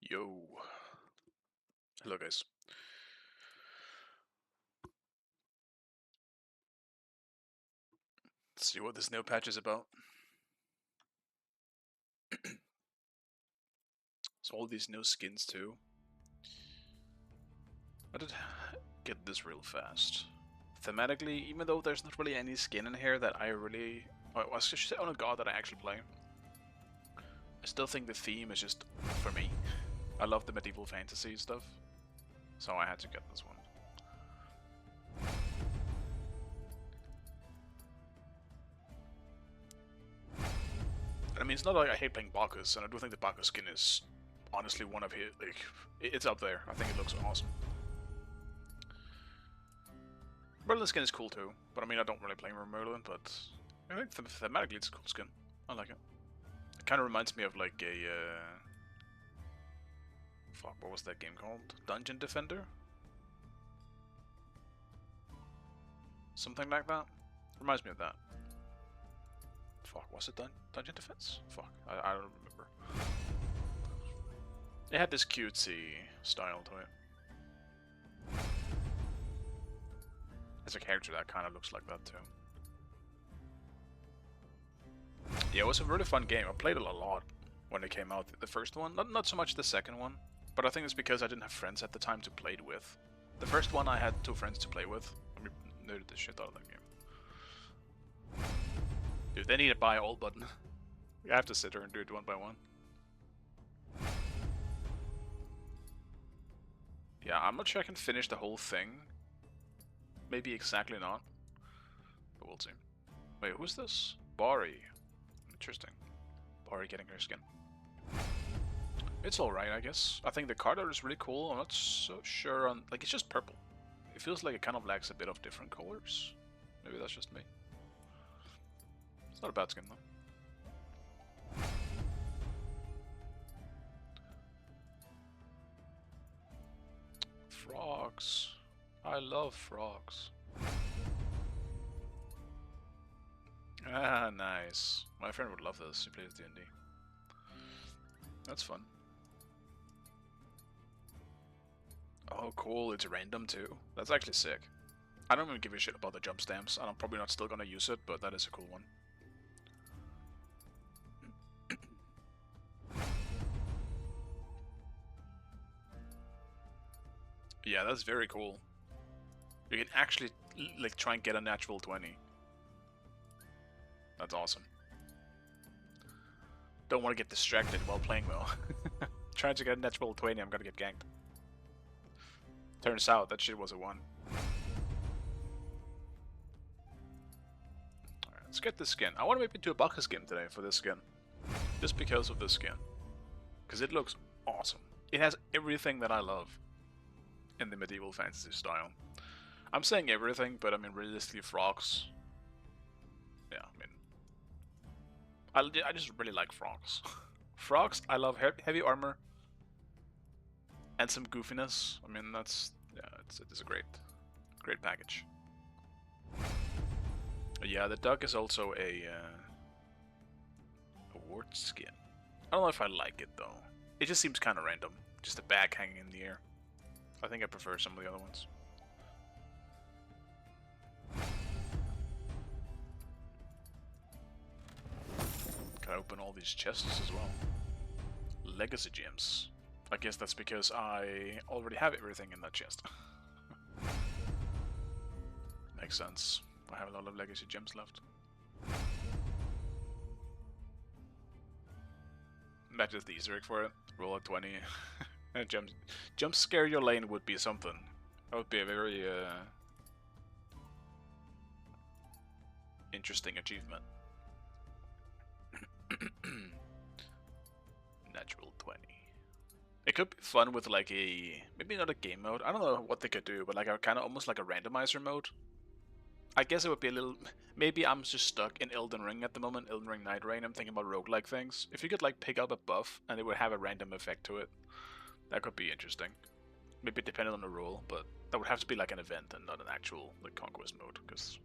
Yo. Hello, guys. Let's see what this new patch is about. So all these new skins too. I did get this real fast. Thematically, even though there's not really any skin in here that I really... I should say on a god that I actually play. I still think the theme is just for me. I love the medieval fantasy stuff. So I had to get this one. I mean, it's not like I hate playing Bacchus, and I do think the Bacchus skin is honestly one of his, like, it's up there. I think it looks awesome. Merlin's skin is cool too, but I mean, I don't really play Merlin, but I think thematically it's a cool skin. I like it. It kind of reminds me of like a, fuck, what was that game called? Dungeon Defender? Something like that? Reminds me of that. Fuck, was it Dungeon Defense? Fuck, I don't remember. It had this cutesy style to it. There's a character that kind of looks like that too. Yeah, it was a really fun game. I played it a lot when it came out, the first one. Not so much the second one, but I think it's because I didn't have friends at the time to play it with. The first one I had 2 friends to play with. I mean, nerded the shit out of that game. Dude, they need a buy all button. I have to sit here and do it one by one. Yeah, I'm not sure I can finish the whole thing. Maybe exactly not. But we'll see. Wait, who's this? Bari. Interesting. Bari getting her skin. It's alright, I guess. I think the card art is really cool. I'm not so sure on... Like, it's just purple. It feels like it kind of lacks a bit of different colors. Maybe that's just me. It's not a bad skin, though. Frogs. I love frogs. Ah, nice. My friend would love this. He plays D&D. That's fun. Oh, cool. It's random, too. That's actually sick. I don't even give a shit about the jump stamps, and I'm probably not still gonna use it, but that is a cool one. Yeah, that's very cool. You can actually, like, try and get a natural 20. That's awesome. Don't want to get distracted while playing, though. Trying to get a natural 20, I'm gonna get ganked. Turns out that shit was a 1. Alright, let's get this skin. I want to maybe do a Bacchus skin today for this skin. Just because of this skin. Because it looks awesome. It has everything that I love in the medieval fantasy style. I'm saying everything, but I mean realistically frogs. Yeah, I mean... I just really like frogs. Frogs, I love heavy armor. And some goofiness. I mean, that's... Yeah, it's a great package. Yeah, the duck is also a wart skin. I don't know if I like it, though. It just seems kind of random. Just a bag hanging in the air. I think I prefer some of the other ones. Can I open all these chests as well? Legacy gems. I guess that's because I already have everything in that chest. Makes sense. I have a lot of legacy gems left. That's just the Easter egg for it. Roll a 20. Jump scare your lane would be something. That would be a very interesting achievement. Natural 20. It could be fun with like a... maybe not a game mode. I don't know what they could do, but like a kind of almost like a randomizer mode. I guess it would be a little... maybe I'm just stuck in Elden Ring at the moment. Elden Ring Night Rain. I'm thinking about roguelike things. If you could like pick up a buff and it would have a random effect to it, that could be interesting. Maybe depending on the rule, but that would have to be like an event and not an actual like conquest mode, because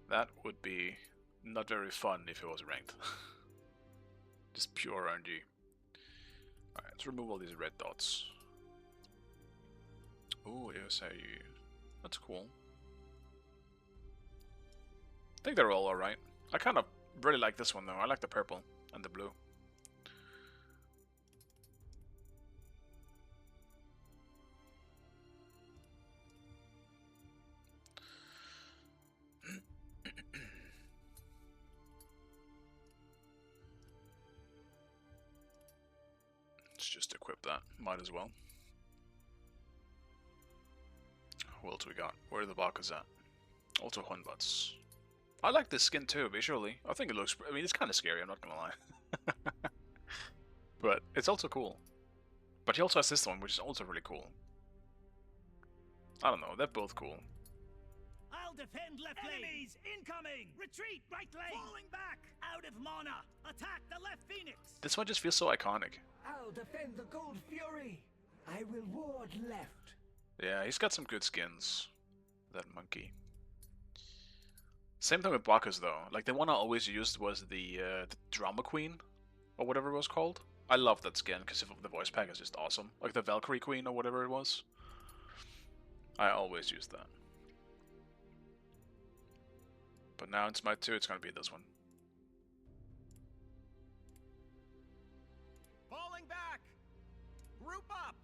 that would be not very fun if it was ranked. Just pure RNG. Alright, let's remove all these red dots. Ooh, USA. That's cool. I think they're all alright. I kind of really like this one though. I like the purple and the blue. Let's just equip that. Might as well. What else we got? Where are the Bakas at? Also Hunbutts. I like this skin too, visually. I think it looks... I mean, it's kind of scary, I'm not gonna lie. But it's also cool. But he also has this one, which is also really cool. I don't know, they're both cool. I'll defend left lane. Enemies incoming! Retreat right lane! Falling back! Out of mana! Attack the left phoenix! This one just feels so iconic. I'll defend the Gold Fury. I will ward left. Yeah, he's got some good skins. That monkey. Same thing with Bakas though. Like the one I always used was the Drama Queen, or whatever it was called. I love that skin because the voice pack is just awesome. Like the Valkyrie Queen or whatever it was. I always used that. But now in Smite 2, it's gonna be this one. Falling back! Group up!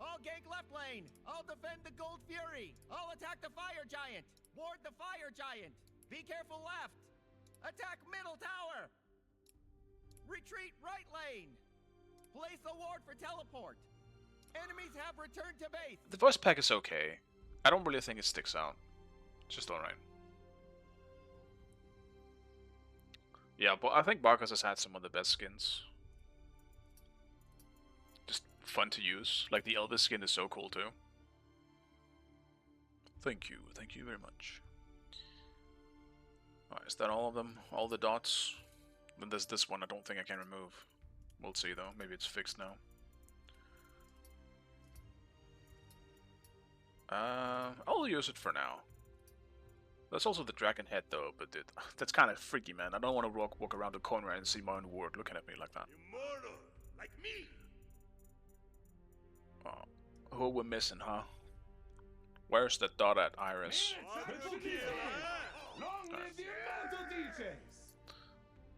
I'll gank left lane! I'll defend the Gold Fury! I'll attack the Fire Giant! Ward the Fire Giant! Be careful left! Attack middle tower! Retreat right lane! Place the ward for teleport! Enemies have returned to base! The voice pack is okay. I don't really think it sticks out. It's just alright. Yeah, but I think Bakas has had some of the best skins. Just fun to use. Like the Elvis skin is so cool too. Thank you very much. Alright, is that all of them? All the dots? Then there's this one I don't think I can remove. We'll see though, maybe it's fixed now. I'll use it for now. There's also the dragon head though, but that's kind of freaky, man. I don't want to walk around the corner and see my own ward looking at me like that. Immortal, like me! Oh, who are we missing, huh? Where's the dot at, Iris?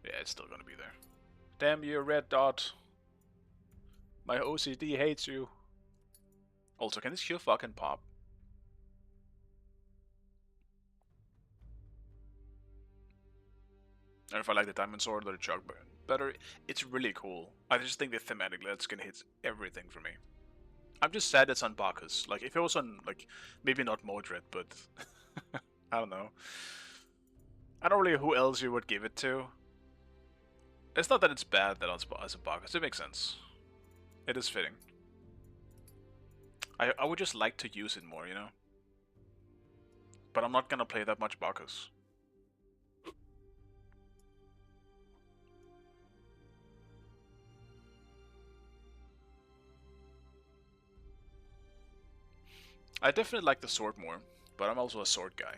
Yeah, it's still gonna be there. Damn you, red dot. My OCD hates you. Also, can this Q fucking pop? And if I like the diamond sword or the chug better, it's really cool. I just think the thematic let's skin hits everything for me. I'm just sad it's on Bakas. Like, if it was on, like, maybe not Mordred, but I don't know. I don't really know who else you would give it to. It's not that it's bad that it's as a Bakas. It makes sense. It is fitting. I would just like to use it more, you know? But I'm not gonna play that much Bakas. I definitely like the sword more, but I'm also a sword guy.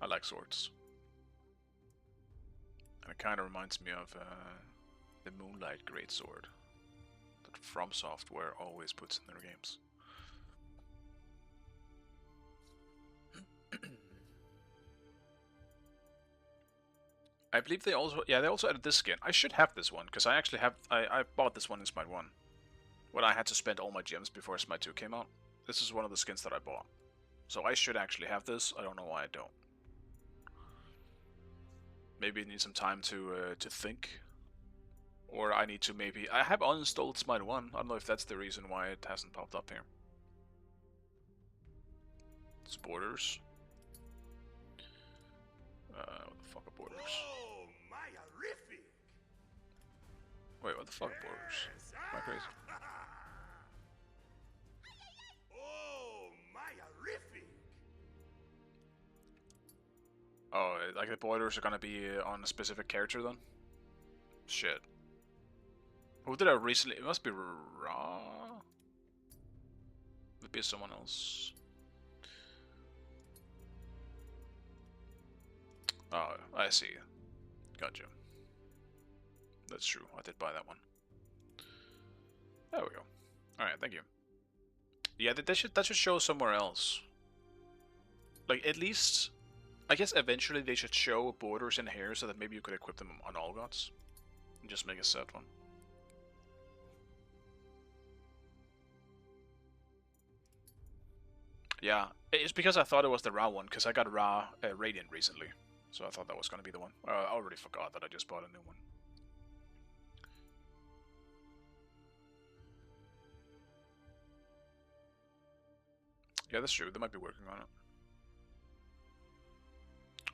I like swords. And it kind of reminds me of the Moonlight Greatsword that From Software always puts in their games. I believe they also added this skin. I should have this one because I actually have I bought this one in Smite 1 when I had to spend all my gems before Smite 2 came out. This is one of the skins that I bought. So I should actually have this. I don't know why I don't. Maybe I need some time to think. Or I need to maybe... I have uninstalled Smite 1. I don't know if that's the reason why it hasn't popped up here. It's borders. What the fuck are borders? Oh, my horrific! Wait, what the fuck are borders? Am I crazy? Oh, my horrific! Oh, like the borders are gonna be on a specific character then? Shit. Who did I recently? It must be Ra. Maybe someone else. Oh, I see. Gotcha. That's true. I did buy that one. There we go. Alright, thank you. Yeah, that should show somewhere else. Like, at least... I guess eventually they should show borders and hair so that maybe you could equip them on all gods. And just make a set one. Yeah, it's because I thought it was the Ra one, because I got Ra Radiant recently. So I thought that was going to be the one. I already forgot that I just bought a new one. Yeah, that's true. They might be working on it.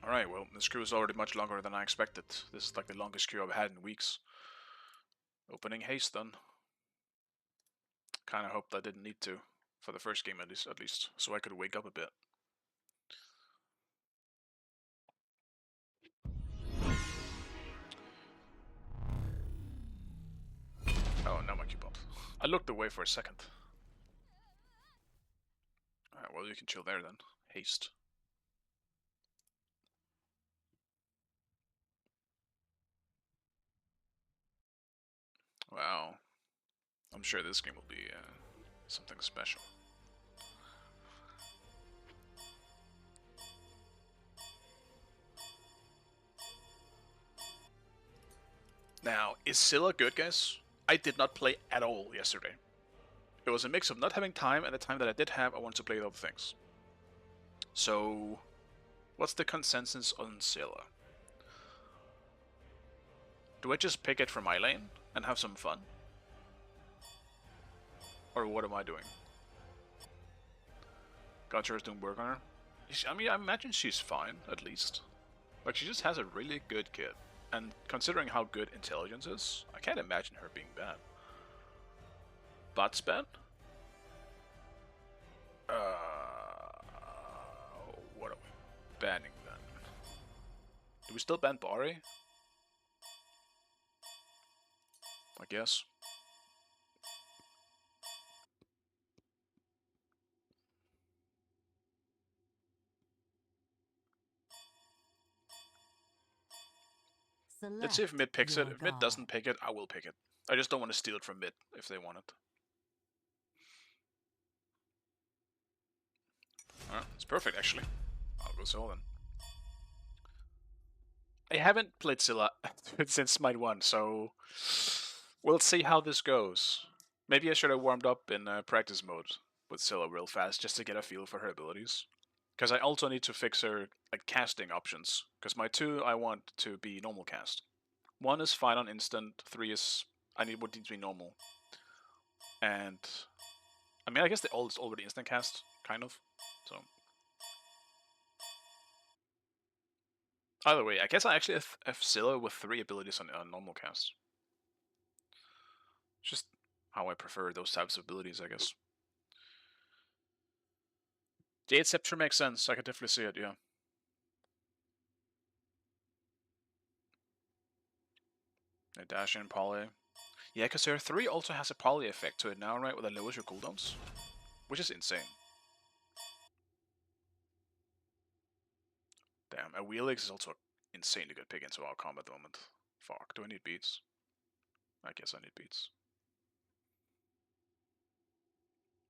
Alright, well, this queue is already much longer than I expected. This is like the longest queue I've had in weeks. Opening haste then. Kinda hoped I didn't need to. For the first game at least. So I could wake up a bit. Oh, now my queue popped. I looked away for a second. Alright, well you can chill there then. Haste. Wow. I'm sure this game will be something special. Now, is Scylla good, guys? I did not play at all yesterday. It was a mix of not having time, and the time that I did have, I wanted to play other things. So, what's the consensus on Scylla? Do I just pick it from my lane and have some fun? Or what am I doing? Gotcha is doing work on her. I mean, I imagine she's fine, at least. Like, she just has a really good kit. And considering how good intelligence is, I can't imagine her being bad. Bot's bad? What are we banning then? Do we still ban Bari? I guess. Let's see if mid picks it. If mid doesn't pick it, I will pick it. I just don't want to steal it from mid if they want it. Alright, it's perfect actually. I'll go Scylla then. I haven't played Scylla since Smite 1, so we'll see how this goes. Maybe I should have warmed up in practice mode with Scylla real fast just to get a feel for her abilities. Because I also need to fix her like casting options. Because my 2 I want to be normal cast. 1 is fine on instant, 3 is would need to be normal. And I mean I guess the all is already instant cast, kind of. So either way, I guess I actually have Scylla with 3 abilities on normal cast. Just how I prefer those types of abilities, I guess. Jade Scepter makes sense. I could definitely see it, yeah. A dash in poly. Yeah, because her 3 also has a poly effect to it now, right? Where that lowers your cooldowns. Which is insane. Damn, a Wheelix is also insanely good pick into our combat at the moment. Fuck, do I need beats? I guess I need beats.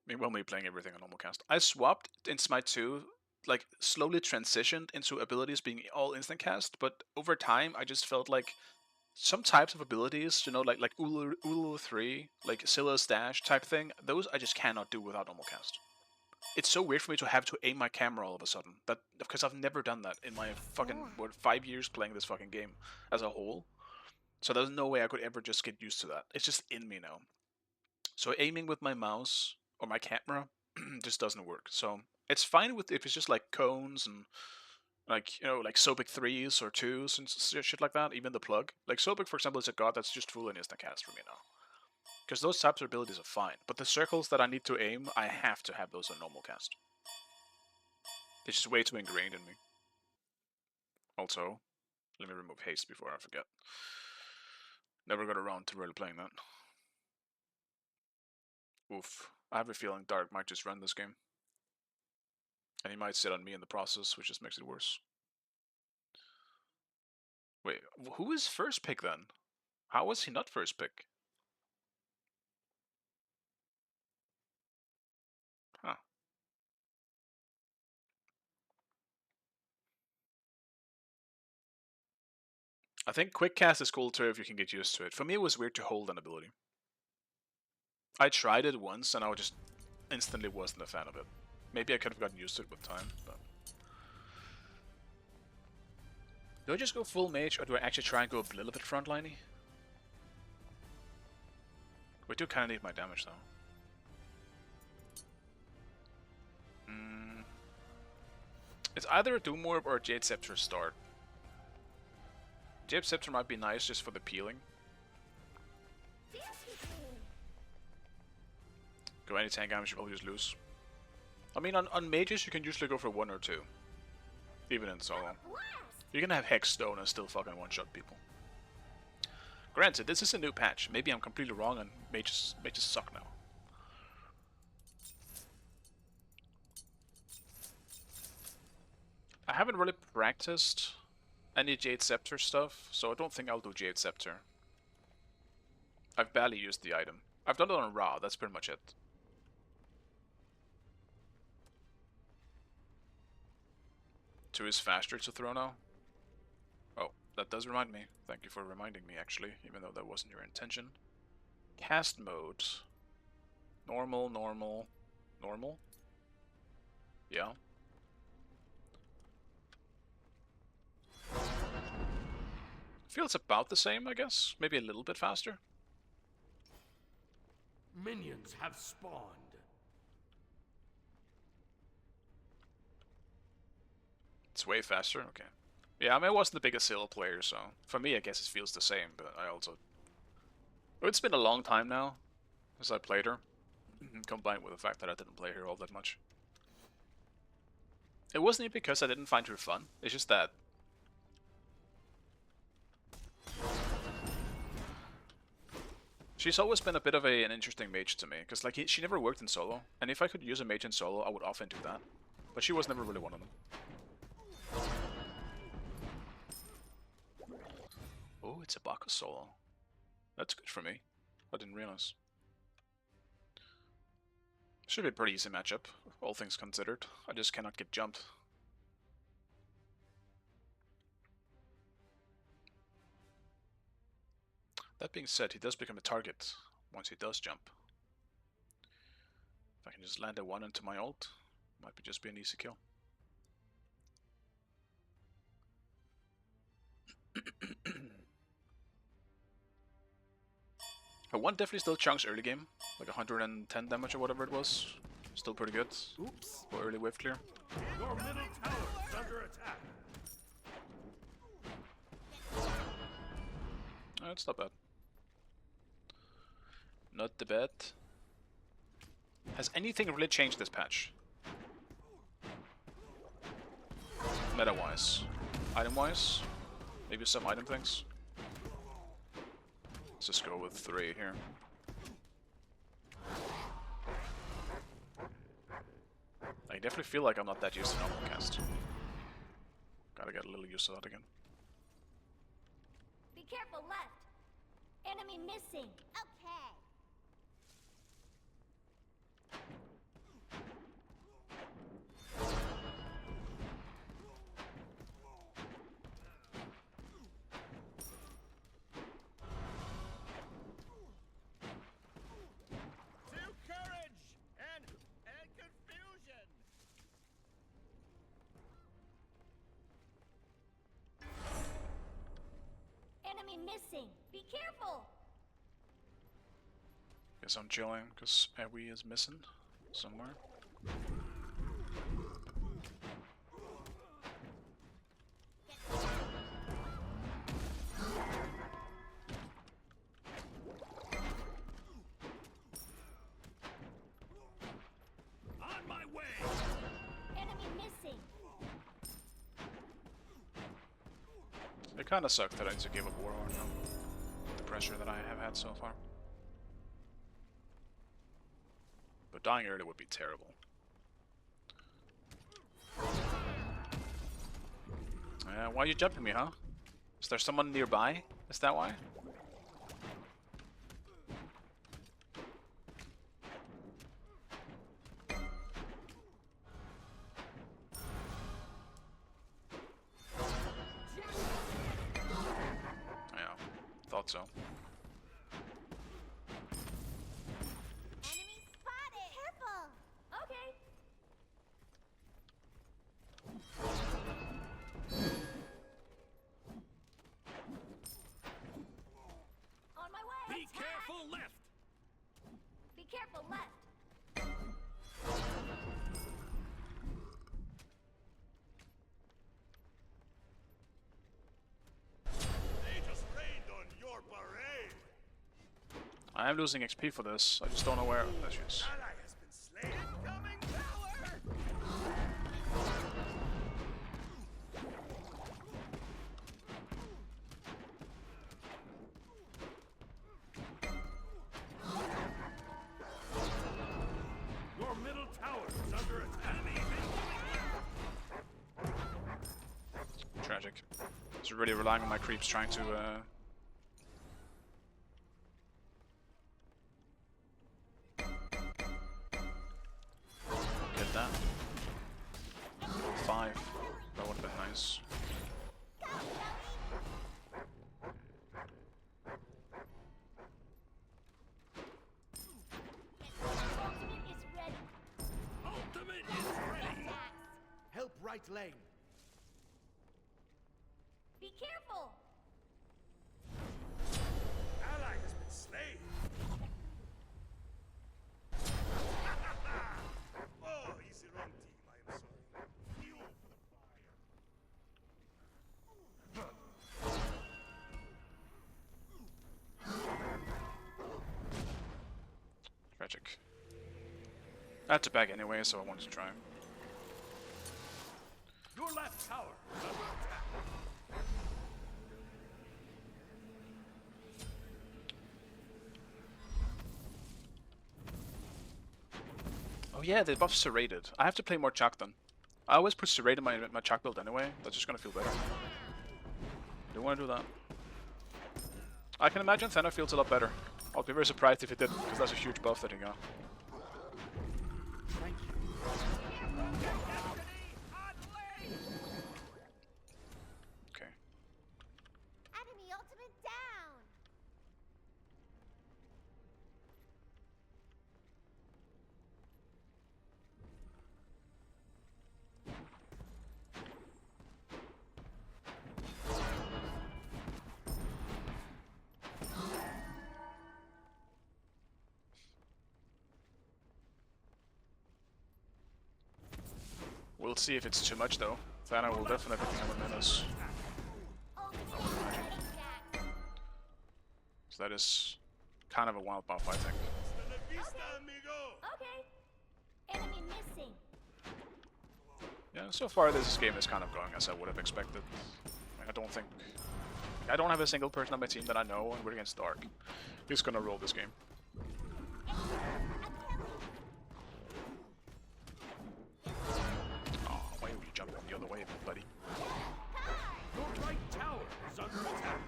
Meanwhile, me playing everything on normal cast. I swapped in Smite 2, like, slowly transitioned into abilities being all instant cast, but over time, I just felt like some types of abilities, you know, like Ulu 3, like Scylla's Dash type thing, those I just cannot do without normal cast. It's so weird for me to have to aim my camera all of a sudden. That because I've never done that in my fucking 5 years playing this fucking game as a whole. So there's no way I could ever just get used to that. It's just in me now. So aiming with my mouse or my camera just doesn't work. So it's fine with if it's just like cones and like, you know, like Sobek 3s or 2s and shit like that, even the plug. Like Sobek, for example, is a god that's just full and instant cast for me now. Because those types of abilities are fine. But the circles that I need to aim, I have to have those on normal cast. It's just way too ingrained in me. Also, let me remove haste before I forget. Never got around to really playing that. Oof. I have a feeling Dark might just run this game. And he might sit on me in the process, which just makes it worse. Wait, who is first pick then? How was he not first pick? I think quick cast is cool too if you can get used to it. For me, it was weird to hold an ability. I tried it once and I just instantly wasn't a fan of it. Maybe I could have gotten used to it with time, but... Do I just go full mage, or do I actually try and go a little bit frontliney? We do kind of need my damage, though. It's either a Doom Orb or a Jade Scepter start. Jade Scepter might be nice just for the peeling. Go any tank damage, you probably just lose. I mean, on mages, you can usually go for 1 or 2. Even in solo. You can have Hex Stone and still fucking one-shot people. Granted, this is a new patch. Maybe I'm completely wrong and mages suck now. I haven't really practiced any Jade Scepter stuff, so I don't think I'll do Jade Scepter. I've barely used the item. I've done it on Ra, that's pretty much it. 2 is faster to throw now. Oh, that does remind me. Thank you for reminding me, actually, even though that wasn't your intention. Cast mode. Normal, normal, normal? Yeah. Feels about the same, I guess. Maybe a little bit faster. Minions have spawned. It's way faster? Okay. Yeah, I mean, I wasn't the biggest Scylla player, so for me, I guess it feels the same, but I also... It's been a long time now since I played her, combined with the fact that I didn't play her all that much. It wasn't even because I didn't find her fun, it's just that... She's always been a bit of an interesting mage to me, because like she never worked in solo, and if I could use a mage in solo, I would often do that. But she was never really one of them. Oh, it's a Bacchus solo. That's good for me. I didn't realize. Should be a pretty easy matchup, all things considered. I just cannot get jumped. That being said, he does become a target once he does jump. If I can just land a 1 into my ult, might be just be an easy kill. Her 1 definitely still chunks early game, like 110 damage or whatever it was. Still pretty good. Oops. For early wave clear. Your middle tower is under attack. It's not bad. Not the bad. Has anything really changed this patch? Meta-wise. Item-wise? Maybe some item things? Let's just go with 3 here. I definitely feel like I'm not that used to normal cast. Gotta get a little used to that again. Be careful left. Enemy missing. Okay. To courage and confusion. Enemy missing. Be careful. Guess I'm chilling because Ewi is missing somewhere. On my way. Enemy missing. It kind of sucked that I need to give up Warhorn now. The pressure that I have had so far. But dying early would be terrible. Why are you jumping me, huh? Is there someone nearby? Is that why? thought so. Enemy spotted. Careful. Okay. On my way. Be careful left. Be careful left. They just rained on your parade. I am losing XP for this. I just don't know where. There she is. Ally has been slain. Incoming tower! Your middle tower is under attack. Tragic. Just really relying on my creeps trying to get that. 5. That would have been nice. Ultimate is ready. Ultimate is ready. Attacks. Help right lane. Be careful. Ally has been slain. Oh, he's the wrong team. I am sorry. Fuel for the fire. Tragic. I had to bag anyway, so I wanted to try. Your left tower is under attack. Oh yeah, they buff serrated. I have to play more Chuck then. I always put serrated in my Chuck build anyway. That's just gonna feel better. Don't want to do that. I can imagine Thanos feels a lot better. I'll be very surprised if it didn't, because that's a huge buff that he got. Thank you. Okay. Enemy ultimate down. We'll see if it's too much though. Thanos will definitely think I'm a menace. Ultimate is ready, Jax. So that is kind of a wild buff, I think. Hasta la vista, amigo. Okay. Enemy missing. Yeah, so far this game is kind of going as I would have expected. I don't have a single person on my team that I know, and we're against Dark. He's gonna roll this game. Oh, why would you jump the other way, buddy? Your right tower is under attack.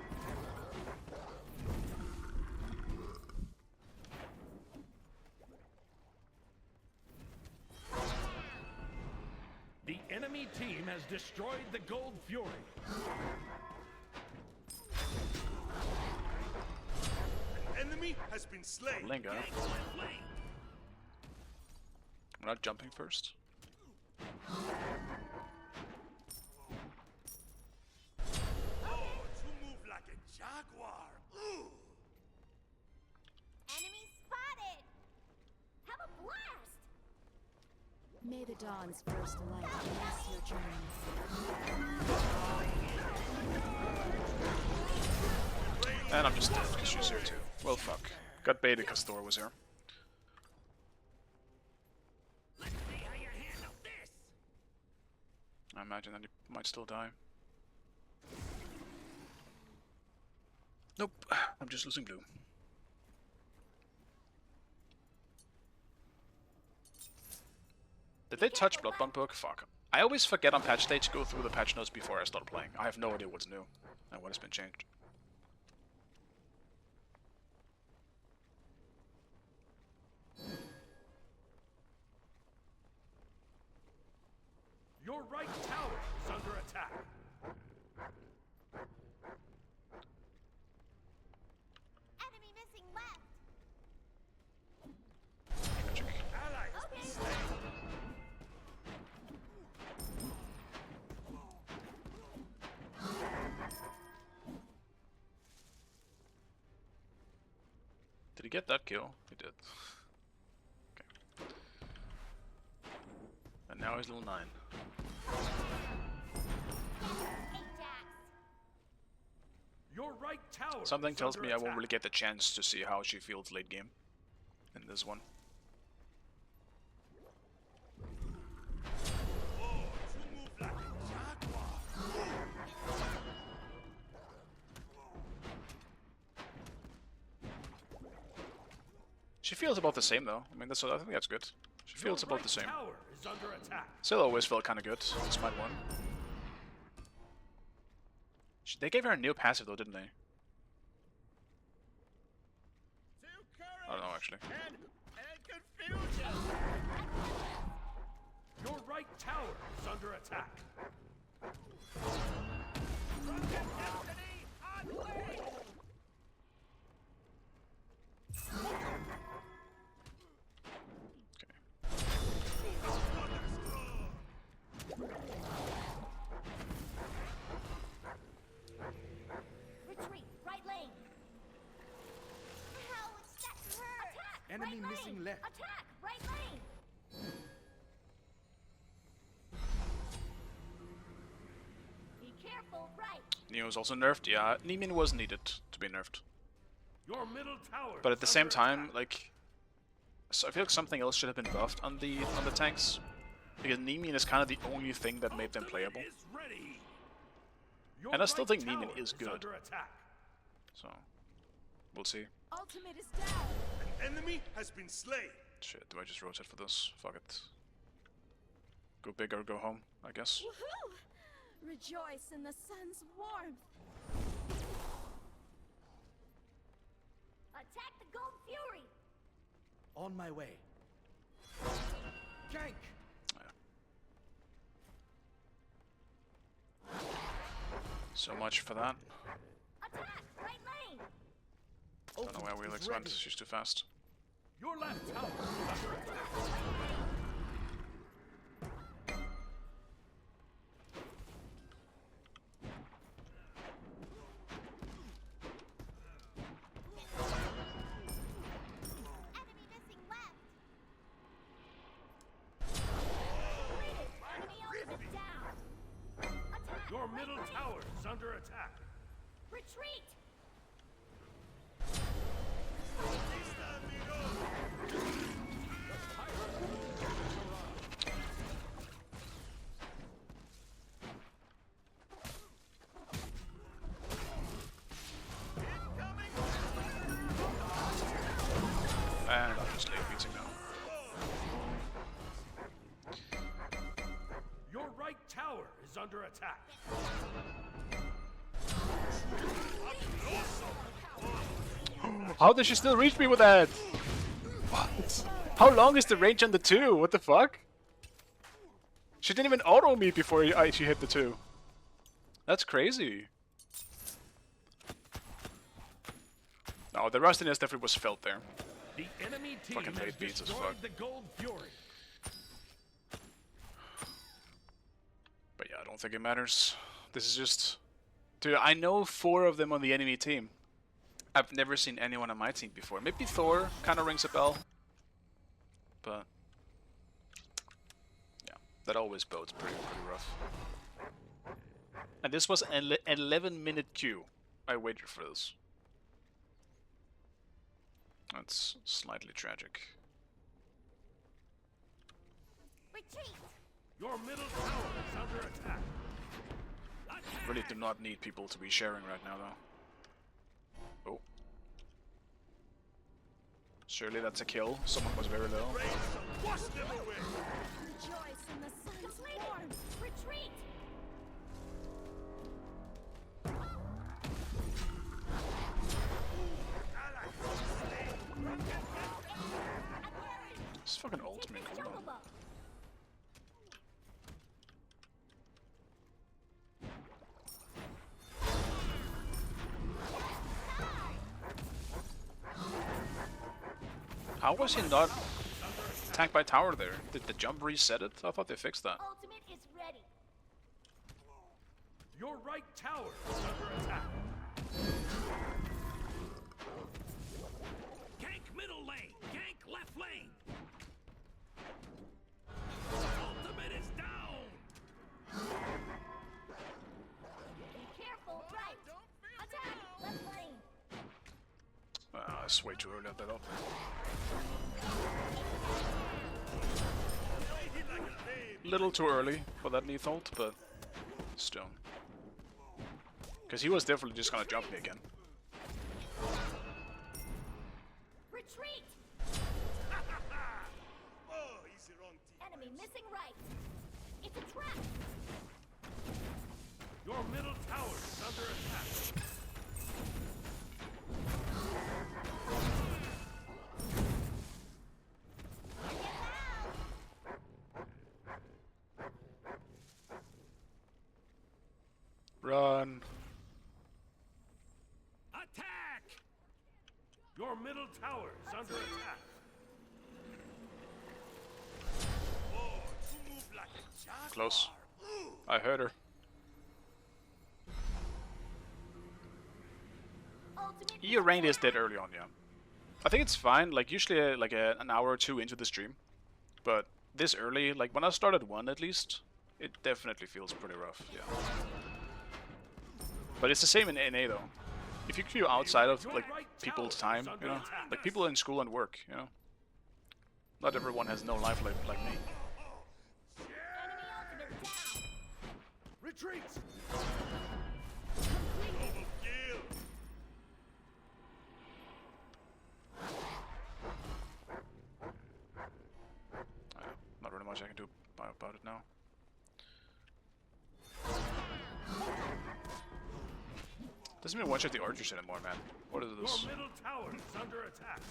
The enemy team has destroyed the Gold Fury. An enemy has been slain. Linga. Gangs left lane. I'm not jumping first. Oh, you move like a jaguar. Ooh. Enemy spotted. Have a blast. May the dawn's first light bless your journeys. And I'm just dead because she's here too. Well, fuck. Got baited because Thor was here. Let's see how you handle this. I imagine that he might still die. Nope, I'm just losing blue. Did they touch Bloodborne book? Fuck. I always forget on patch day to go through the patch notes before I start playing. I have no idea what's new and what has been changed. Your right tower is under attack. he get that kill? He did. Okay. And now he's level 9. Your right tower. Something is tells under me I won't attack. really get the chance to see how she feels late game in this one. Oh, you move like a jaguar. She feels about the same though. I mean, I think that's good. She feels Your about right the same. tower is under attack. Scylla always felt kind of good. Despite one. They gave her a new passive though, didn't they? I don't know actually. And confusion. Your right tower is under attack. Destiny unleashed. Retreat, right lane. Ouch, that hurt. Attack, Enemy right missing lane. left. Attack, right lane. Be careful, right. Neo was also nerfed. Yeah, Neemin was needed to be nerfed. Your middle tower. But at the is same under time, attack. like, so I feel like something else should have been buffed on the tanks, because Neemin is kind of the only thing that made them Ultimate playable. is ready. Your And I still right think Neemin tower is good. Under attack. So, we'll see. Ultimate is down. An enemy has been slain. Shit, do I just rotate for this? Fuck it. Go big or go home, I guess. Woohoo! Rejoice in the sun's warmth. Attack the Gold Fury. On my way. Gank! So much for that. Attack, right lane. Don't know where Wheelix went, she's too fast. Your left tower is under attack. Enemy missing left. Enemy ultimate down. Attack, Your right middle lane. tower is under attack. Retreat. And I'm just late beating now. Your right tower is under attack. How does she still reach me with that? What? How long is the range on the 2? What the fuck? She didn't even auto me before she hit the 2. That's crazy. No, the rustiness definitely was felt there. The enemy team Fucking has late beats as destroyed fuck. the Gold Fury. But yeah, I don't think it matters. This is just... Dude, I know 4 of them on the enemy team. I've never seen anyone on my team before. Maybe Thor kind of rings a bell. But... yeah, that always bodes pretty rough. And this was an 11-minute queue. I waited for this. That's slightly tragic. Retreat. Your middle tower is under attack. Really do not need people to be sharing right now, though. Oh. Surely that's a kill. Someone was very low. Wash them away. Rejoice in the sun's Completed. warmth. Retreat. This fucking ultimate Take the cooldown. jungle buff. How was he not attacked by tower there? Did the jump reset it? I thought they fixed that. Ultimate is ready. Your right tower is under attack. Gank middle lane. Gank left lane. Ultimate is down. Be careful, right. Attack, left lane. It's way too early at that up. Little too early for that lethal ult, but still. Because he was definitely just gonna jump me again. Retreat. Oh, easy wrong team. Enemy missing right. It's a trap. Your middle tower is under attack. Run. Attack! Your middle tower is under attack. Oh, you move like a jaguar. Close. I heard her. Ultimate. Your range is dead early on, yeah. I think it's fine, like usually an hour or two into the stream. But this early, like when I started 1 at least, it definitely feels pretty rough, yeah. But it's the same in NA though. If you queue outside of like people's time, you know, like people in school and work, you know. Not everyone has no life like me. Enemy ultimate down. Retreat! Kill. Not really much I can do about it now. Doesn't even one shot the archers anymore, man. What is this? Your middle tower is under attack.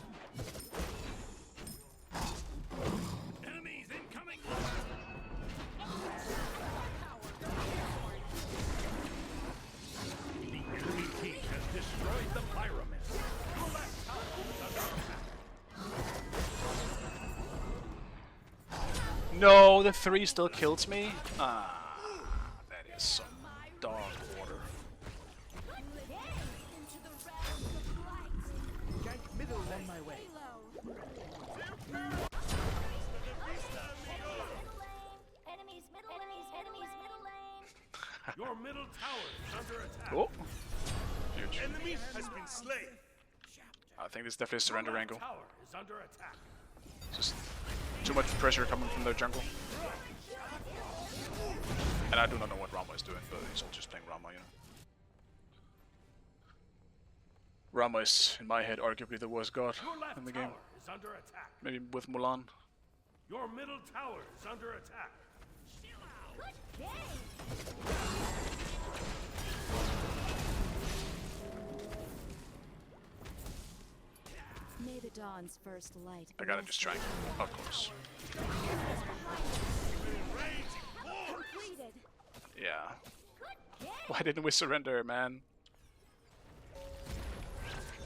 Enemies incoming! The enemy team has destroyed the pyramid. Your left tower is under attack. No, the 3 still kills me. Ah, that is some dog water. Into the realms of light. Gank middle on my way. Enemies middle lane. Your middle tower is under attack. Oh, huge. Enemy has been slain. I think this is definitely a surrender Your angle. left tower is under attack. Just too much pressure coming from their jungle. And I do not know what Rama is doing, but he's all just playing Rama, you know. Rama is, in my head, arguably the worst god Your left in the game. tower is under attack. Maybe with Mulan. Your middle tower is under attack. Good game. May the dawn's first light. I gotta bless just try and you. up close. Completed. Yeah. Why didn't we surrender, man?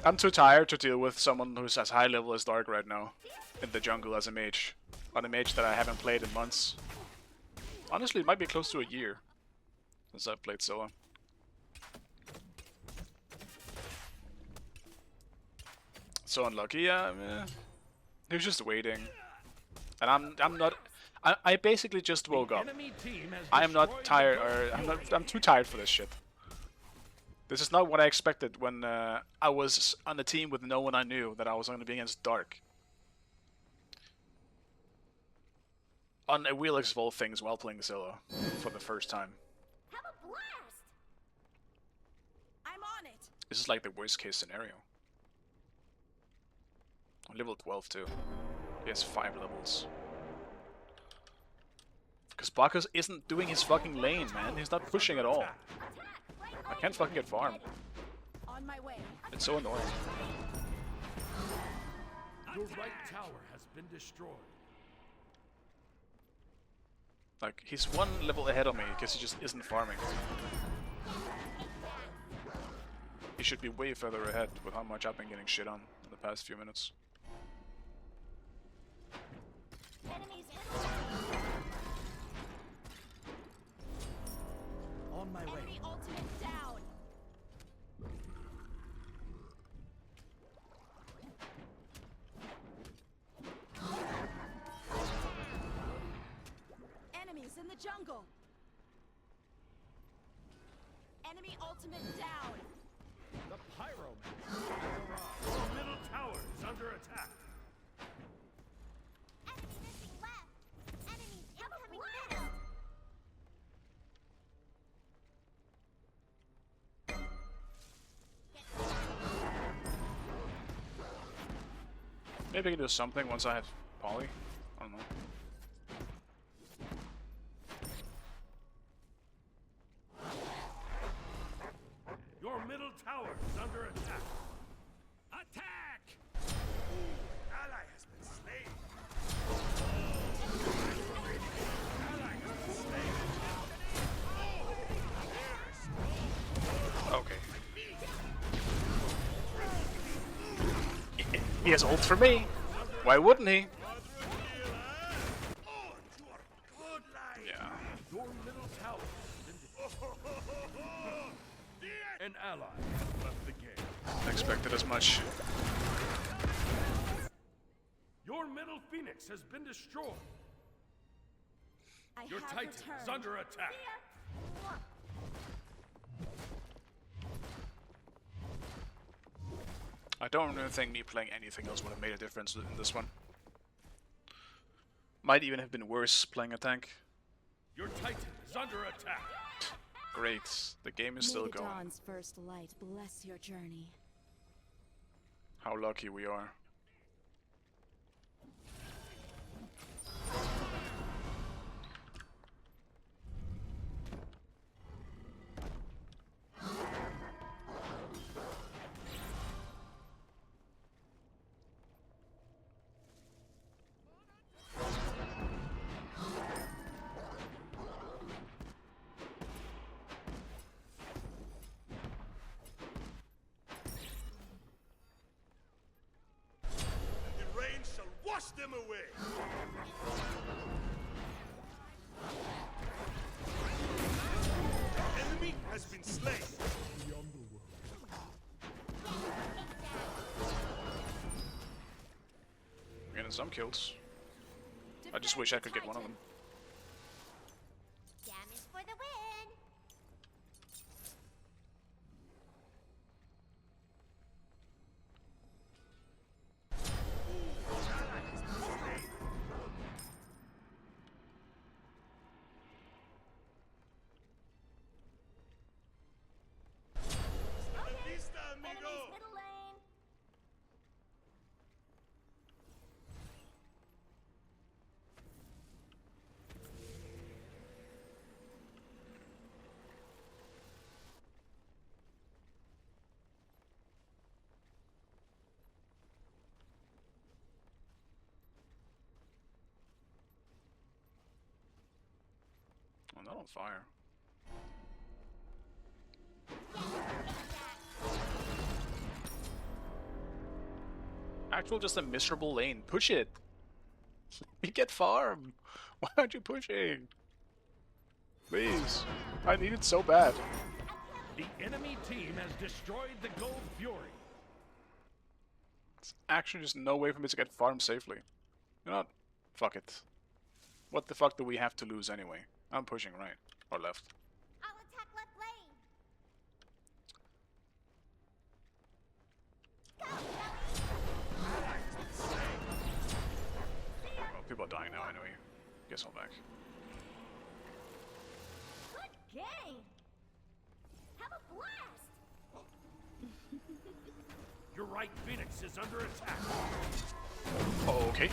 I'm too tired to deal with someone who's as high level as Dark right now. In the jungle as a mage. On a mage that I haven't played in months. Honestly, it might be close to a year since I've played Scylla. So unlucky, yeah. He was just waiting, and I'm not. I basically just woke up. Enemy team has I am not destroyed tired, the or tower. I'm too tired for this shit. This is not what I expected when I was on a team with no one I knew that I was going to be against Dark. On a Wheel of all things while playing Scylla for the first time. Have a blast. I'm on it. This is like the worst case scenario. On level 12 too. He has 5 levels. Because Bacchus isn't doing his fucking lane, man. He's not pushing at all. I can't fucking get farmed. On my way. It's so annoying. Your right tower has been destroyed. Like, he's 1 level ahead of me because he just isn't farming. He should be way further ahead with how much I've been getting shit on in the past few minutes. Enemies On my way. Enemy ultimate down. jungle. Enemy ultimate down. The Pyroman has arrived. Your middle tower is under attack. Enemy missing left. Enemies incoming middle. Maybe I can do something once I have Polly. I don't know. Your middle tower is under attack. Attack! Ally has been slain. Ally has been slain. Okay. He has ult for me. Why wouldn't he? Oh, you are good, life. Yeah. Your middle tower has been An ally has left the game. Expected as much. Your middle phoenix has been destroyed. I Your have titan is returned. under attack. I don't really think me playing anything else would have made a difference in this one. Might even have been worse playing a tank. Your titan is under attack. Great. The game is still May the going. dawn's first light bless your journey. How lucky we are. The rain shall wash them away. The enemy has been slain. We're getting some kills. I just wish I could get one of them. Damage for the win. Hasta la vista, Enemies amigo. middle lane. Oh, not on fire. Actual just a miserable lane. Push it. We get farm. Why aren't you pushing? Please. I need it so bad. The enemy team has destroyed the Gold Fury. It's actually just no way for me to get farm safely. You know what? Fuck it. What the fuck do we have to lose anyway? I'm pushing right. Or left. I'll attack left lane. Well, people are dying now anyway. Guess I'll back. Good game. Have a blast. Your right phoenix is under attack. Oh, okay.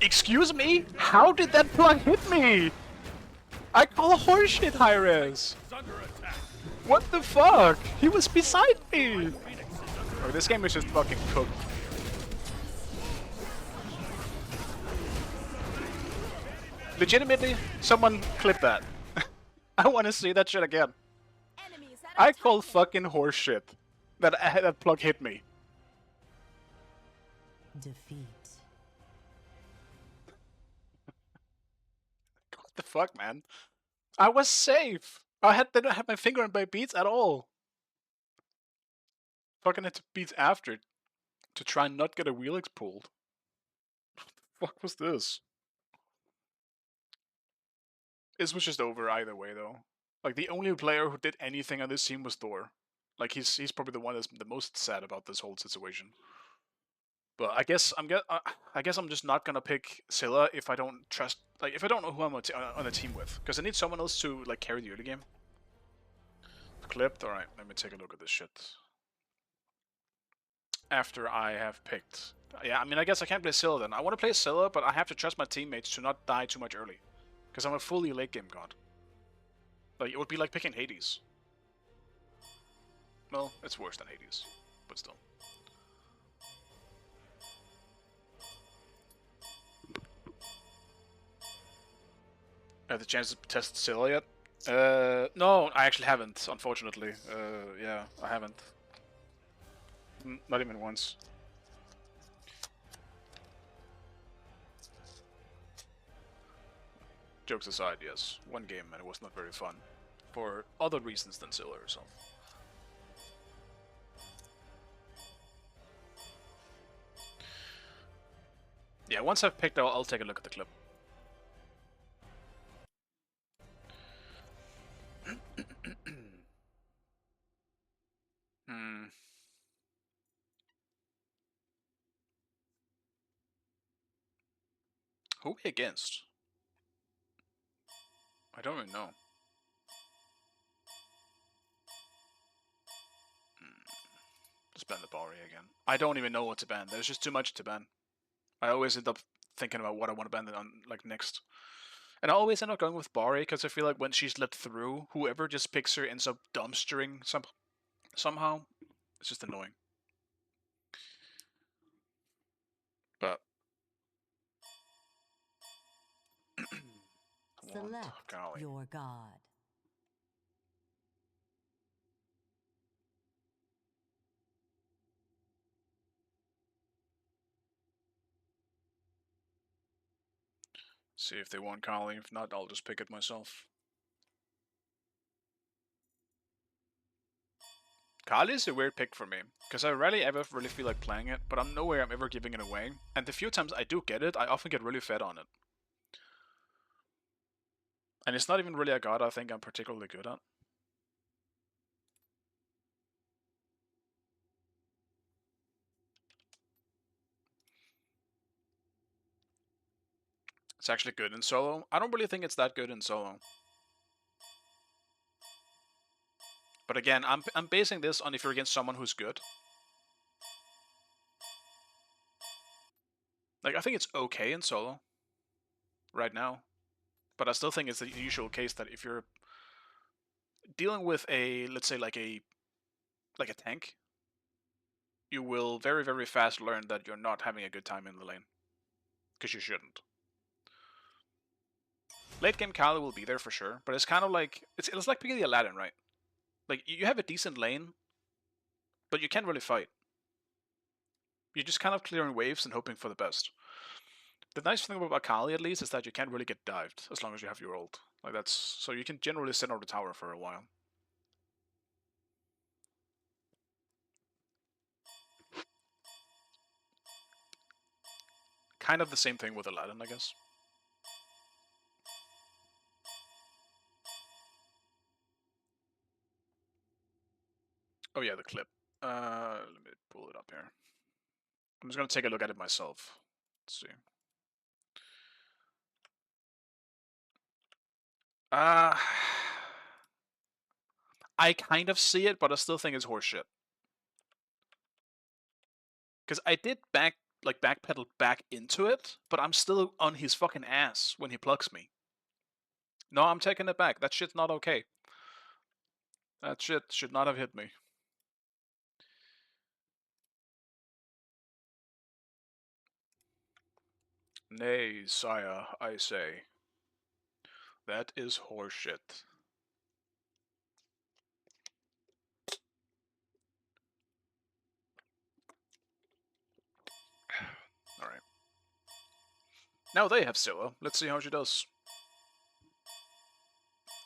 Excuse me? How did that plug hit me? I call horseshit, Hi-Res. Is under attack. What the fuck? He was beside me. Phoenix is under Oh, this game is just fucking cooked. Legitimately, someone clip that. I want to see that shit again. Enemies at I our call titan. fucking horseshit that that plug hit me. Defeat. What the fuck, man? I was safe. Didn't have my finger on my beats at all. Fucking had to beats after to try and not get a wheelix pulled. fuck was this? This was just over either way, though. Like, the only player who did anything on this team was Thor. Like, he's probably the one that's the most sad about this whole situation. But I guess I'm just not gonna pick Scylla if I don't trust, like, if I don't know who I'm on a team with, because I need someone else to like carry the early game. Clipped. All right, let me take a look at this shit. After I have picked, yeah, I mean, I guess I can't play Scylla then. I want to play Scylla, but I have to trust my teammates to not die too much early, because I'm a fully late game god. Like, it would be like picking Hades. Well, it's worse than Hades, but still. Have the chance to test Scylla yet? No, I actually haven't, unfortunately. Yeah, I haven't. Not even once. Jokes aside, yes. One game and it was not very fun. For other reasons than Scylla herself. Yeah, once I've picked, I'll take a look at the clip. Who are we against? I don't even know. Just ban the Bari again. I don't even know what to ban. There's just too much to ban. I always end up thinking about what I want to ban on like next. And I always end up going with Bari because I feel like when she's let through, whoever just picks her ends up dumpstering somehow. It's just annoying. But Select your god. See if they want Kali. If not, I'll just pick it myself. Kali is a weird pick for me, because I rarely ever really feel like playing it, but I'm nowhere I'm ever giving it away. And the few times I do get it, I often get really fed on it. And it's not even really a god I think I'm particularly good at. It's actually good in solo. I don't really think it's that good in solo. But again, I'm basing this on if you're against someone who's good. Like, I think it's okay in solo. Right now. But I still think it's the usual case that if you're dealing with a, let's say, like a tank, you will very, very fast learn that you're not having a good time in the lane. Because you shouldn't. Late game Kali will be there for sure, but it's kind of like, it's like picking the Aladdin, right? Like, you have a decent lane, but you can't really fight. You're just kind of clearing waves and hoping for the best. The nice thing about Kali, at least, is that you can't really get dived as long as you have your ult. Like, that's, so you can generally sit on the tower for a while. Kind of the same thing with Aladdin, I guess. Oh yeah, the clip. Let me pull it up here. I'm just gonna take a look at it myself. Let's see. I kind of see it, but I still think it's horseshit. Because I did backpedal back into it, but I'm still on his fucking ass when he plugs me. No, I'm taking it back. That shit's not okay. That shit should not have hit me. Nay, sire, I say. That is horseshit. Alright. Now they have Scylla. Let's see how she does.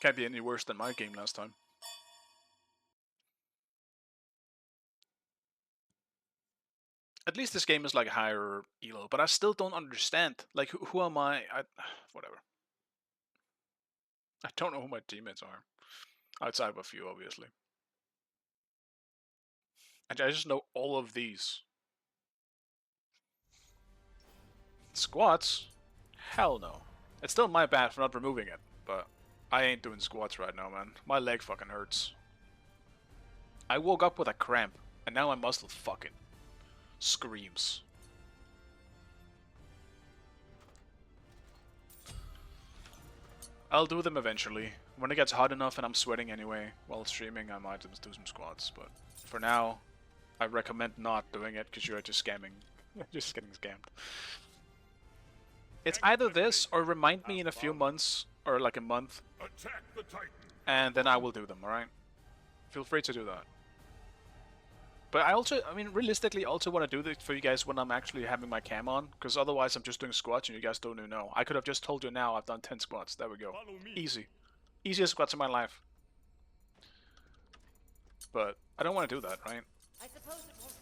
Can't be any worse than my game last time. At least this game is like higher elo, but I still don't understand. Like, who am I? Whatever. I don't know who my teammates are. Outside of a few, obviously. And I just know all of these. Squats? Hell no. It's still my bad for not removing it, but I ain't doing squats right now, man. My leg fucking hurts. I woke up with a cramp, and now my muscle fucking screams. I'll do them eventually. When it gets hot enough and I'm sweating anyway while streaming, I might just do some squats, but for now, I recommend not doing it because you're just scamming. Just getting scammed. It's either this or remind me in a few months, or like a month, and then I will do them, alright? Feel free to do that. But I mean, realistically, I also want to do this for you guys when I'm actually having my cam on, because otherwise I'm just doing squats and you guys don't even know. I could have just told you now I've done 10 squats. There we go. Easy. Easiest squats in my life. But I don't want to do that, right? I suppose it won't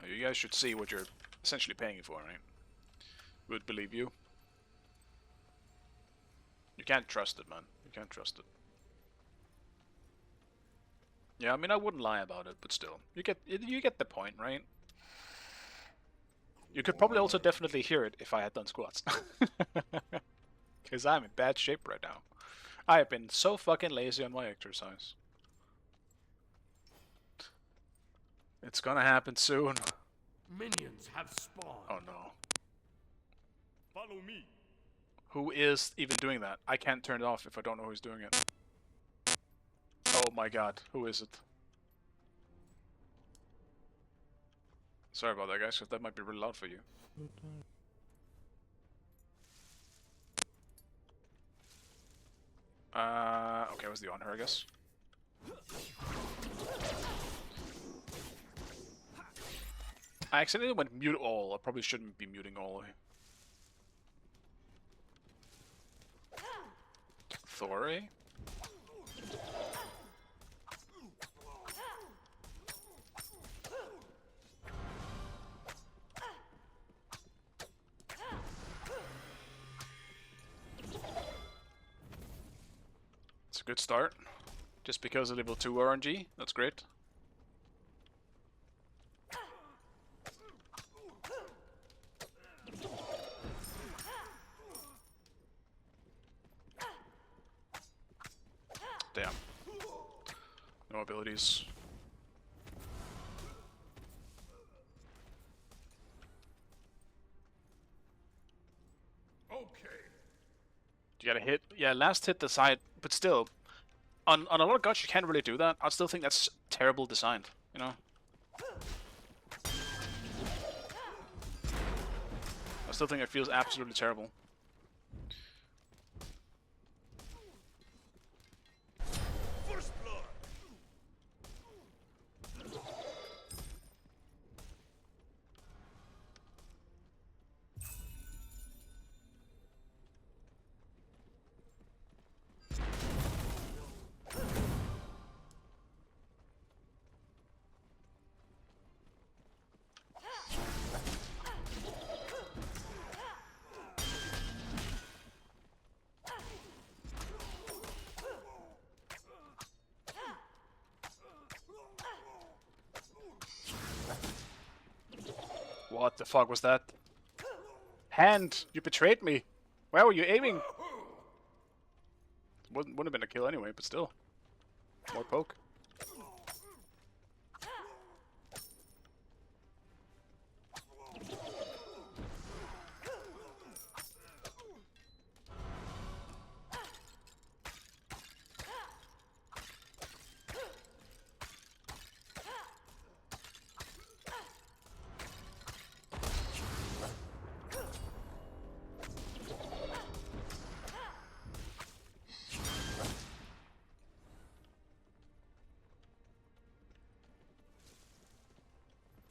hurt. You guys should see what you're essentially paying for, right? Would believe you. You can't trust it, man. You can't trust it. Yeah, I mean, I wouldn't lie about it, but still, you get the point, right? You could probably also definitely hear it if I had done squats, because I'm in bad shape right now. I have been so fucking lazy on my exercise. It's gonna happen soon. Minions have spawned. Oh no. Follow me. Who is even doing that? I can't turn it off if I don't know who's doing it. Oh my god, who is it? Sorry about that, guys, because that might be really loud for you. Okay, what's the honor, I guess? I accidentally went mute all. I probably shouldn't be muting all. Thori? It's a good start. Just because of level 2 RNG, that's great. Damn. No abilities. Okay. You gotta hit, yeah, last hit the side, but still, on a lot of gods you can't really do that. I still think that's terrible designed, you know? I still think it feels absolutely terrible. First blood. What the fuck was that? Hand! You betrayed me! Where were you aiming? Wouldn't have been a kill anyway, but still. More poke.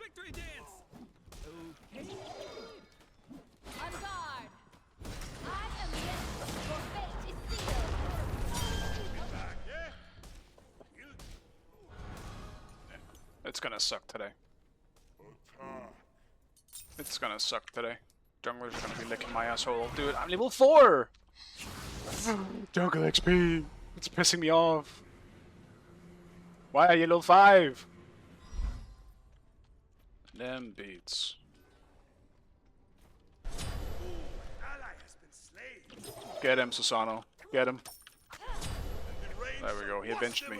Victory dance! Okay. On guard! I am the enemy. Your fate is sealed! Back, yeah? It's gonna suck today. It's gonna suck today. Junglers are gonna be licking my asshole. Dude, I'm level 4! Jungle XP! It's pissing me off. Why are you level 5? Them beats. Ally has been slain. Get him, Susano. Get him. There we go, he avenged me.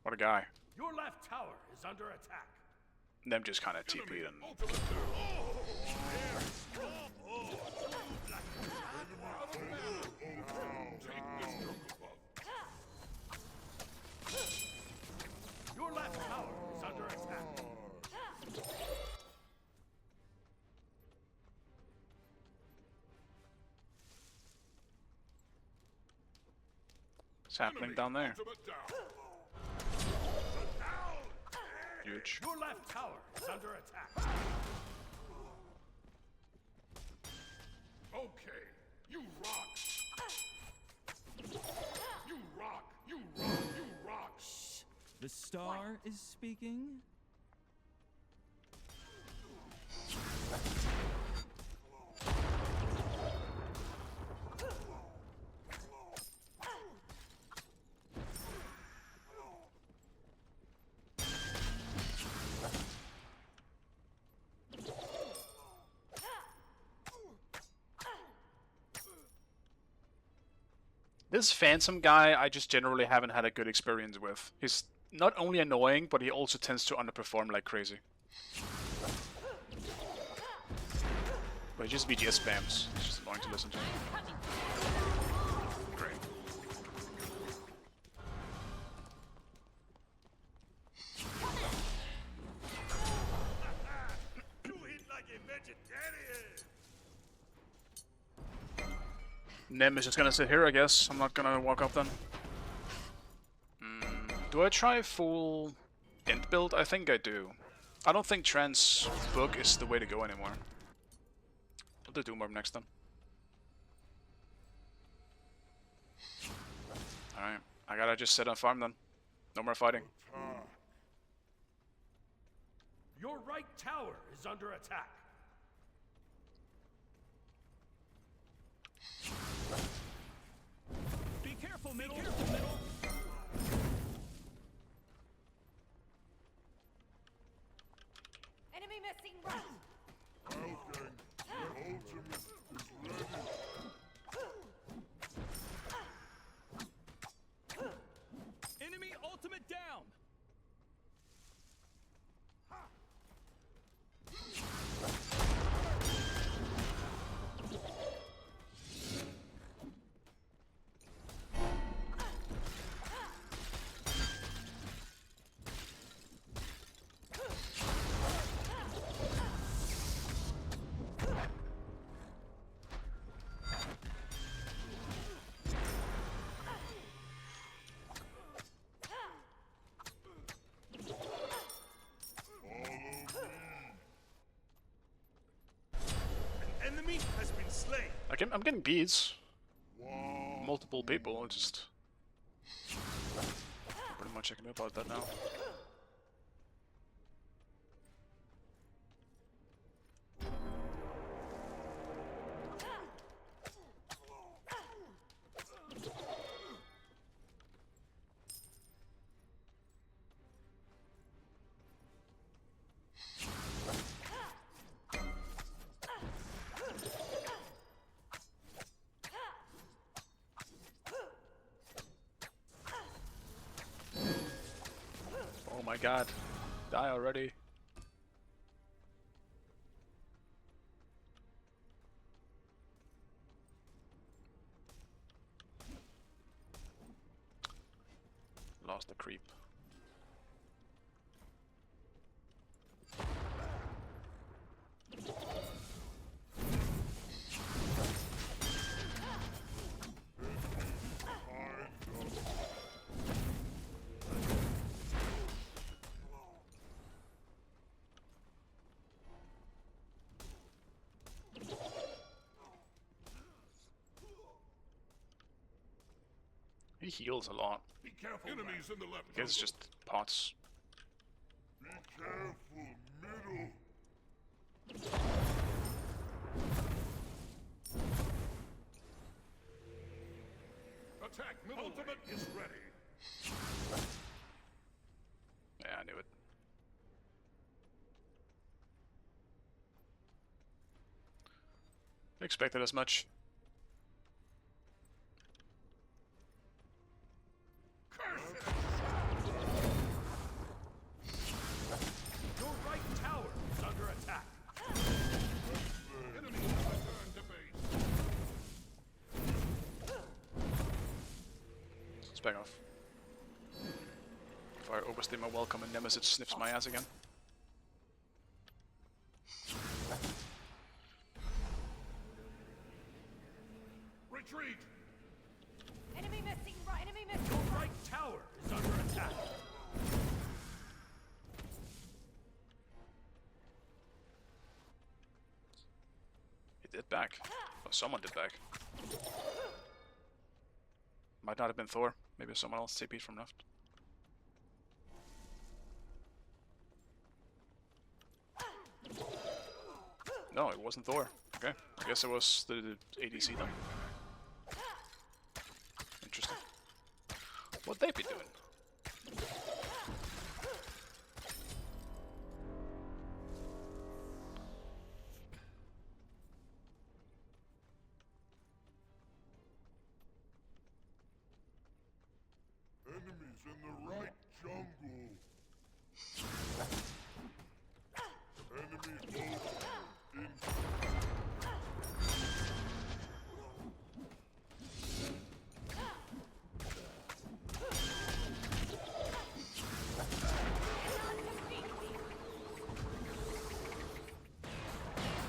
What a guy. Your left tower is under attack. Them just kinda TP'd and... Your left tower is under attack. What's happening down there? Huge. Your left tower is under attack. Okay, you rock. You rock. You rock. You rock. Shh. The star is speaking. This Phantom guy, I just generally haven't had a good experience with. He's not only annoying, but he also tends to underperform like crazy. But he just VGS spams. It's just annoying to listen to. Great. You eat like a vegetarian. Nem is just gonna sit here, I guess. I'm not gonna walk up then. Do I try full int build? I think I do. I don't think trans book is the way to go anymore. I'll do Doom Orb next then. Alright, I gotta just sit on farm then. No more fighting. Your right tower is under attack. Be careful, middle. Be careful, middle. Enemy missing right. Enemy ultimate down. An enemy has been slain. I'm getting beads. Multiple people, just... Pretty much I can do about that now. Oh my god. Die already. Lost the creep. He heals a lot. Be careful. Enemies in the left. It's just pots. Be careful, middle. Attack middle ultimate is ready. Yeah, I knew it. Expected as much. Curse it! Your right tower is under attack. Enemy has returned to base. Let's back off. Before I overstay my welcome and Nemesis sniffs my ass again. Retreat! Enemy missing right. Enemy missing Your right tower is under attack. He did back. Or someone did back. Might not have been Thor. Maybe someone else TP'd from left. No, it wasn't Thor. Okay, I guess it was the ADC then. Interesting. What'd they be doing? Enemies in the right jungle. Enemy in.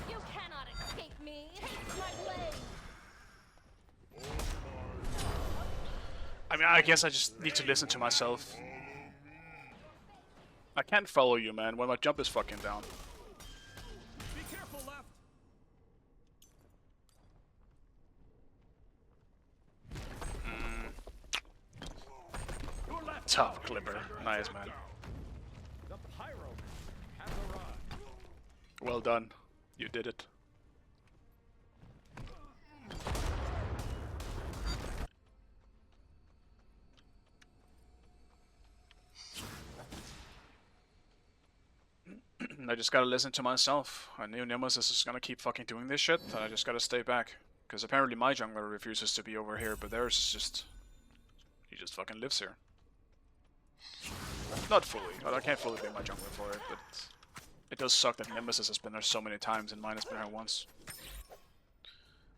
You cannot escape me. Take my blade. I mean, I guess I just need to listen to myself. I can't follow you, man, when my jump is fucking down. Be careful, left. Your left Tough tower clipper. is under Nice, attack. man. The pyro has arrived. Well done. You did it. I just gotta listen to myself. I knew Nemesis is gonna keep fucking doing this shit, and I just gotta stay back. Because apparently my jungler refuses to be over here, but theirs is just... he just fucking lives here. Not fully. I can't fully blame my jungler for it, but... it does suck that Nemesis has been there so many times and mine has been here once.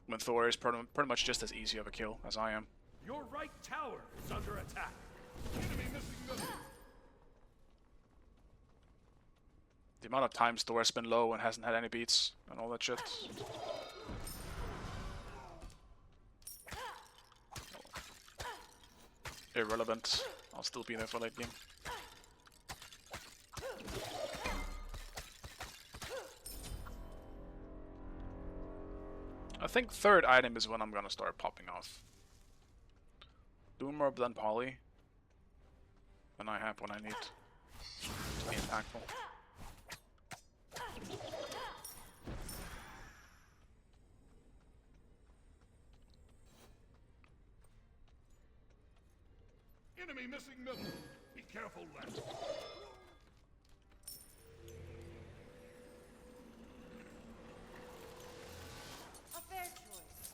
When Thor is pretty much just as easy of a kill as I am. Your right tower is under attack. Enemy missing middle. The amount of times Thor has been low and hasn't had any beats and all that shit. Irrelevant. I'll still be there for late game. I think third item is when I'm gonna start popping off. Doing more than poly than I have when I need to be impactful. Enemy missing middle. Be careful, left. A fair choice.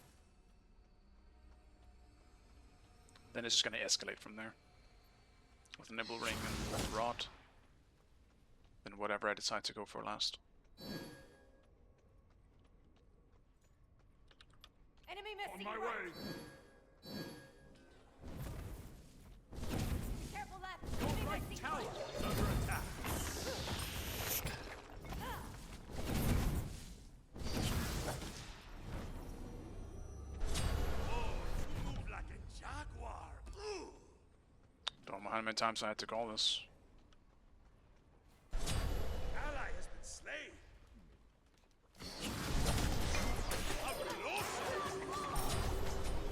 Then it's just gonna escalate from there. With Nibble Ring and Rod. Then whatever I decide to go for last. Enemy On missing my right. way. Careful left. Your Enemy right missing tower right. is under attack. Oh, you move like a jaguar. Ooh. Don't know how many times I had to call this. Ally has been slain. Fabuloso!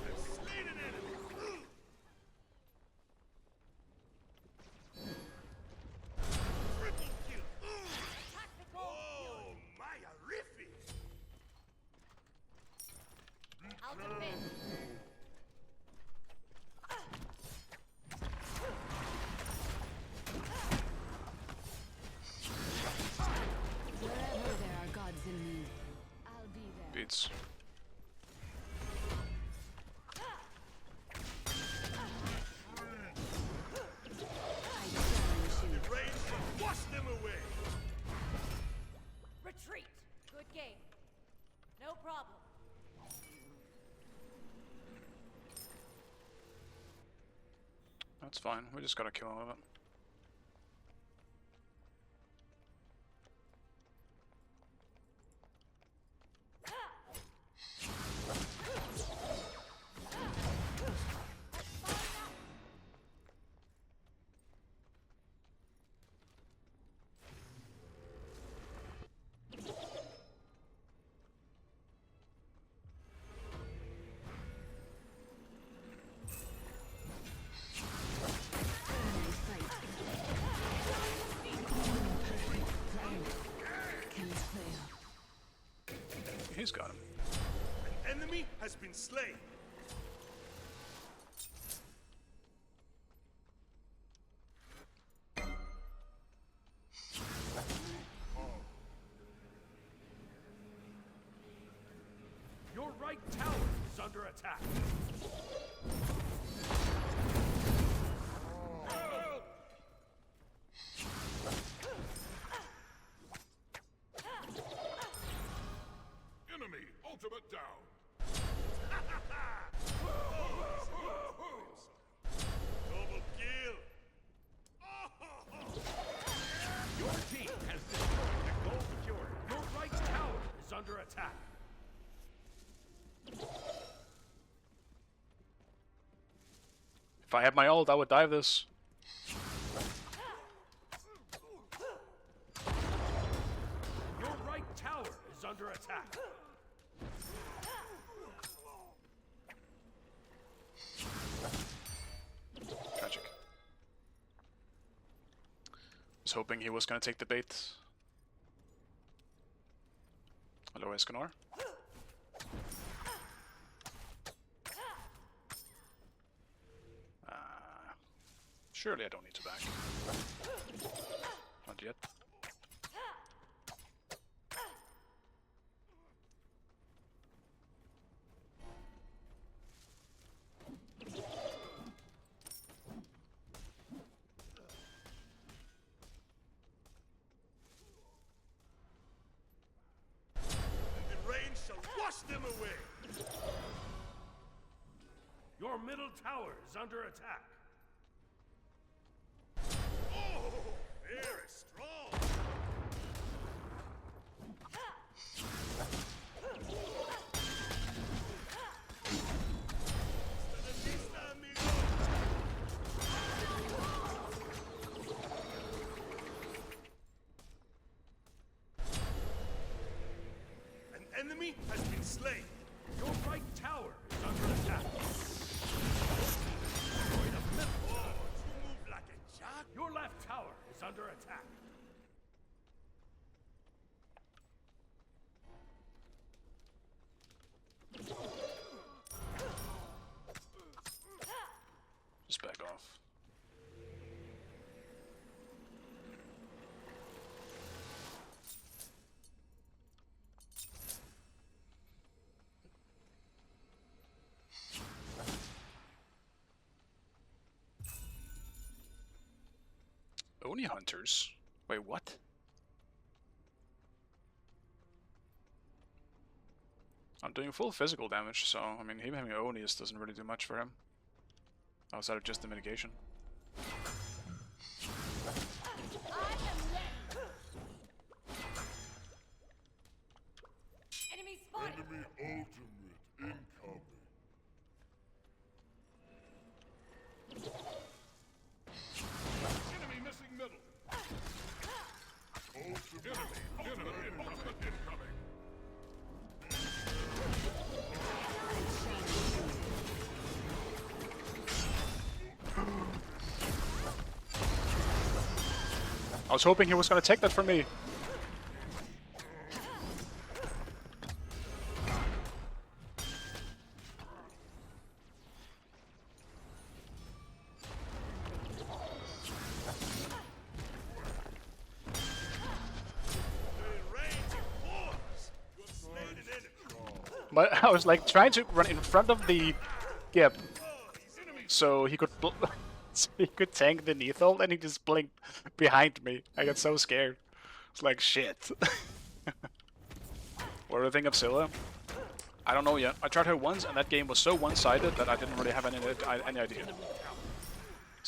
I've slain an enemy. Ooh. Triple kill. Ooh. Tactical. Oh, my horrific. I'll defend. That's fine. We just gotta kill him with it. He's got him. An enemy has been slain. Your right tower is under attack. Enemy ultimate down. Double kill. Your team has destroyed the Gold Fury. Your right tower is under attack. If I had my ult, I would dive this. Your right tower is under attack. Tragic. Was hoping he was gonna take the bait. Hello, Escanor. Surely I don't need to back. Not yet. The rain shall wash them away. Your middle tower is under attack. Oh, very strong. An enemy has been slain. Your right tower is under attack. Move like a jack. Your left tower is under attack. Just back off. Oni hunters? Wait, what? I'm doing full physical damage, so I mean, him having Oni's doesn't really do much for him. Outside of just the mitigation. Enemy spotted. Enemy ultimate incoming. Enemy missing middle. Ultimate ultimate incoming. I was hoping he was gonna take that from me. But I was like trying to run in front of the gap so he could so he could tank the Neathol, and he just blinked behind me. I got so scared. It's like shit. What do you think of Scylla? I don't know yet. I tried her once, and that game was so one-sided that I didn't really have any idea.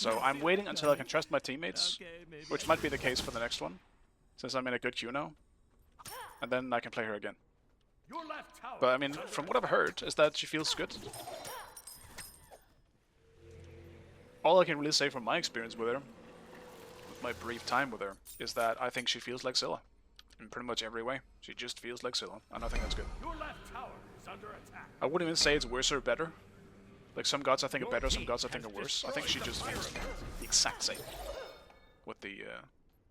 So I'm waiting until I can trust my teammates, which might be the case for the next one, since I'm in a good queue now. And then I can play her again. But I mean, from what I've heard, is that she feels good. All I can really say from my experience with her, with my brief time with her, is that I think she feels like Scylla. In pretty much every way. She just feels like Scylla, and I think that's good. I wouldn't even say it's worse or better. Like, some gods I think are better, some gods I think are worse. I think she just feels the exact same. With the,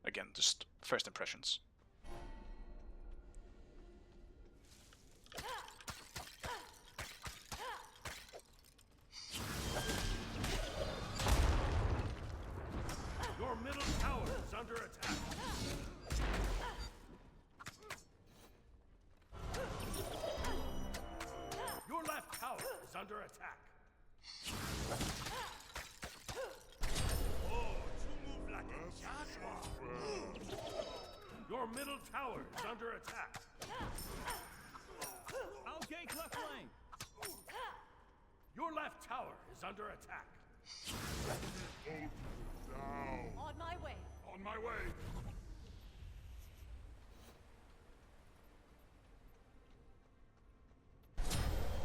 again, just first impressions. Your middle tower is under attack. Your left tower is under attack. Oh, you move like a jaguar. Your middle tower is under attack. I'll gank left lane. Your left tower is under attack. On my way. On my way.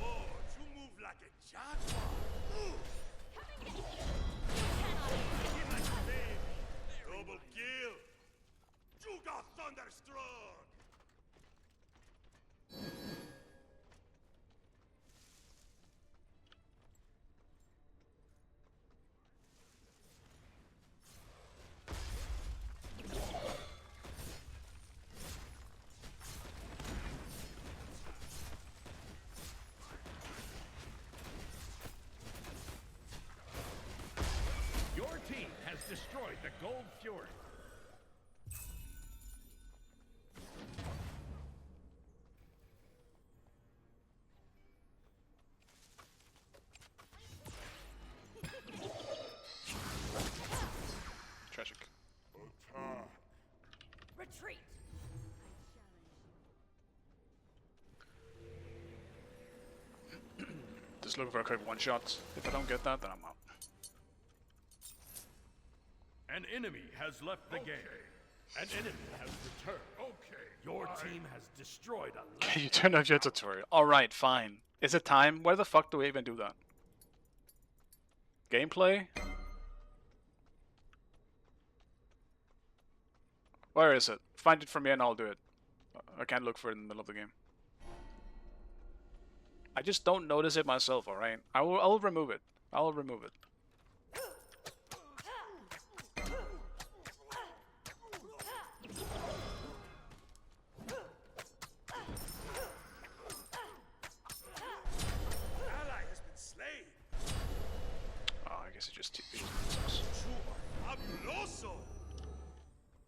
Oh, you move like a jaguar. Double kill. You got thunderstruck. Your team has destroyed the Gold Fury. Tragic. Retreat. Just looking for a quick one shot. If I don't get that, then I'm out. An enemy has left the game. An enemy has returned. Okay. Your team has destroyed a You turned off your tutorial. Alright, fine. Is it time? Where the fuck do we even do that? Gameplay? Where is it? Find it for me and I'll do it. I can't look for it in the middle of the game. I just don't notice it myself, alright? I'll remove it. I'll remove it. Ally has been slain. Oh, I guess it just TP'd. You are fabuloso.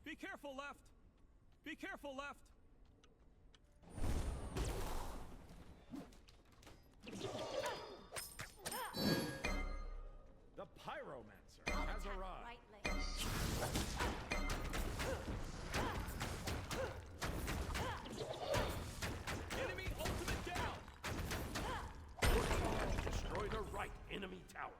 Be careful left. Be careful left. The Pyromancer has arrived. Right lane. Enemy ultimate down. Destroy the right enemy tower.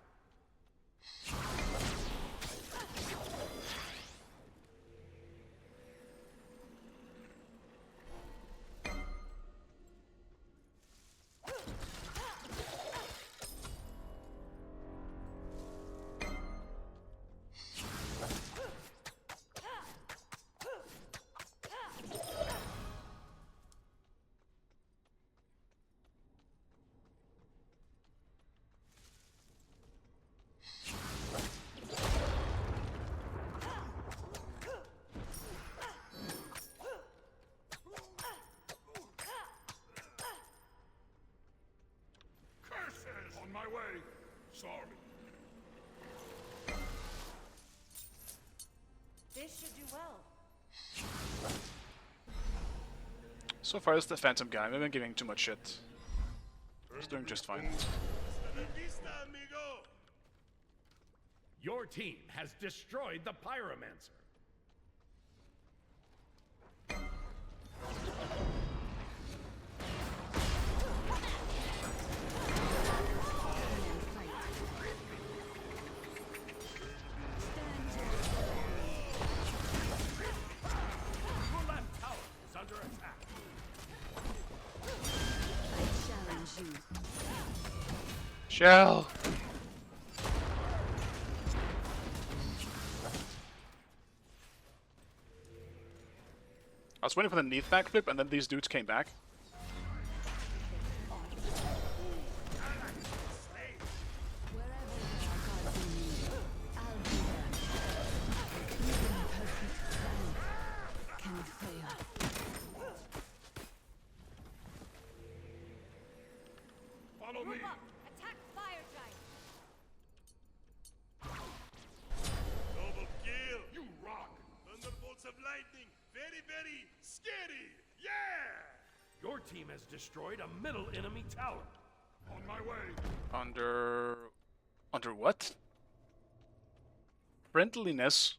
Curses on my way. Sorry. This should do well. So far, it's the Phantom guy. I've been giving too much shit. He's doing just fine. Vista, amigo. Your team has destroyed the Pyromancer. Shell! I was waiting for the Neath backflip and then these dudes came back. Follow me. Attack fire giant. Double kill. You rock. Thunderbolts of lightning. Very, very scary. Yeah. Your team has destroyed a middle enemy tower. On my way. Under what? Friendliness?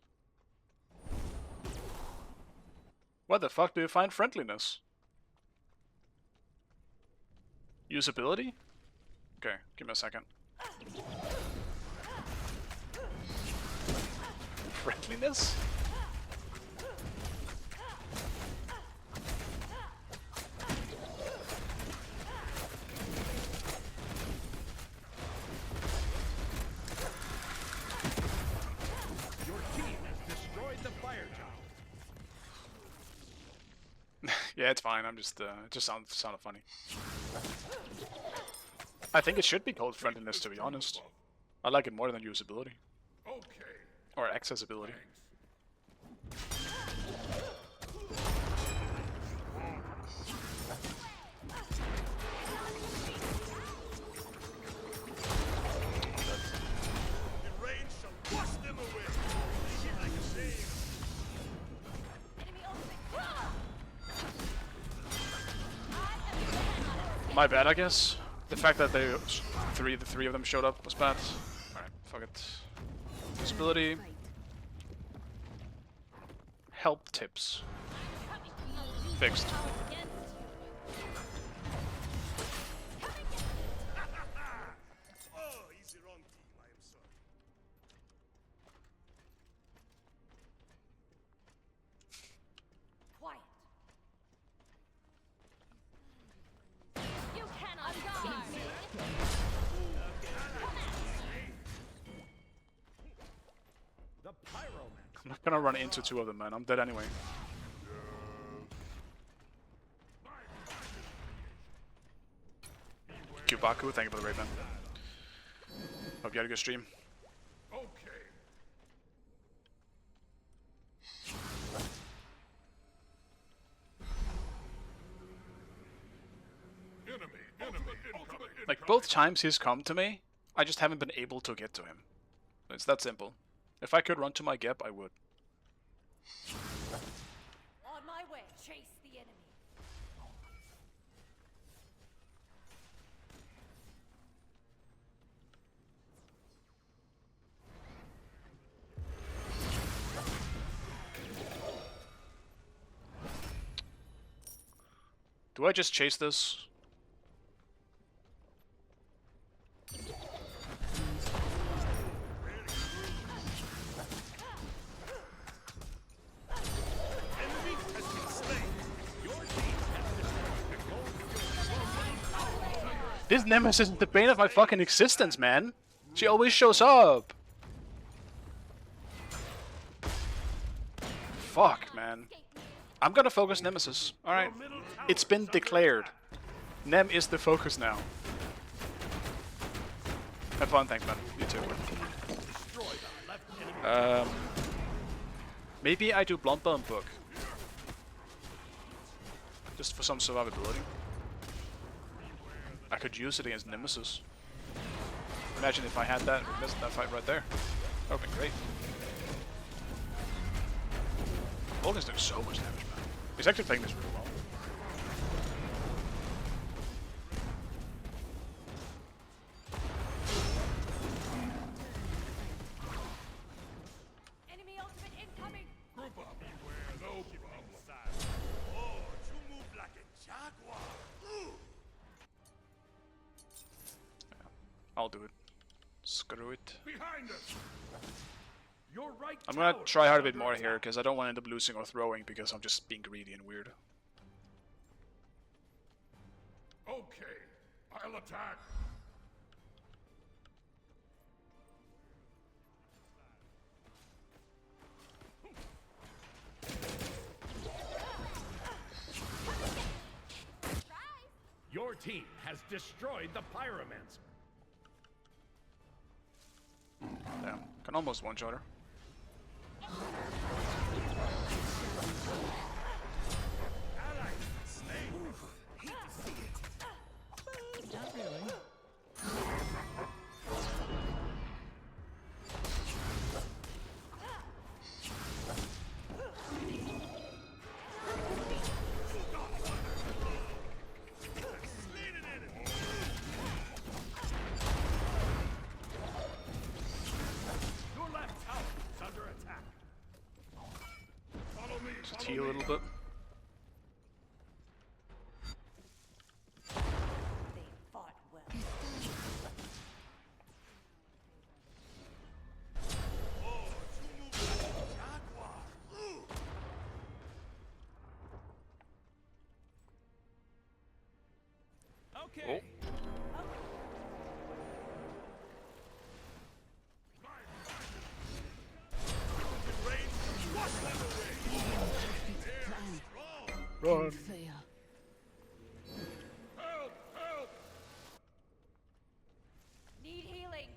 Where the fuck do you find friendliness? Usability? Okay, give me a second. Friendliness? Your team has destroyed the fire tower. Yeah, it's fine. I'm just it just sounded funny. I think it should be called friendliness, to be honest. I like it more than usability Okay. or accessibility. The rain shall wash them away. Like a shame. Enemy ultimate. My bad, I guess. The fact that the three of them showed up was bad. Alright, fuck it. Usability. Help tips. Fixed. Oh, he's the wrong team. I am sorry. Quiet. You cannot guard me. The pyromancer. I'm not gonna run into two of them, man. I'm dead anyway. Kubaku, thank you for the raid, man. Hope you had a good stream. Okay. Enemy incoming. Like, both times he's come to me, I just haven't been able to get to him. It's that simple. If I could run to my gap, I would. On my way. Chase the enemy. Do I just chase this? This nemesis is the bane of my fucking existence, man. She always shows up. Fuck, man. I'm gonna focus Nemesis. Alright. It's been declared. Nem is the focus now. Have fun, thanks, man. You too. Maybe I do Blunt Bomb Book. Just for some survivability. I could use it against Nemesis. Imagine if I had that and missed that fight right there. That would be great. Vulcan's doing so much damage, man. He's actually playing this really well. Enemy ultimate incoming. Group up. Beware, no problem. Oh, you move like a jaguar. Ooh. I'll do it. Screw it. Behind us. Your right I'm gonna tower try is hard a bit under more here attack. because I don't want to end up losing or throwing because I'm just being greedy and weird. Okay, I'll attack. team has destroyed the Pyromancer. Damn, can almost one-shot her. Not really. Your left tower is under attack. Follow me. Just heal a little bit. They fought well. Okay. Run. Fail. Help! Help! Need healing.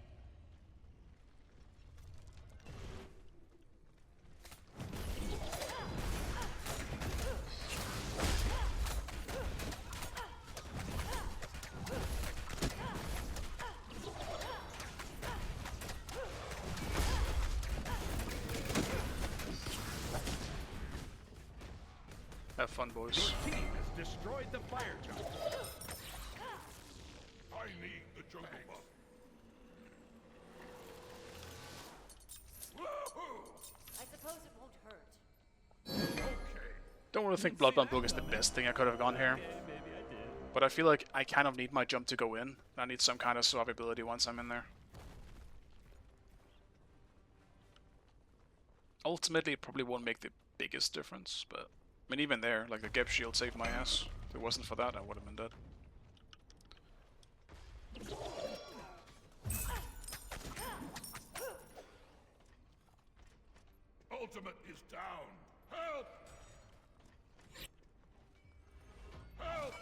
Have fun, boys. Your team has destroyed the fire giant. I need the jungle buff. I suppose it won't hurt. Okay. Don't really think Bloodbound Book is the best thing I could have gone here. But I feel like I kind of need my jump to go in. I need some kind of survivability once I'm in there. Ultimately, it probably won't make the biggest difference, but I mean, even there, like the Geb shield saved my ass. If it wasn't for that, I would have been dead. Ultimate is down. Help! Help!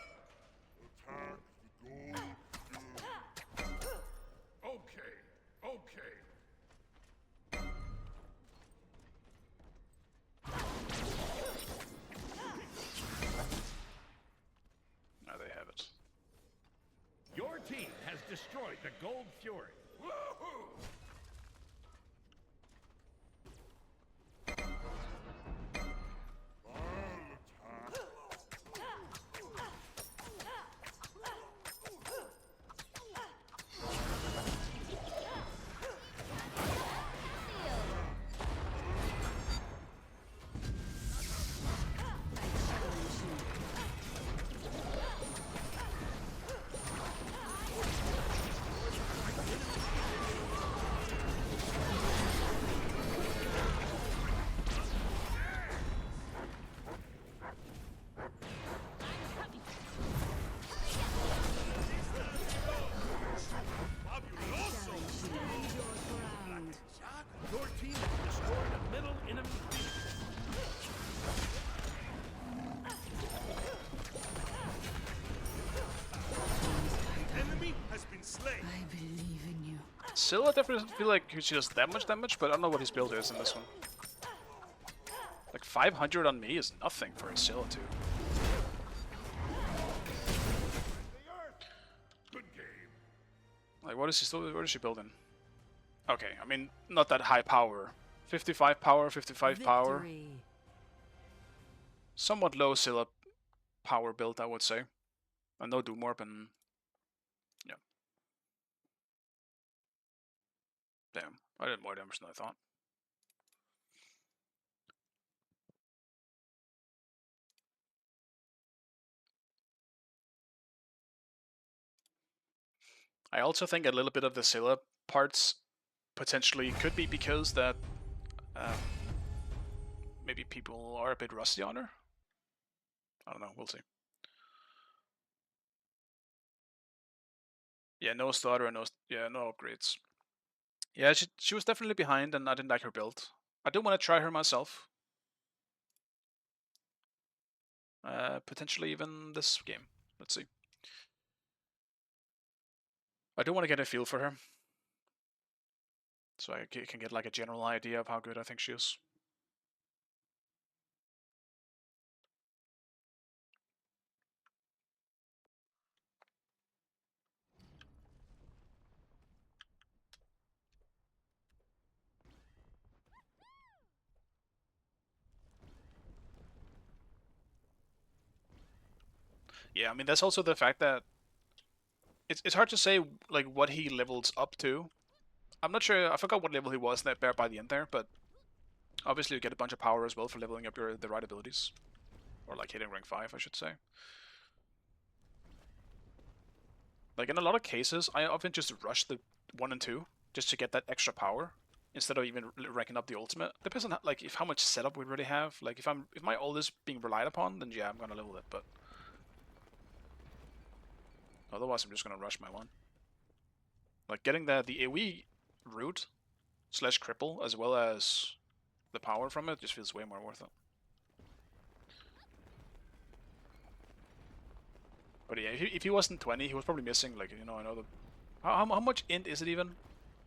Attack the gold. Okay. Okay. Now they have it. Your team has destroyed the Gold Fury. Woohoo! Your team has destroyed a middle enemy base. Enemy has been slain. I believe in you. Scylla definitely doesn't feel like she does that much damage, but I don't know what his build is in this one. Like 500 on me is nothing for a Scylla too. Good game. Like what is she building? Okay, I mean not that high power. 55 power, 55 power. Victory. Somewhat low Scylla power build, I would say. And no Doom Warp and yeah. Damn, I did more damage than I thought. I also think a little bit of the Scylla parts potentially could be because that maybe people are a bit rusty on her. I don't know, we'll see. Yeah, no starter and no upgrades. Yeah, she was definitely behind and I didn't like her build. I do want to try her myself. Potentially even this game. Let's see. I do want to get a feel for her, so I can get like a general idea of how good I think she is. Yeah, I mean that's also the fact that it's hard to say like what he levels up to. I'm not sure. I forgot what level he was there by the end there, but obviously you get a bunch of power as well for leveling up the right abilities, or like hitting rank 5, I should say. Like in a lot of cases, I often just rush the 1 and 2 just to get that extra power instead of even ranking up the ultimate. Depends on how much setup we really have. Like if my ult is being relied upon, then yeah, I'm gonna level it. But otherwise, I'm just gonna rush my 1. Like getting the AoE root / cripple as well as the power from it just feels way more worth it. But yeah, if he wasn't 20, he was probably missing, like, you know, I know the... How much int is it even?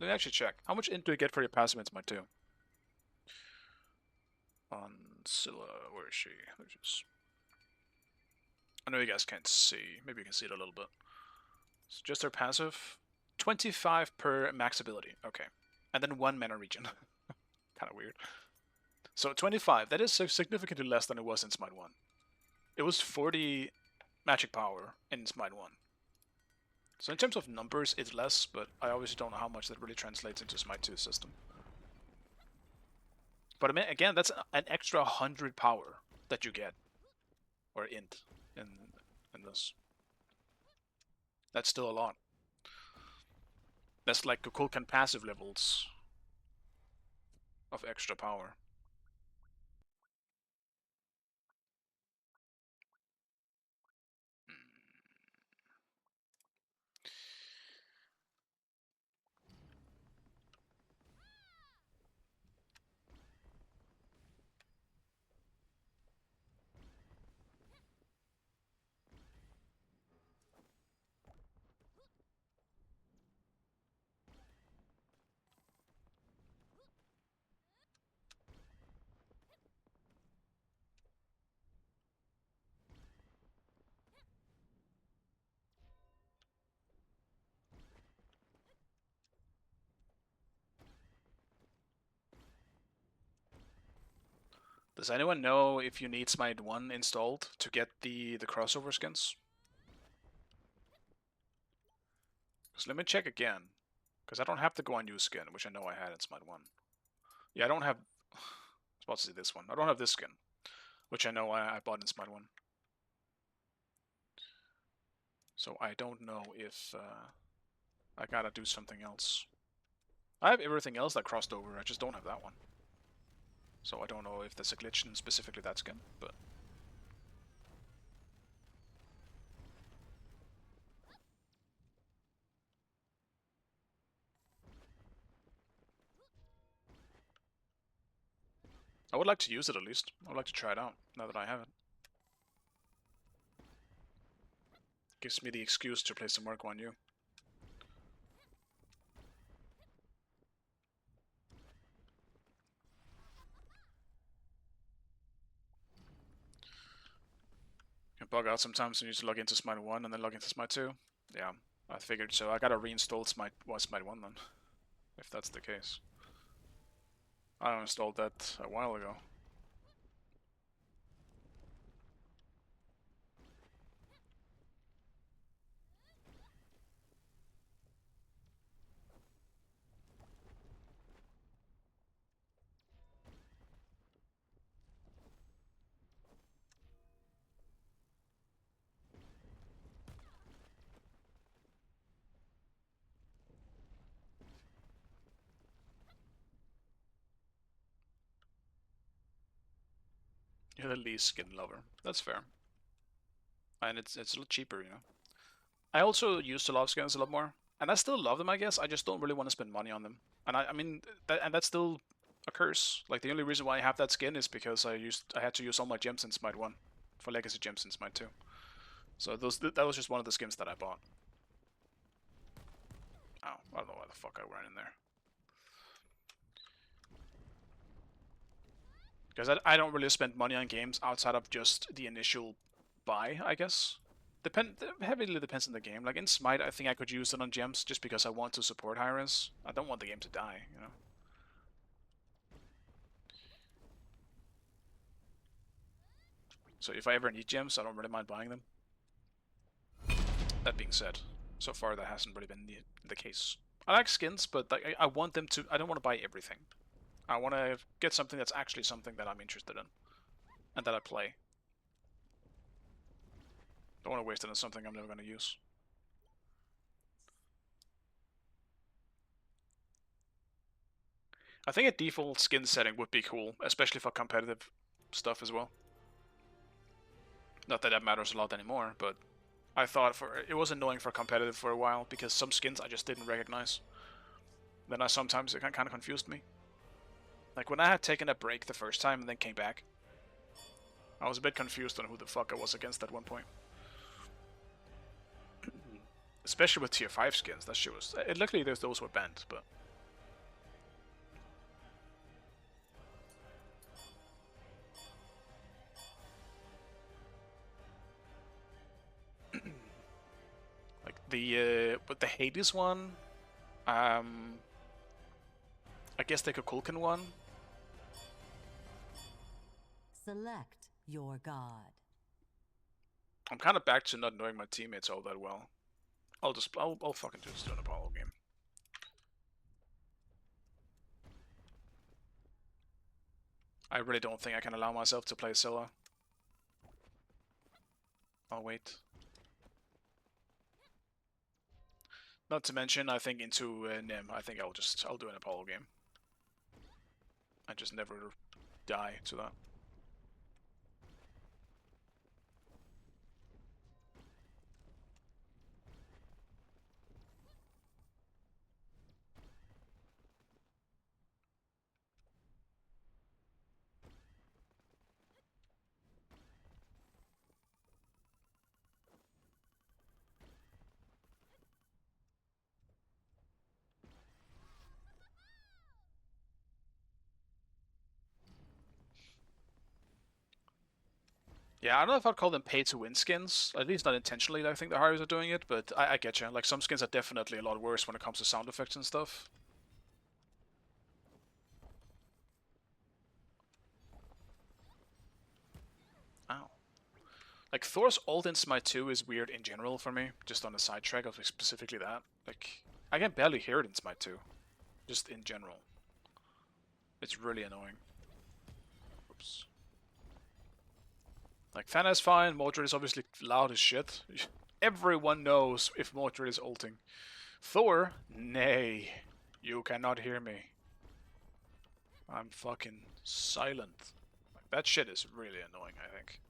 Let me actually check. How much int do you get for your passive in Smite 2? On Scylla, where is she? I know you guys can't see. Maybe you can see it a little bit. So just her passive. 25 per max ability. Okay. And then 1 mana regen. Kind of weird. So 25. That is significantly less than it was in Smite 1. It was 40 magic power in Smite 1. So in terms of numbers, it's less, but I obviously don't know how much that really translates into Smite 2's system. But I mean, again, that's an extra 100 power that you get, or int, in this. That's still a lot. That's like Kukulkan passive levels of extra power. Does anyone know if you need Smite 1 installed to get the crossover skins? Because let me check again. Because I don't have the Go on You skin, which I know I had in Smite 1. Yeah, I don't have... I was about to say this one. I don't have this skin, which I know I bought in Smite 1. So I don't know if I gotta do something else. I have everything else that crossed over, I just don't have that one. So I don't know if there's a glitch in specifically that skin, but... I would like to use it at least. I would like to try it out, now that I have it. Gives me the excuse to play some more Go on You. Can bug out sometimes and you just log into Smite 1 and then log into Smite 2. Yeah, I figured so. I gotta reinstall Smite 1 then, if that's the case. I uninstalled that a while ago. You're the least skin lover. That's fair. And it's a little cheaper, you know. I also used to love skins a lot more. And I still love them, I guess. I just don't really want to spend money on them. And I mean, that's still a curse. Like, the only reason why I have that skin is because I had to use all my gems in Smite 1 for legacy gems in Smite 2. So that was just one of the skins that I bought. the fuck I ran in there. Because I don't really spend money on games outside of just the initial buy, I guess. Heavily depends on the game. Like in Smite, I think I could use it on gems just because I want to support high-res. I don't want the game to die, you know. So if I ever need gems, I don't really mind buying them. That being said, so far that hasn't really been the case. I like skins, but like, I want them to... I don't want to buy everything. I want to get something that's actually something that I'm interested in. And that I play. Don't want to waste it on something I'm never going to use. I think a default skin setting would be cool, especially for competitive stuff as well. Not that that matters a lot anymore, but I thought it was annoying for competitive for a while because some skins I just didn't recognize. Then sometimes it kind of confused me. Like when I had taken a break the first time and then came back, I was a bit confused on who the fuck I was against at one point. Especially with tier 5 skins, that shit was... Luckily those were banned, but... like but the Hades one... I guess the Kukulkan one... Select your god. I'm kind of back to not knowing my teammates all that well. I'll fucking just do an Apollo game. I really don't think I can allow myself to play Scylla. I'll wait. Not to mention, I think into Nim, I think I'll do an Apollo game. I just never die to that. Yeah, I don't know if I'd call them pay-to-win skins. At least not intentionally, I think the hires are doing it, but I get you. Like, some skins are definitely a lot worse when it comes to sound effects and stuff. Ow. Like, Thor's ult in Smite 2 is weird in general for me, just on the sidetrack of specifically that. Like, I can barely hear it in Smite 2, just in general. It's really annoying. Oops. Like, Thana's fine, Mordred is obviously loud as shit. Everyone knows if Mordred is ulting. Thor? Nay. You cannot hear me. I'm fucking silent. Like, that shit is really annoying, I think.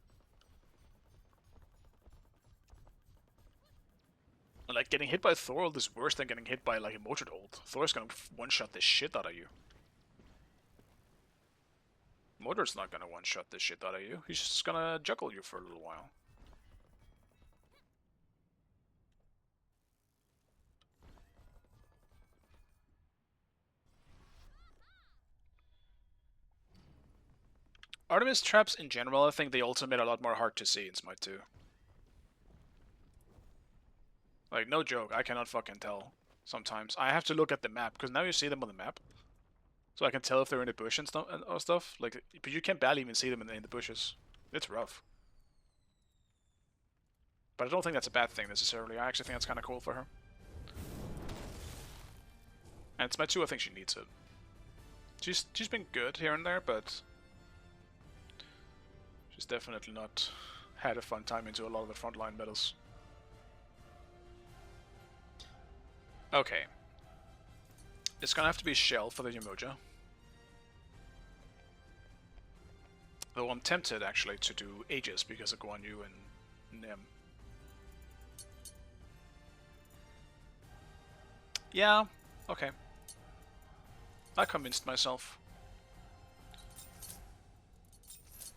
Like, getting hit by Thor ult is worse than getting hit by, like, a Mordred ult. Thor's gonna one-shot the shit out of you. Mordred's not gonna one-shot this shit out of you. He's just gonna juggle you for a little while. Artemis traps in general, I think they also made a lot more hard to see in Smite 2. Like, no joke, I cannot fucking tell sometimes. I have to look at the map, because now you see them on the map. So I can tell if they're in the bush and stuff. Like, but you can barely even see them in the bushes. It's rough. But I don't think that's a bad thing necessarily. I actually think that's kind of cool for her. And it's Smite 2, I think she needs it. She's been good here and there, but she's definitely not had a fun time into a lot of the frontline battles. Okay. It's gonna have to be Shell for the Umoja. Though I'm tempted, actually, to do Aegis because of Guan Yu and Nim. Yeah, okay. I convinced myself.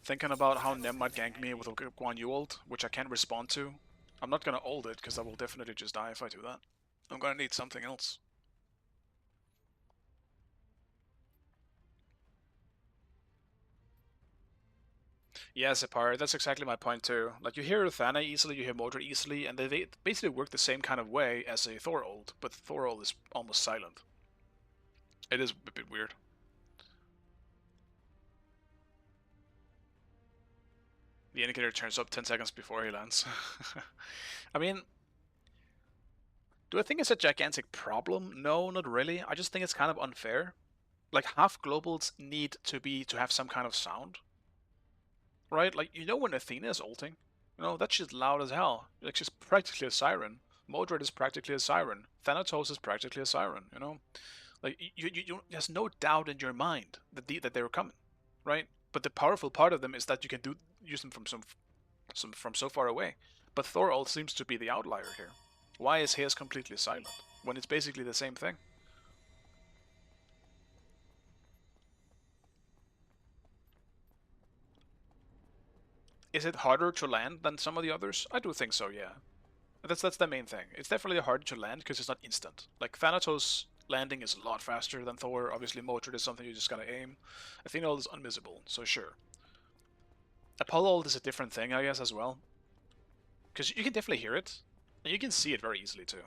Thinking about how Nim might gank me with a Guan Yu ult, which I can't respond to. I'm not gonna ult it, because I will definitely just die if I do that. I'm gonna need something else. Yeah, Separ, that's exactly my point too. Like, you hear Thana easily, you hear Mordred easily, and they basically work the same kind of way as a Thor ult, but Thor ult is almost silent. It is a bit weird. The indicator turns up 10 seconds before he lands. I mean, do I think it's a gigantic problem? No, not really. I just think it's kind of unfair. Like, half globals need to have some kind of sound. Right? Like, you know when Athena is ulting? You know, that shit's loud as hell. Like, she's practically a siren. Modred is practically a siren. Thanatos is practically a siren, you know? Like, there's no doubt in your mind that they were coming, right? But the powerful part of them is that you can use them from from so far away. But Thor ult seems to be the outlier here. Why is his completely silent when it's basically the same thing? Is it harder to land than some of the others? I do think so, yeah. That's the main thing. It's definitely harder to land because it's not instant. Like, Thanatos landing is a lot faster than Thor. Obviously, Mordred is something you just gotta aim. Athena ult is unmissable, so sure. Apollo ult is a different thing, I guess, as well. Because you can definitely hear it, and you can see it very easily too.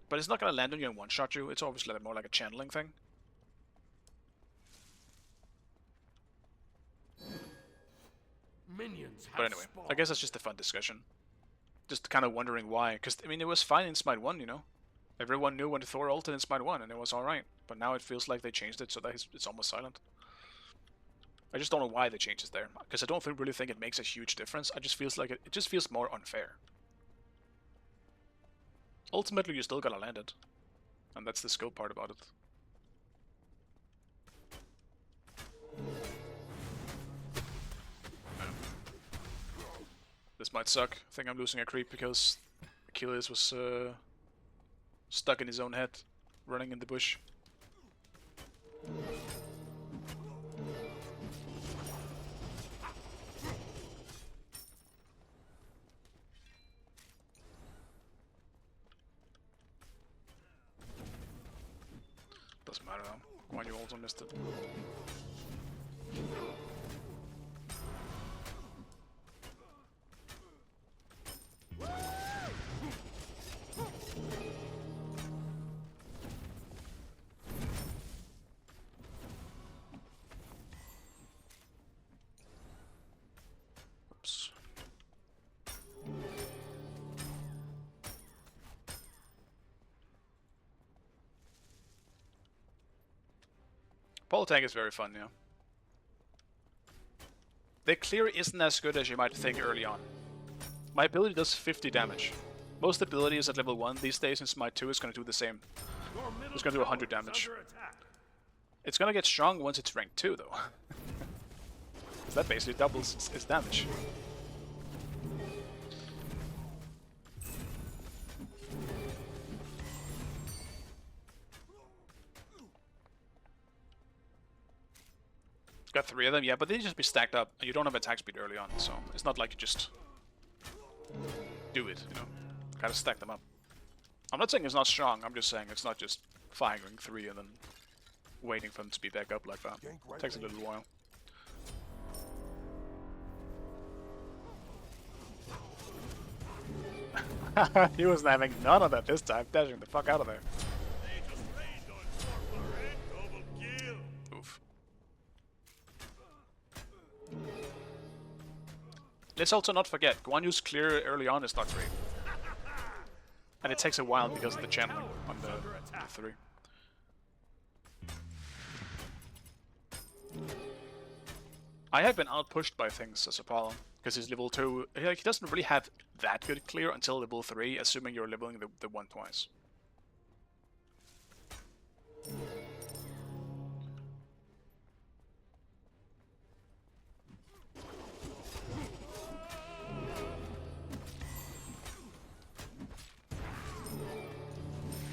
But it's not gonna land on you and one-shot you. It's obviously more like a channeling thing. But anyway, I guess that's just a fun discussion. Just kind of wondering why. Because, I mean, it was fine in Smite 1, you know? Everyone knew when Thor ulted in Smite 1, and it was alright. But now it feels like they changed it so that it's almost silent. I just don't know why they changed it there. Because I don't really think it makes a huge difference. I just feels like it just feels more unfair. Ultimately, you still gotta land it. And that's the skill part about it. This might suck. I think I'm losing a creep because Achilles was stuck in his own head, running in the bush. Doesn't matter though. Why you also missed it. Oops. Pole tank is very fun, yeah. The clear isn't as good as you might think early on. My ability does 50 damage. Most abilities at level 1 these days in Smite 2 is going to do the same. It's going to do 100 damage. It's going to get strong once it's rank 2 though. So that basically doubles its damage. Got 3 of them, yeah, but they just be stacked up, and you don't have attack speed early on, so it's not like you just do it, you know. Gotta stack them up. I'm not saying it's not strong, I'm just saying it's not just firing 3 and then waiting for them to be back up like that. It takes a little while. He wasn't having none of that this time, dashing the fuck out of there. Oof. Let's also not forget, Guan Yu's clear early on is not great. And it takes a while because of the channeling on the 3. I have been outpushed by things as Apollo, because he's level 2. He doesn't really have that good clear until level 3, assuming you're leveling the 1 twice.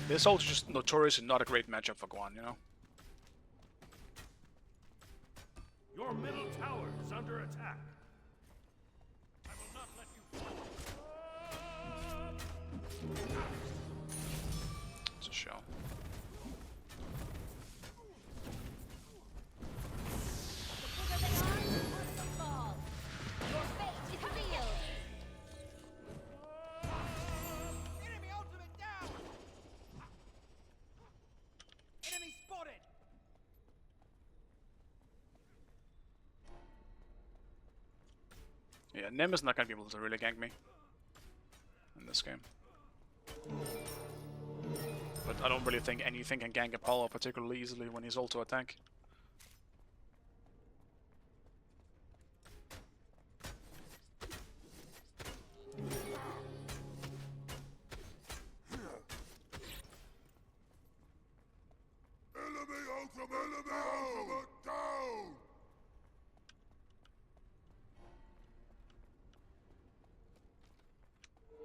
This ult is just notoriously not a great matchup for Guan, you know? Your middle tower is under attack. I will not let you. It's a shell. The bigger they are, the worse the fall. Yeah, Nim is not gonna be able to really gank me in this game. But I don't really think anything can gank Apollo particularly easily when he's also a tank. Ultimate down!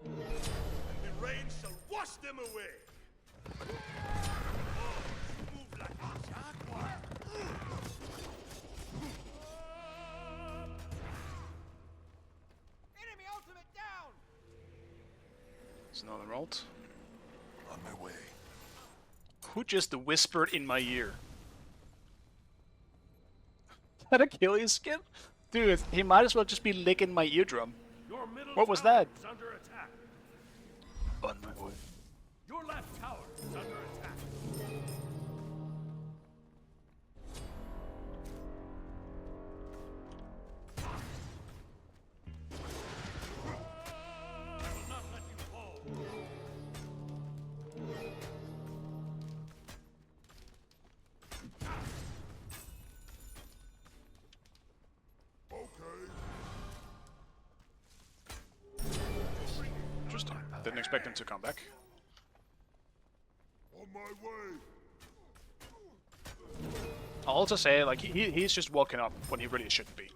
And the rain shall wash them away! Oh, you move like a jaguar! Enemy ultimate down! It's another ult. On my way. Who just whispered in my ear? That Achilles skin? Dude, he might as well just be licking my eardrum. Your middle What was tower that? is under attack. On my way. Your left tower is under attack. I will not let you fall. Interesting. Didn't expect him to come back. On my way. I'll also say, like, he's just walking up when he really shouldn't be.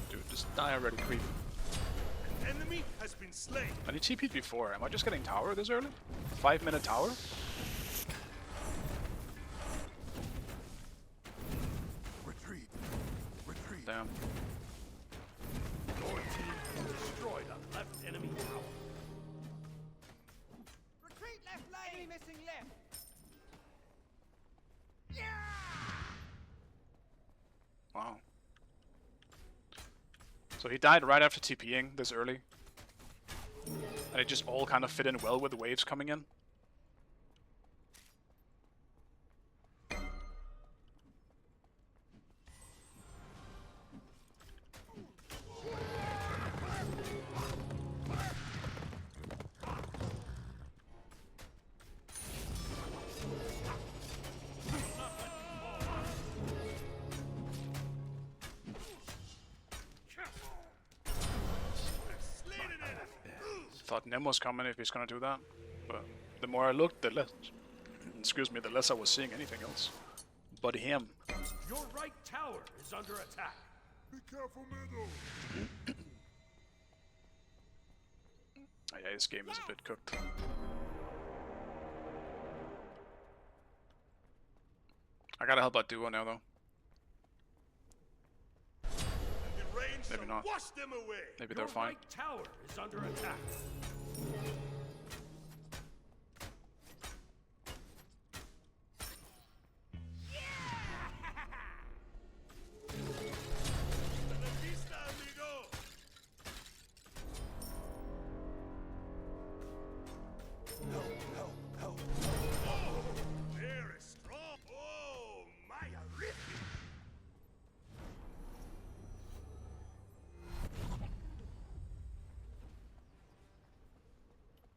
Dude, just die already, creep. An enemy has been slain. And he TP'd before. Am I just getting tower this early? 5-minute tower? Retreat. Retreat. Damn. Your team has destroyed a left enemy tower. Retreat left lane! Enemy missing left! Wow. So he died right after TPing this early. And it just all kind of fit in well with the waves coming in. Thought Nim was coming if he's gonna do that, but the more I looked, the less, excuse me, the less I was seeing anything else. But him. Your right tower is under attack. Be careful, middle. Oh, yeah, this game is a bit cooked. I gotta help out Duo now though. The rain Maybe shall not. wash them away. Maybe Your they're fine. right tower is under attack. Very strong. Oh, my horrific.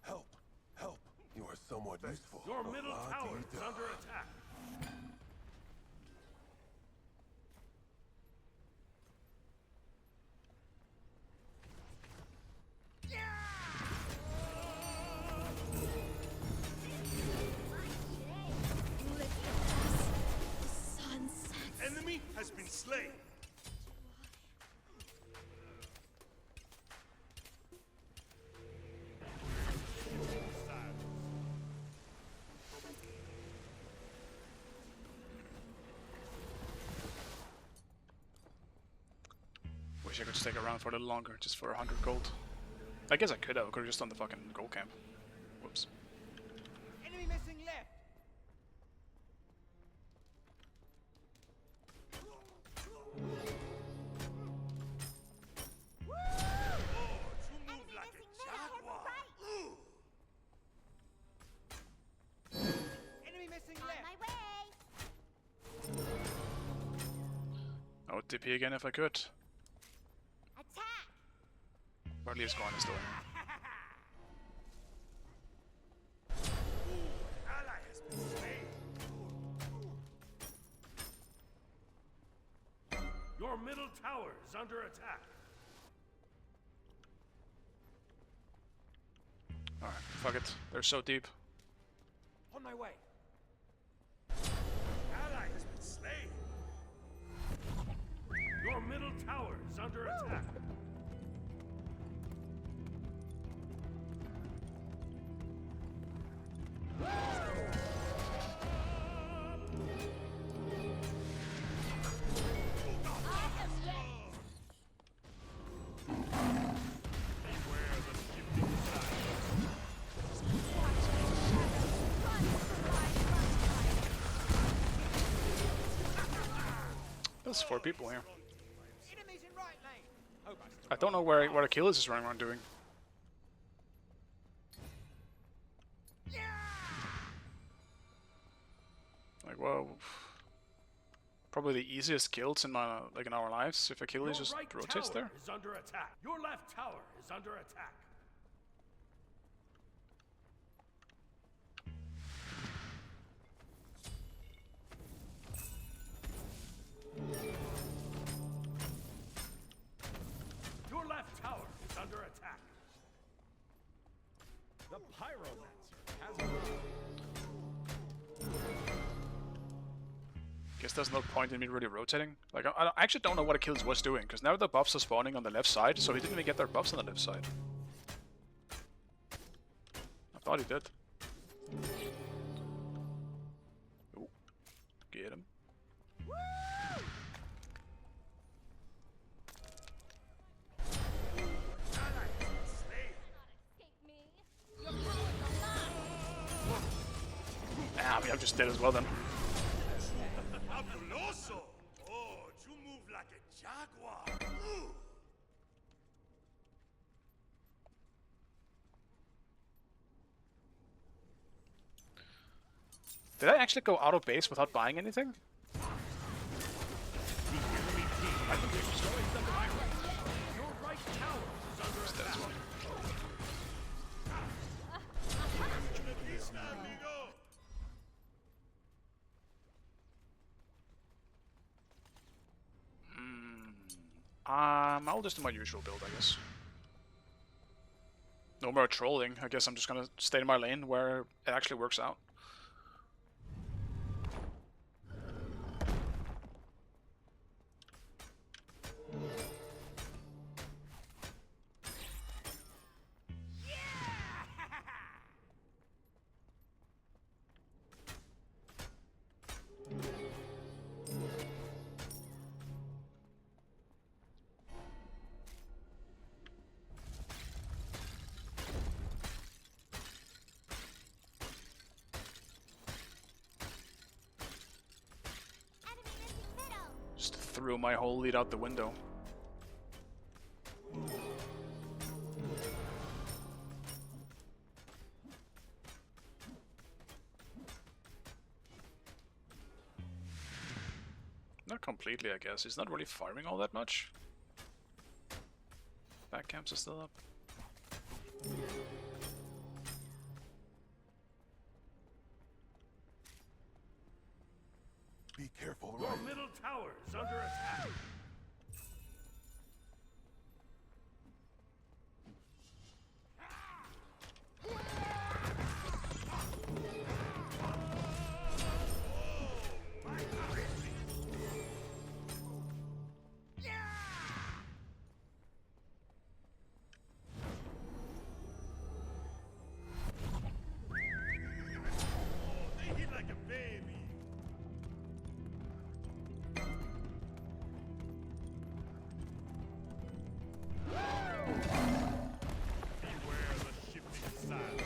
Help! Help! You are somewhat useful. Your middle tower is under attack. Enemy has been slain. Wish I could stick around for a little longer, just for 100 gold. I guess I could have. I could have just done the fucking gold camp. Whoops. Enemy missing left! Oh, you move like a jaguar. TP again if I could. Attack! Or at least go on his door. Ally has been slain. Your middle tower is under attack. Alright, fuck it. They're so deep. On my way. Ally has been slain. Your middle tower is under attack. There's 4 people here. Enemies in right lane. Hope I still I don't know what Achilles is running around doing. Like, well, probably the easiest kills in my in our lives if Achilles Your just right rotates tower there. is under attack. Your left tower is under attack. Your left tower is under attack. The Pyromancer has arrived. Guess there's no point in me really rotating. Like, I actually don't know what Achilles was doing, because now the buffs are spawning on the left side, so he didn't even get their buffs on the left side. I thought he did. Ooh, get him. Escape me. Your powers are mine. Ah, I mean, I'm just dead as well then. Fabuloso! Oh, you move like a jaguar. Ooh. Did I actually go out of base without buying anything? Your right tower is under attack. I'll just do my usual build, I guess. No more trolling. I guess I'm just gonna stay in my lane where it actually works out. Enemy missing middle. Just threw my whole lead out the window. Not completely, I guess. He's not really farming all that much. Back camps are still up. Be careful, Your right? middle tower is under attack. They hit like a baby. Beware the shifting sands.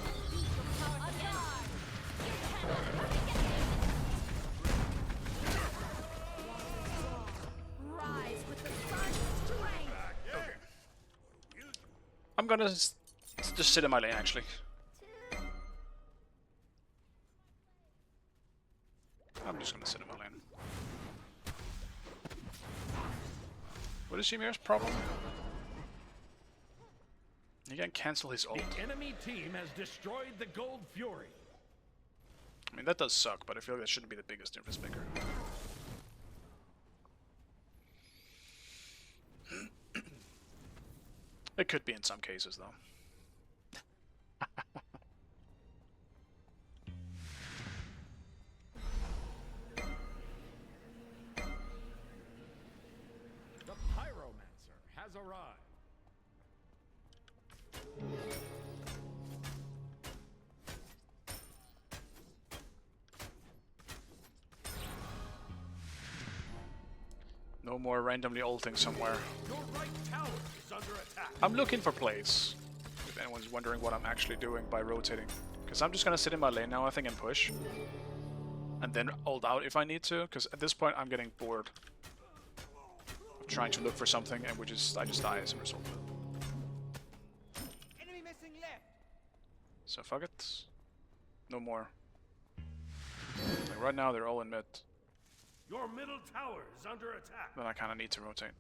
Rise with the sun's strength. I'm gonna just sit in my lane, actually. I'm just gonna sit in my lane. What is Ymir's problem? He can cancel his ult. The enemy team has destroyed the Gold Fury. I mean, that does suck, but I feel like that shouldn't be the biggest difference maker. It could be in some cases, though. The Pyromancer has arrived. No more randomly ulting somewhere. Your right tower is under attack. I'm looking for plays, if anyone's wondering what I'm actually doing by rotating. Because I'm just gonna sit in my lane now, I think, and push. And then ult out if I need to, because at this point I'm getting bored of trying to look for something, and I just die as a result. Enemy missing left. So fuck it. No more. Like right now they're all in mid. Your middle tower is under attack. Then I kinda need to rotate.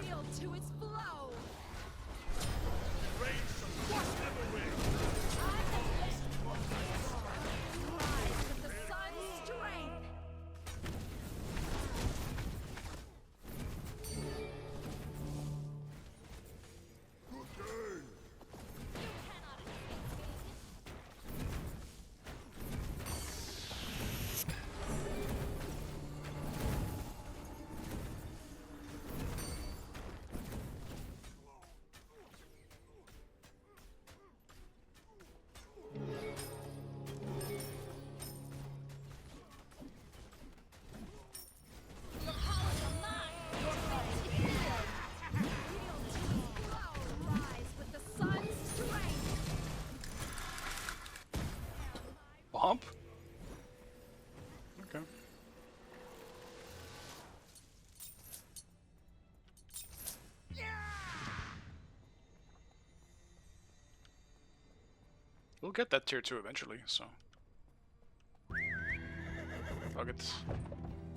Yield to its flow. Rage shall wash them away. Rise with the sun's strength. The powers of mine. Yield to its flow. Rise with the sun's strength. Bump? Okay. We'll get that tier 2 eventually, so. Fuck it.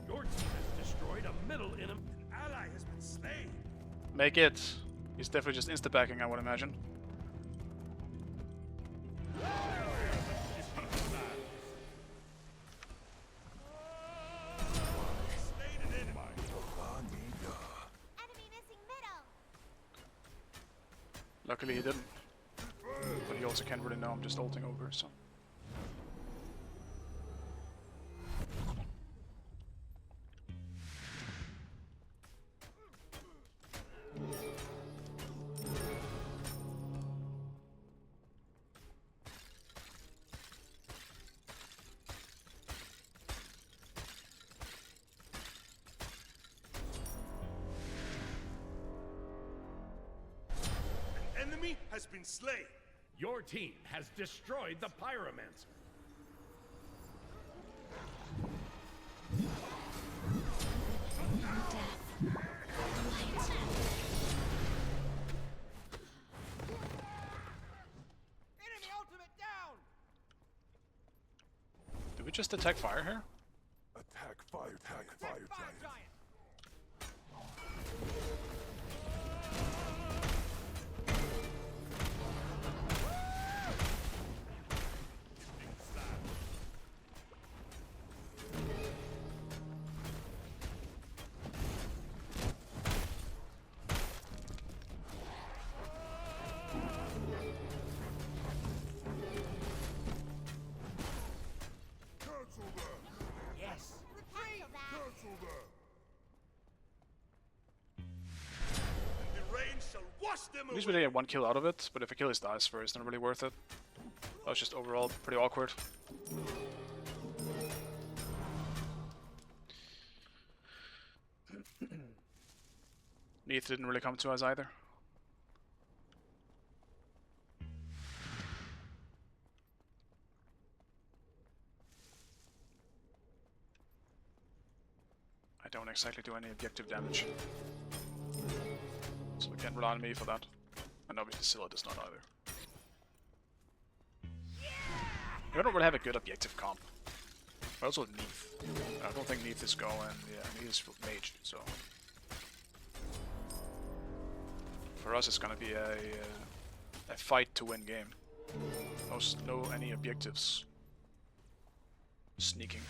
Your team has destroyed a middle enemy. An ally has been slain. Make it. He's definitely just insta-backing, I would imagine. Slain an enemy. Enemy missing middle. Luckily he didn't. But he also can't really know I'm just ulting over, so. An enemy has been slain. Your team has destroyed the Pyromancer. Enemy ultimate down. Did we just attack fire here? Attack fire Fire giant. giant. Cancel that. Yes. Cancel that. Cancel that. The rain shall wash them At least away. we did get one kill out of it, but if Achilles dies first, not really worth it. That was just overall pretty awkward. Neith didn't really come to us either. I don't exactly do any objective damage. So we can't rely on me for that. And obviously Scylla does not either. I don't really have a good objective comp. I also have Neath. I don't think Neath is going. Yeah, Neath is mage, so. For us, it's gonna be a fight to win game. No any objectives. Sneaking.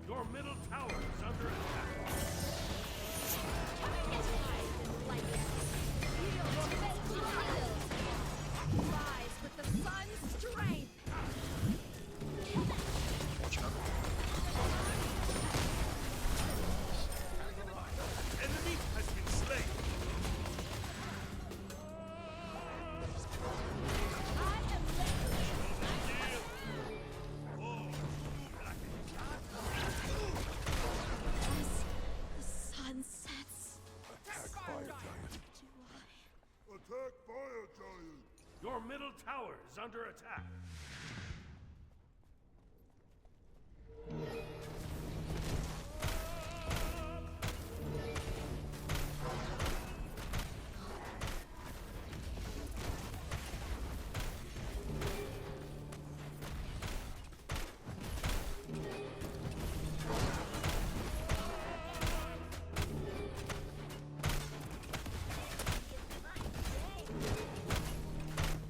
Your middle tower is under attack. Rise with the sun's strength. Enemy has been slain. The sun sets. Attack fire giant. Attack fire giant. Your middle tower is under attack.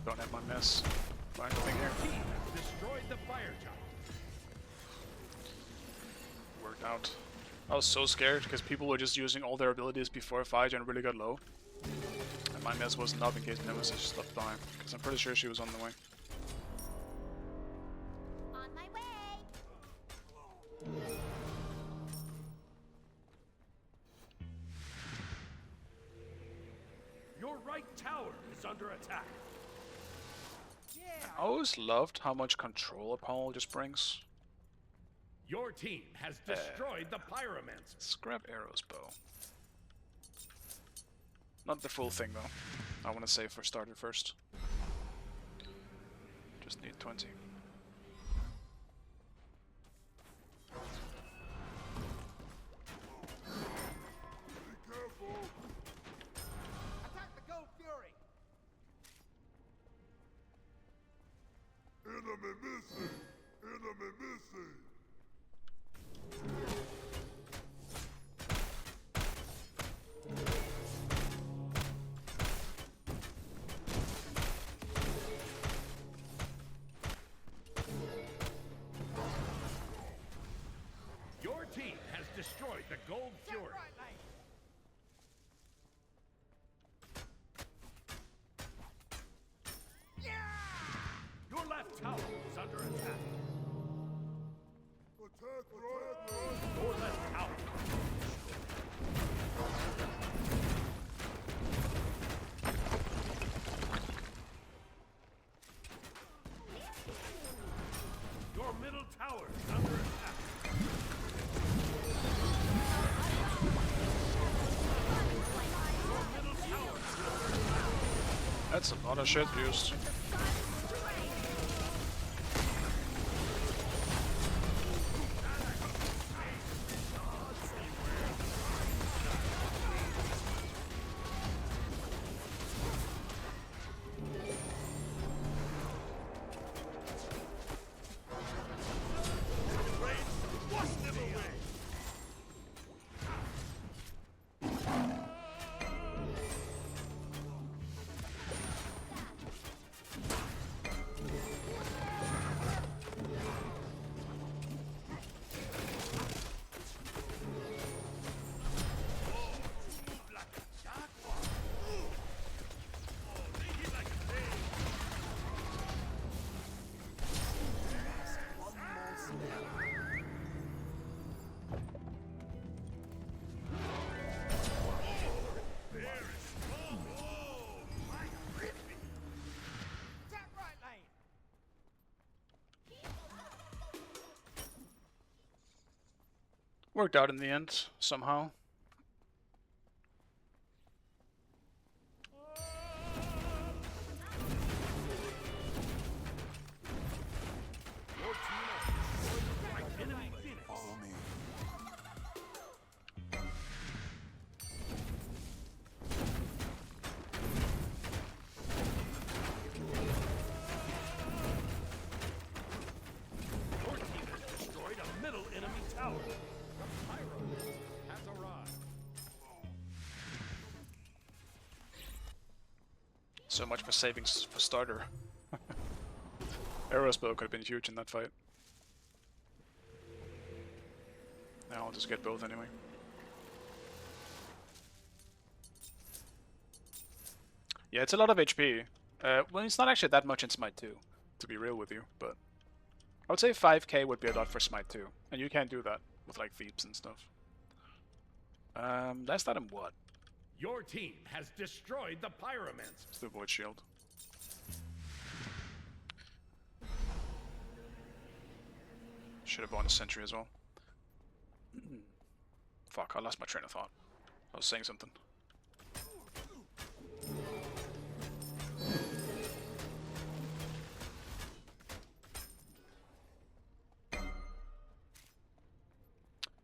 Don't have my mess. Find anything here. Team has destroyed the fire giant. Worked out. I was so scared because people were just using all their abilities before fight and really got low. And my mess wasn't up in case Nemesis stopped by. Because I'm pretty sure she was on the way. On my way. Your right tower is under attack. I always loved how much control Apollo just brings. Your team has destroyed the pyromancer. Scrap arrows bow. Not the full thing though. I want to save for starter first. Just need 20. Be careful. Attack the Gold Fury! Enemy missing. Enemy missing. Your team has destroyed the Gold Fury. Your left tower is under attack. Attack right. Your left tower. Your middle tower is under attack. Your middle tower is under attack. That's a lot of shit used. Wash them away. Worked out in the end, somehow. Follow me. Your team has destroyed a middle enemy tower. The pyro has arrived. So much for savings for starter. Arrow spell could have been huge in that fight. Now I'll just get both anyway. Yeah, it's a lot of HP. Well, it's not actually that much in Smite 2, to be real with you, but I would say 5k would be a lot for Smite 2, and you can't do that with like Thebes and stuff. Last item what? Your team has destroyed the pyromancer. It's the Void Shield. Should have bought a sentry as well. Fuck, I lost my train of thought. I was saying something.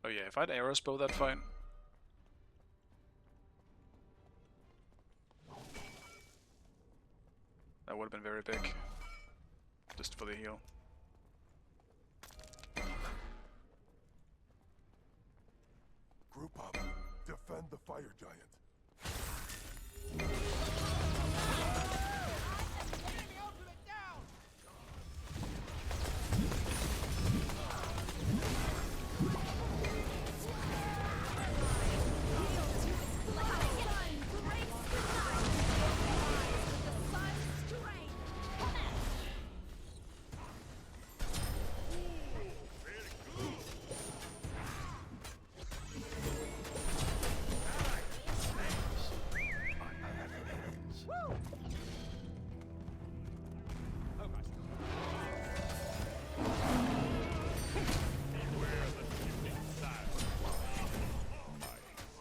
Oh yeah, if I had arrows bow that fight. That would have been very big. Just for the heal. Group up. Defend the fire giant.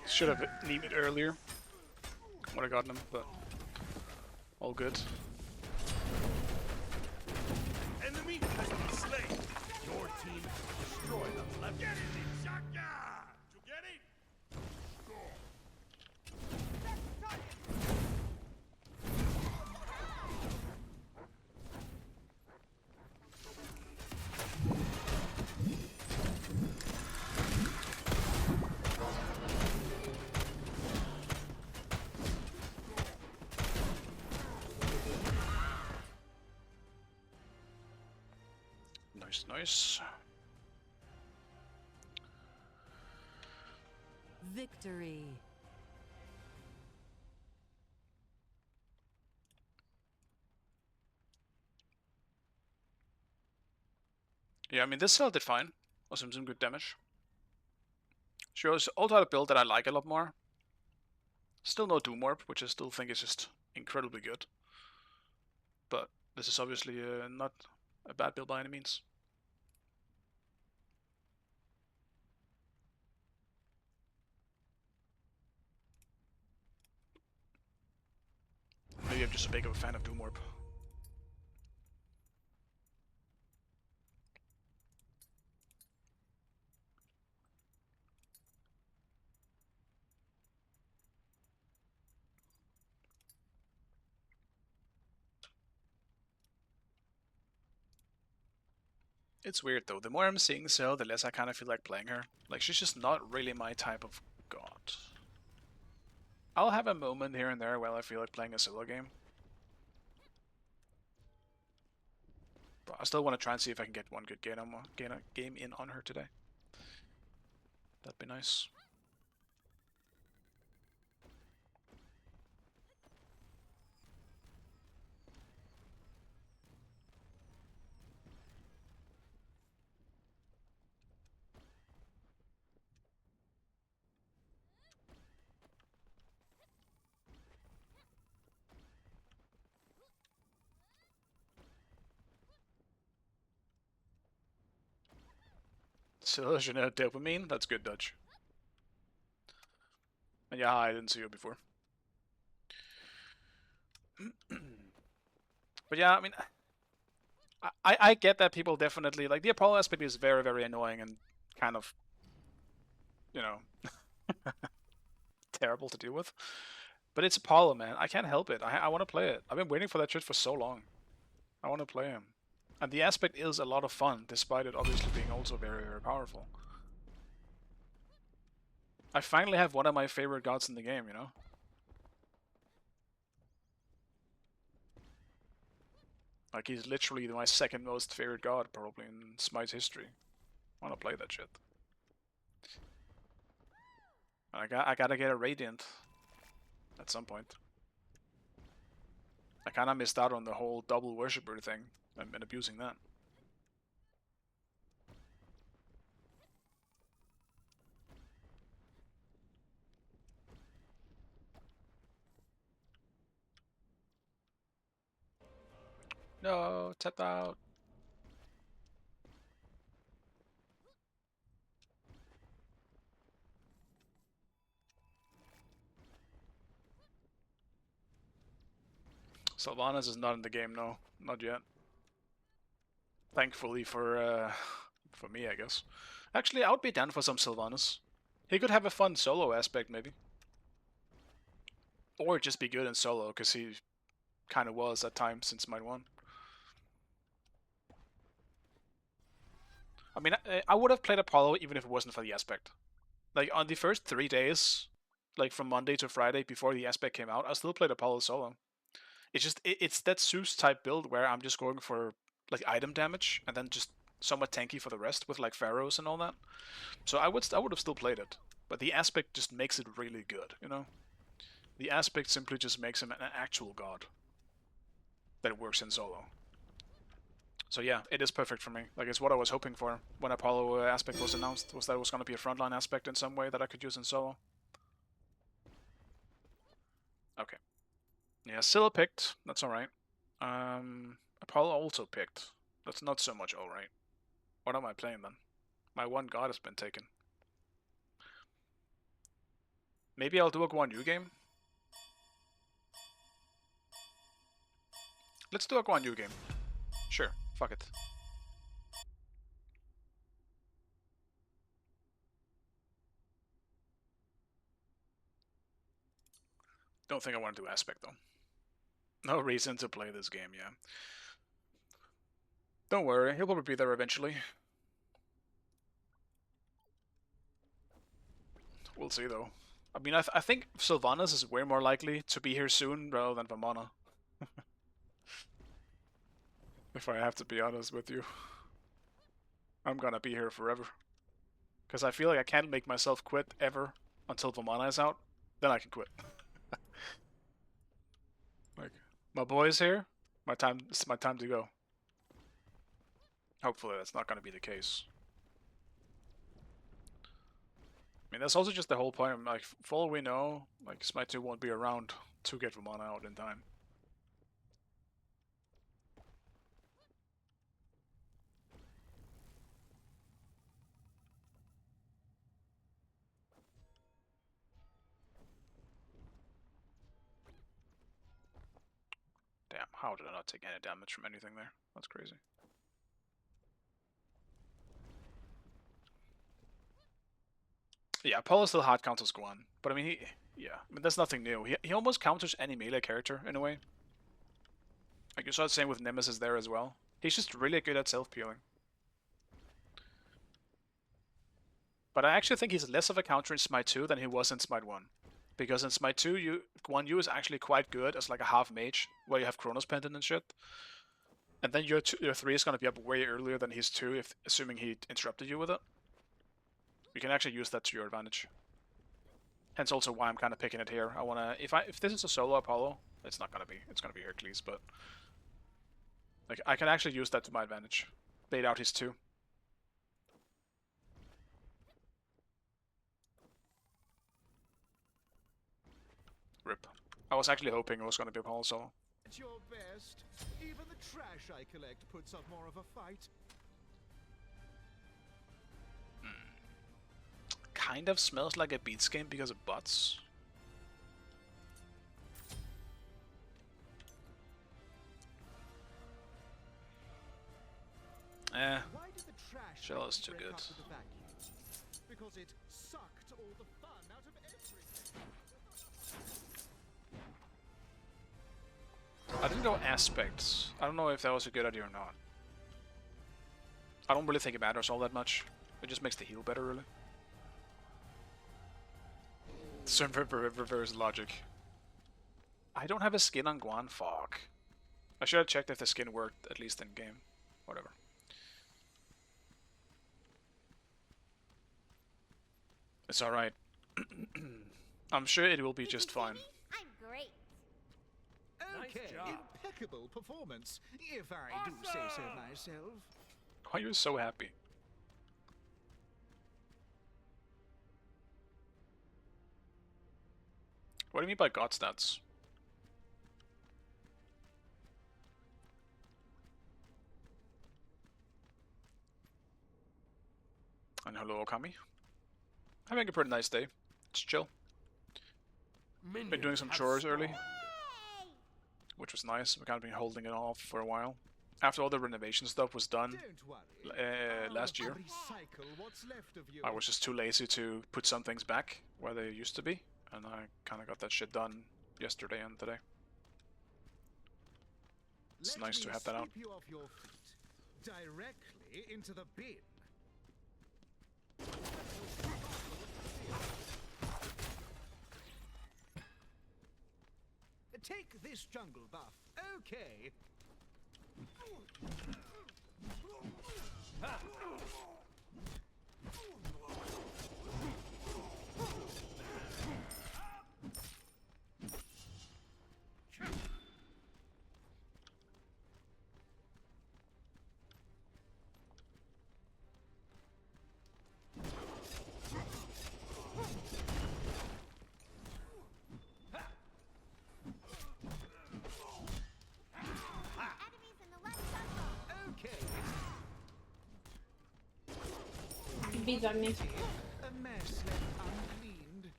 Should have needed earlier. Would have gotten him, but all good. Enemy has been slain. Your team has destroyed the left. Get it, Shaka! You get it? Nice, nice. Victory. Yeah, I mean, this cell did fine. Was some good damage. She also had a build that I like a lot more. Still no Doom Orb, which I still think is just incredibly good. But this is obviously not a bad build by any means. Maybe I'm just a big of a fan of Doom Orb. It's weird though, the more I'm seeing Scylla, the less I kind of feel like playing her. Like, she's just not really my type of god. I'll have a moment here and there while I feel like playing a Scylla game. But I still want to try and see if I can get one good game in on her today. That'd be nice. Scylla generated dopamine. That's good, Dutch. And yeah, I didn't see you before. But yeah, I mean, I get that people definitely like the Apollo aspect is very, very annoying and kind of, you know, terrible to deal with. But it's Apollo, man. I can't help it. I want to play it. I've been waiting for that shit for so long. I want to play him. And the aspect is a lot of fun, despite it obviously being also very, very powerful. I finally have one of my favorite gods in the game, you know? Like, he's literally my second most favorite god, probably, in Smite's history. I want to play that shit. And I gotta get a Radiant at some point. I kinda missed out on the whole double worshipper thing. I've been abusing that. No, tap out. Sylvanas is not in the game, no, not yet. Thankfully for me, I guess. Actually, I would be down for some Sylvanas. He could have a fun solo aspect, maybe. Or just be good in solo, because he kind of was at times since Smite 1. I mean, I would have played Apollo even if it wasn't for the aspect. Like, on the first 3 days, like from Monday to Friday before the aspect came out, I still played Apollo solo. It's just, it's that Zeus type build where I'm just going for, like, item damage, and then just somewhat tanky for the rest with, like, pharaohs and all that. So I would have still played it. But the aspect just makes it really good, you know? The aspect simply just makes him an actual god that works in solo. So yeah, it is perfect for me. Like, it's what I was hoping for when Apollo aspect was announced, was that it was going to be a frontline aspect in some way that I could use in solo. Okay. Yeah, Scylla picked. That's alright. Apollo also picked. That's not so much alright. What am I playing then? My one god has been taken. Maybe I'll do a Guan Yu game? Let's do a Guan Yu game. Sure, fuck it. Don't think I want to do aspect though. No reason to play this game, yeah. Don't worry, he'll probably be there eventually. We'll see though. I mean, I think Sylvanas is way more likely to be here soon rather than Vamana. If I have to be honest with you. I'm gonna be here forever. Because I feel like I can't make myself quit ever until Vamana is out. Then I can quit. Like, my boy's here. It's my time to go. Hopefully that's not gonna be the case. I mean, that's also just the whole point. Like, for all we know, like, Smite 2 won't be around to get Vamana out in time. Damn, how did I not take any damage from anything there? That's crazy. Yeah, Apollo still hard counters Guan, but I mean, that's nothing new. He almost counters any melee character in a way. Like you saw the same with Nemesis there as well. He's just really good at self-peeling. But I actually think he's less of a counter in Smite 2 than he was in Smite 1. Because in Smite 2, Guan Yu is actually quite good as like a half mage, where you have Chronos Pendant and shit. And then your 3 is going to be up way earlier than his 2, assuming he interrupted you with it. You can actually use that to your advantage. Hence also why I'm kind of picking it here. I want to, if this is a solo Apollo, it's not going to be. It's going to be Hercules, but like I can actually use that to my advantage. Bait out his 2. Rip. I was actually hoping it was going to be Apollo solo. At your best, even the trash I collect puts up more of a fight. kind of smells like a Beats game because of bots. Eh, Why did the trash Scylla is too break good. up with the vacuum? Because it sucked all the fun out of everything. I didn't go aspects. I don't know if that was a good idea or not. I don't really think it matters all that much. It just makes the heal better, really. Some reverse logic. I don't have a skin on Guan. Fuck. I should have checked if the skin worked, at least in game. Whatever. It's alright. I'm sure it will be just fine. I'm great. Okay, job. impeccable performance, if I do say so myself. Why are you so happy? What do you mean by god stats? And hello, Okami. Having a pretty nice day. It's chill. Been doing some chores early, which was nice. We kind of been holding it off for a while. After all the renovation stuff was done Don't worry. last year, Recycle what's left of you. I was just too lazy to put some things back where they used to be, and I kind of got that shit done yesterday and today. It's nice to have that out. Sweep you off your feet, directly into the bin. Take this jungle buff. Okay. Enemies in the left jungle. Okay. Widzą mnie. A mess left uncleaned.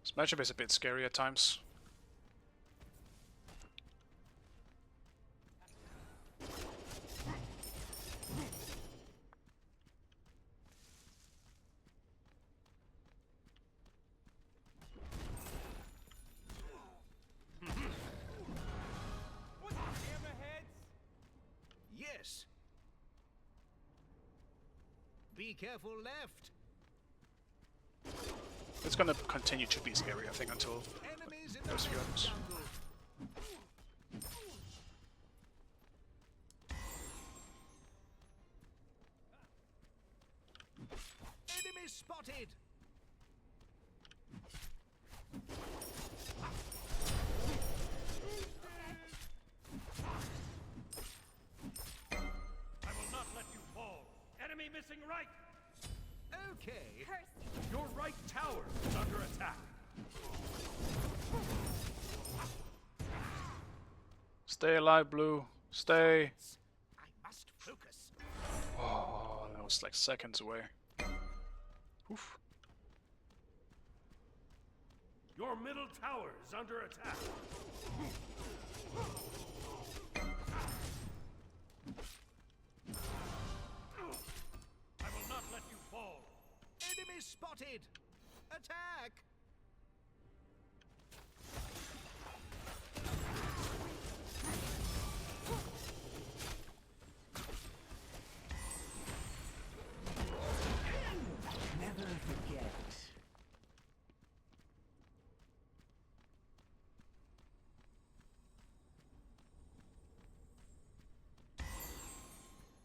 This matchup is a bit scary at times. Yes. Be careful left. It's gonna continue to be scary, I think, until Enemies in the there's a few left others. jungle. Enemy spotted. I will not let you fall. Enemy missing right. Okay. Curse. Your right tower is under attack. Stay alive, Blue. Stay. I must focus. Oh, that was like seconds away. Oof. Your middle tower is under attack. I will not let you fall. Enemy spotted. Attack. Never forget.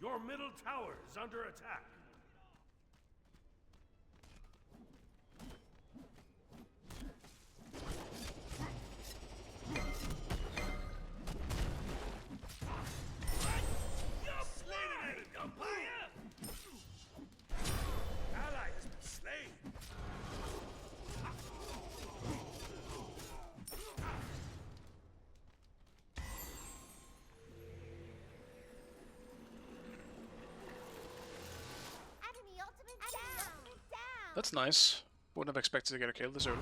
Your middle tower is under attack. Ally has been slain. That's nice. Wouldn't have expected to get a kill this early.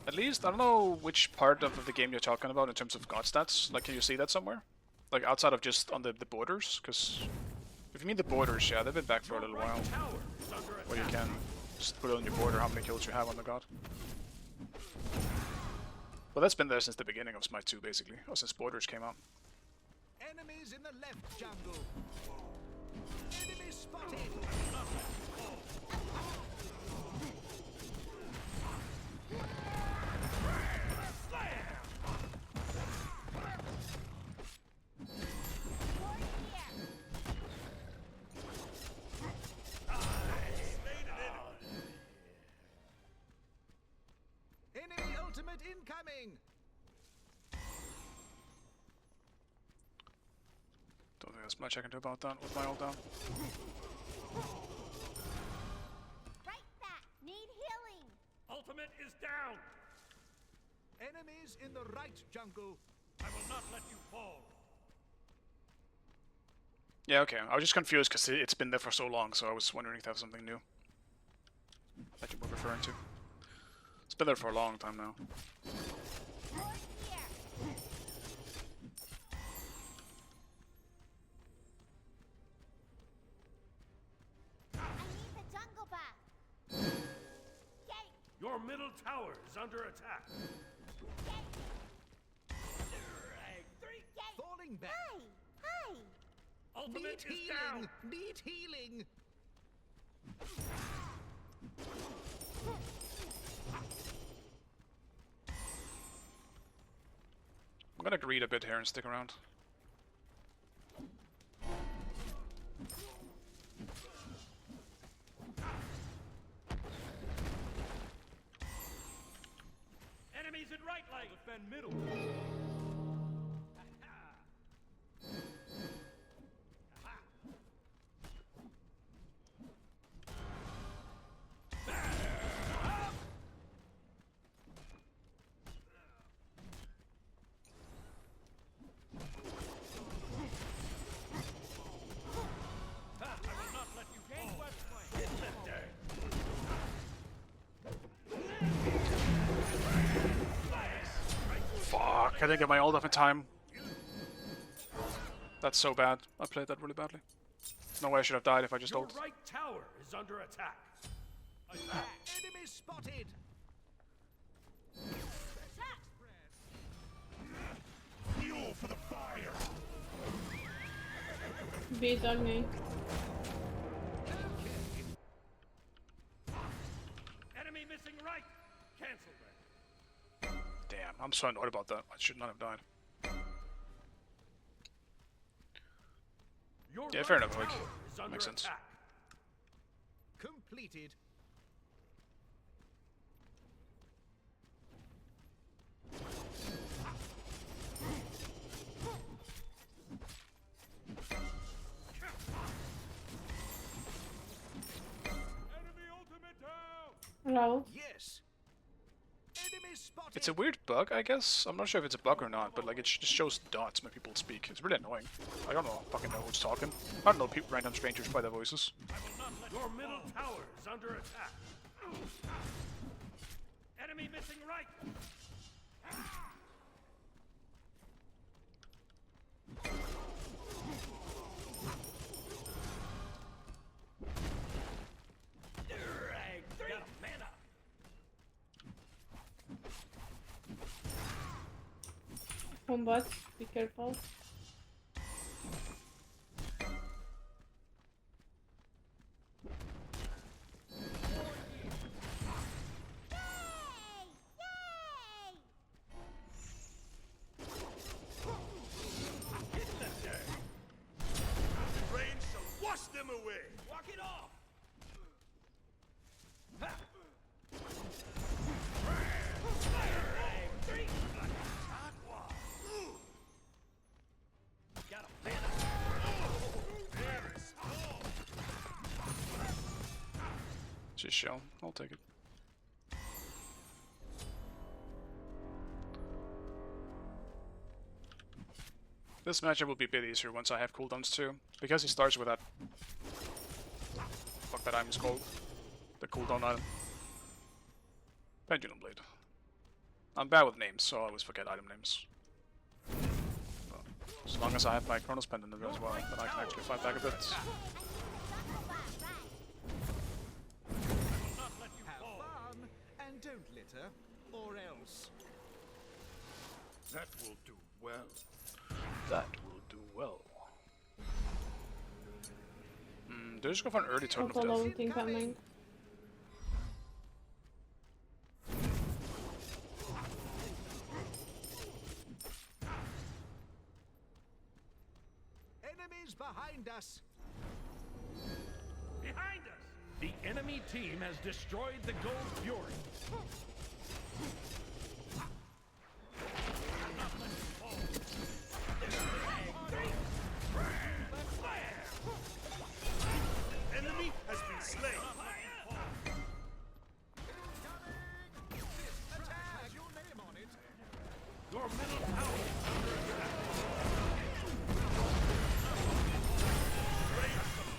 At least, I don't know which part of the game you're talking about in terms of god stats. Like, can you see that somewhere? Like, outside of just on the borders? Because if you mean the borders, yeah, they've been back for a little while. Where you can just put on your border how many kills you have on the god. Well, that's been there since the beginning of Smite 2, basically. Or since borders came out. Enemies in the left jungle. Enemy spotted. Enemy ultimate incoming. Don't think there's much I can do about that with my ult down. Right back. Need healing. Ultimate is down. Enemies in the right jungle. I will not let you fall. Yeah, okay. I was just confused because it's been there for so long, so I was wondering if that was something new that you were referring to. It's been there for a long time now. Your middle tower is under attack. Falling back. Hi. Ultimate Need is healing. down. Need healing. I'm gonna greed a bit here and stick around. Enemies in right lane. Defend middle. Fuck, I didn't get my ult off in time. That's so bad. I played that really badly. No way I should have died if I just Your ult. right tower is under attack. Enemy spotted. Fuel for the fire. Beat Agni. Enemy missing right. Cancel that. Damn, I'm so annoyed about that. I should not have died. Your Yeah, fair right enough, like, tower is under makes sense. attack. Completed. Enemy ultimate down. Hello. Yes. Enemy spotted. It's a weird bug, I guess. I'm not sure if it's a bug or not, but like it just shows dots when people speak. It's really annoying. I don't know, fucking know who's talking. I don't know people, random strangers by their voices. Your middle tower is under attack. Enemy missing right. Got a mana. Combat. Be careful. Rain shall wash them away. Walk it off. Just shell. I'll take it. This matchup will be a bit easier once I have cooldowns too, because he starts with that. Fuck that item is called. The cooldown item. Pendulum Blade. I'm bad with names, so I always forget item names. But as long as I have my Chronos Pendant as well, then I can actually fight back a bit. Have fun and don't litter, or else. That will do well. That will do well. Do I just go for an early turn of Also death? loading coming. Enemies behind us. Behind us! The enemy team has destroyed the Gold Fury. Enemy has been slain. Attack has your name on it. Your middle tower is under attack.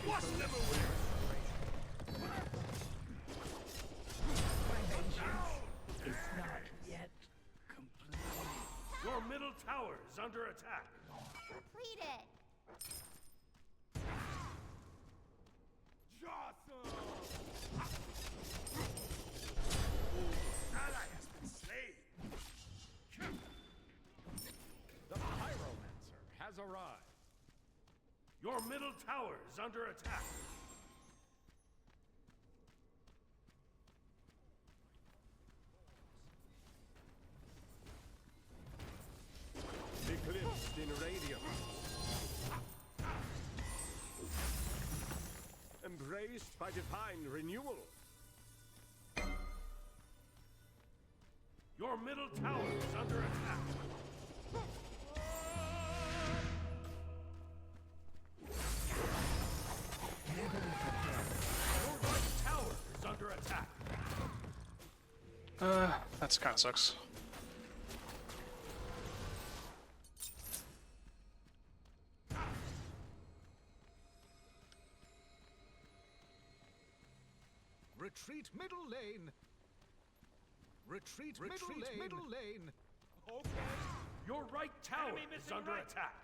Wash them away. It's not yet complete. Your middle tower is under attack. Complete it. Ally has been slain. The Pyromancer has arrived. Your middle tower is under attack. Eclipsed in radiance. Embraced by divine renewal. Your middle tower is under attack. Your right tower is under attack. That kind of sucks. Retreat middle lane. Retreat middle lane. Okay. Your right tower is under attack.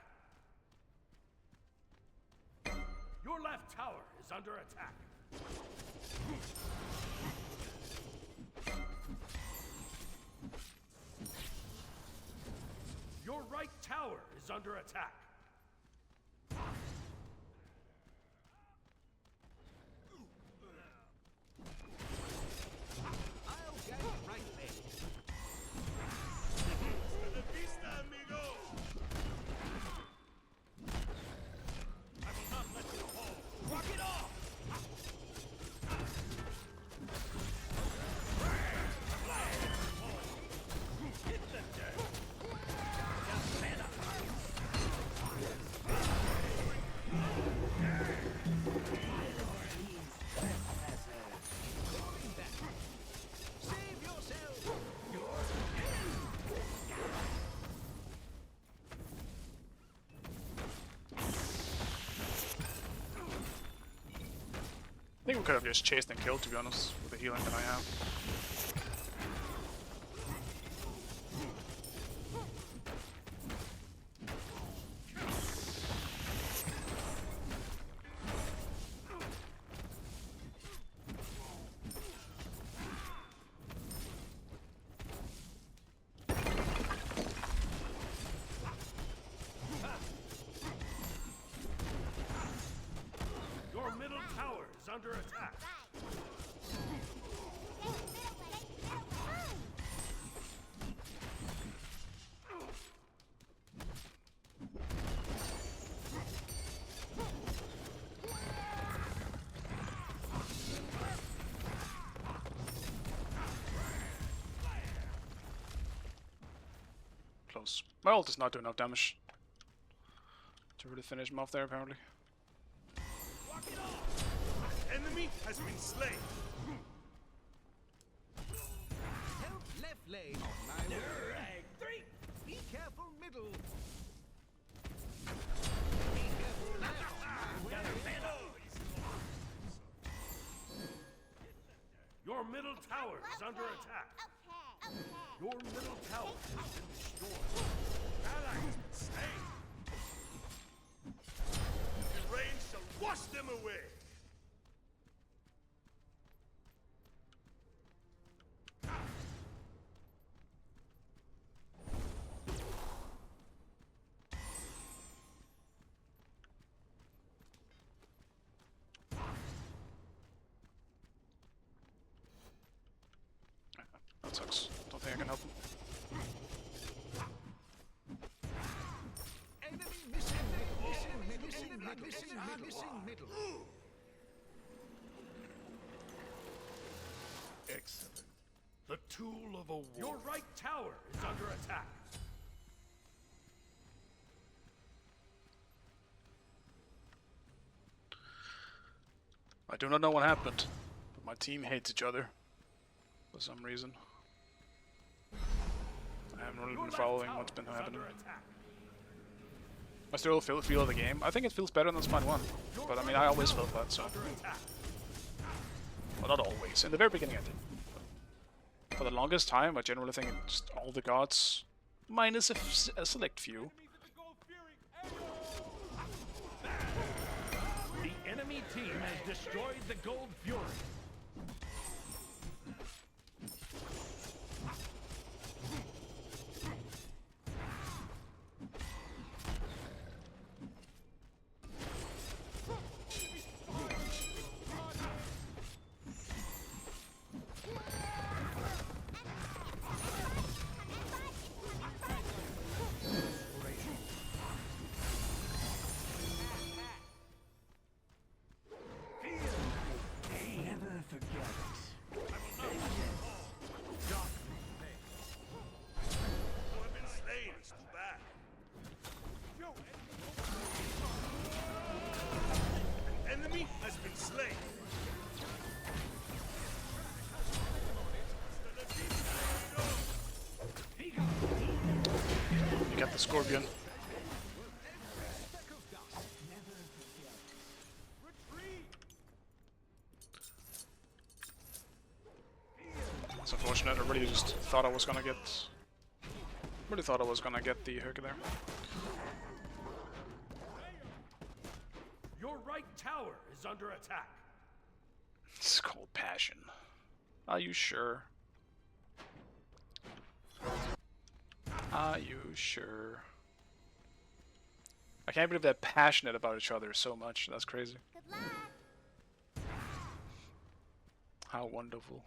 Your left tower is under attack. Your right tower is under attack. I'll get right lane. Hasta la vista, amigo! I will not let you fall. Rock it off! Hit them dead! Save yourself. I think we could have just chased and killed, to be honest, with the healing that I have. Your middle tower is under attack. Close. My ult does not do enough damage to really finish him off there, apparently. Rock it off! Enemy has been slain. lane. On my way. 3. Be careful, middle. Be careful left. On my way. Your middle tower is under attack. Okay. Your middle tower has been destroyed. Ally has been slain. The rain shall wash them away. That sucks. Don't think I can help him. Enemy missing middle. Missing middle. Excellent. The tool of a war. Your right tower is under attack. I do not know what happened, but my team hates each other for some reason. I haven't really been following what's been happening. I still feel the game. I think it feels better than Spine 1, but I mean, I always felt that, so. Well, not always. In the very beginning I did. For the longest time, I generally think it's just all the gods, minus a select few. The enemy team has destroyed the Gold Fury. You got the Scorpion. It's unfortunate. I really just thought I was gonna get. Really thought I was gonna get the hook there. Your right tower is under attack. It's called passion. Are you sure? Are you sure? I can't believe they're passionate about each other so much. That's crazy. Good luck. How wonderful.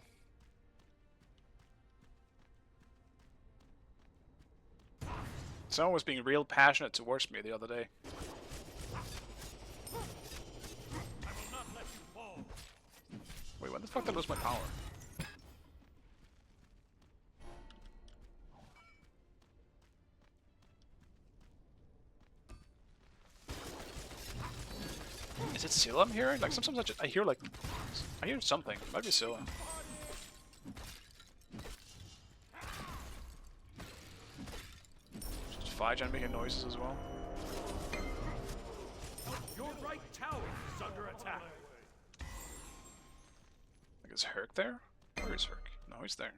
Someone was being real passionate towards me the other day. I will not let you fall. Wait, when the fuck did I lose my power? Is it Scylla I'm hearing? Like sometimes I hear like I hear something. It might be Scylla. Just Figen making noises as well. Your right tower is under attack. Like is Herc there? Where is Herc? No, he's there.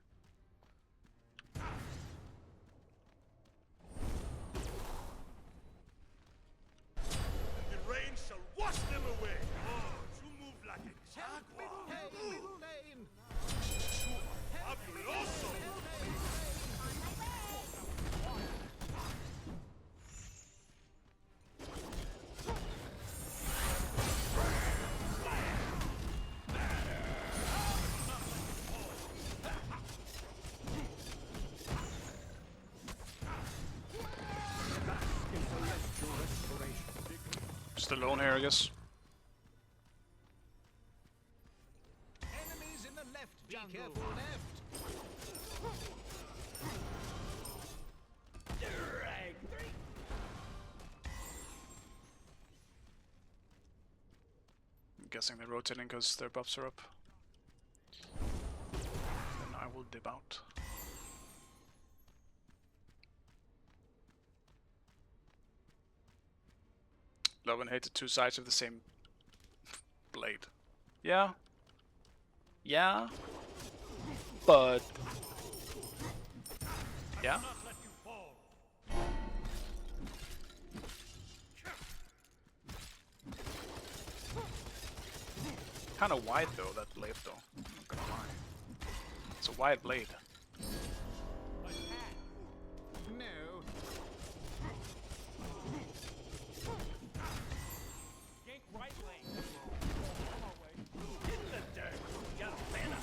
The rain shall wash them away. Oh, you move like a jaguar. Middle lane. Fabuloso. Just alone here, I guess. Enemies in the left. Be careful left. I'm guessing they're rotating because their buffs are up. Then I will dip out. Love and hate the two sides of the same blade. Yeah. Yeah. But yeah. Kind of wide though, that blade though. I'm not gonna lie. It's a wide blade. No. Gank right lane. Get in the dirt. Got a banner.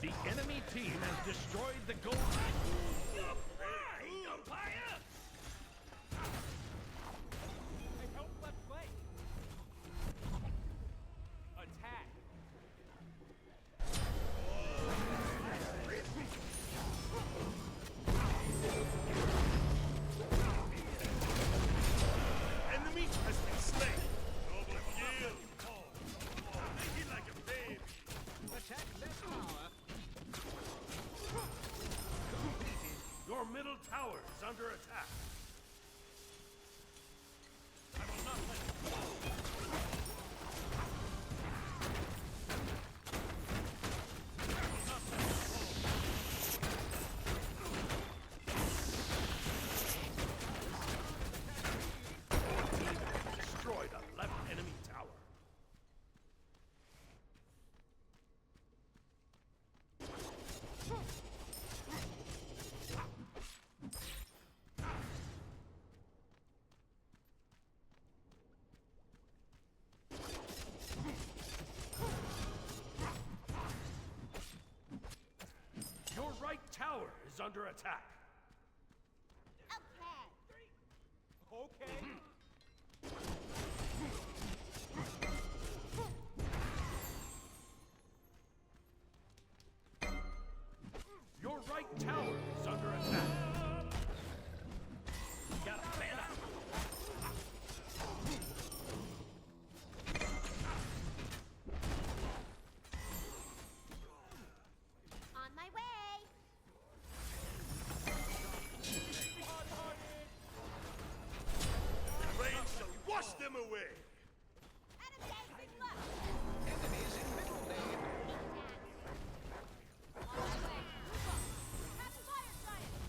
The enemy team has destroyed the gold. You're blind, umpire! I help left play. Attack. Enemy has been slain. Double kill. Make it like a baby. Attack left tower. Your middle tower is under attack. I will not let you fall. Destroy the left enemy tower. Your right tower is under attack. Okay. Okay. Your right tower is under attack. Got a banner. On my way. Rain shall wash them away. Enemy left. Enemies in middle lane. On my way. Have fire giant.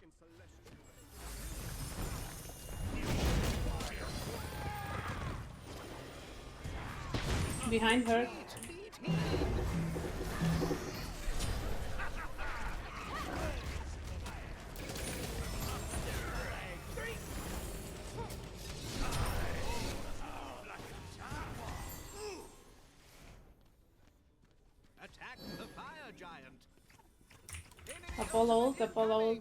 in celestial. Behind her. Attack the fire giant. Apollo ult, Apollo ult.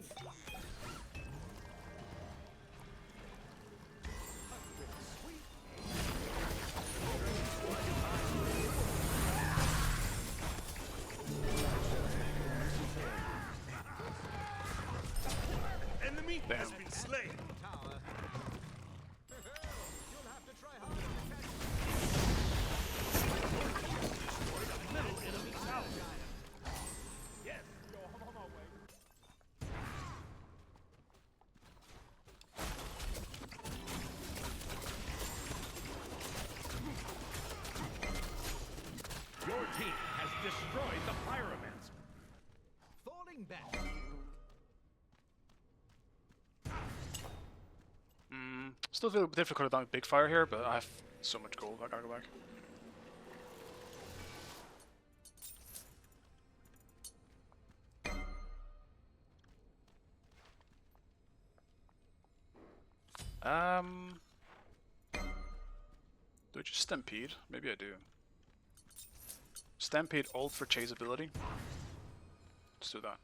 Enemy has been slain. Tower. You'll have to try harder to catch Destroy the middle enemy tower. Yes. Yo, I'm on my way. Your team has destroyed the pyromancer. falling back. Still feel difficult on big fire here, but I have so much gold. I gotta go back. Do I just stampede? Maybe I do. Stampede ult for chaseability. Let's do that.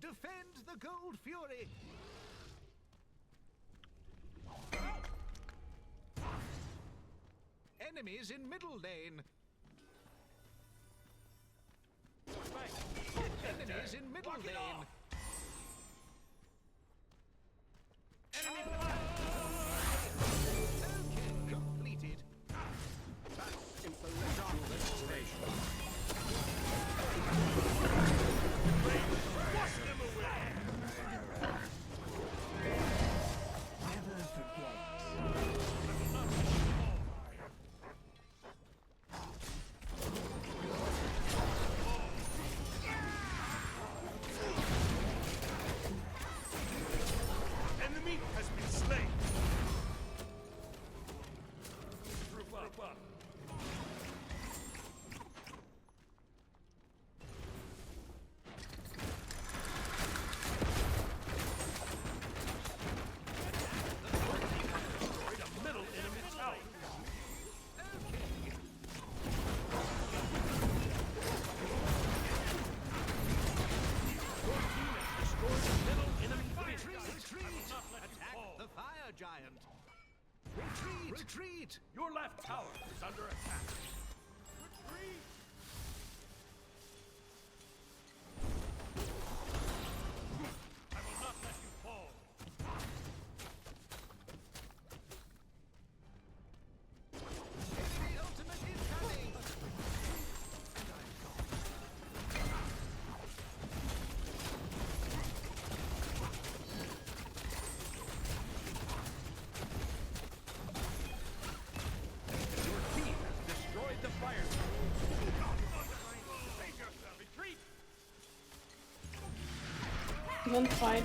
Defend the Gold Fury. Enemies in middle lane. Enemies in middle lane. Enemy fire! Okay, completed. That's intellectual restoration. Wash them away! Never forget. Enemy has been slain. Group up. Destroyed a middle enemy tower. Your team has destroyed a middle enemy base. Retreat! Attack the fire giant. Retreat! Retreat! Your left tower is under attack. Retreat! I will not let you fall. The ultimate is coming. Your team has destroyed the fire. Save yourself. Retreat! Don't fight.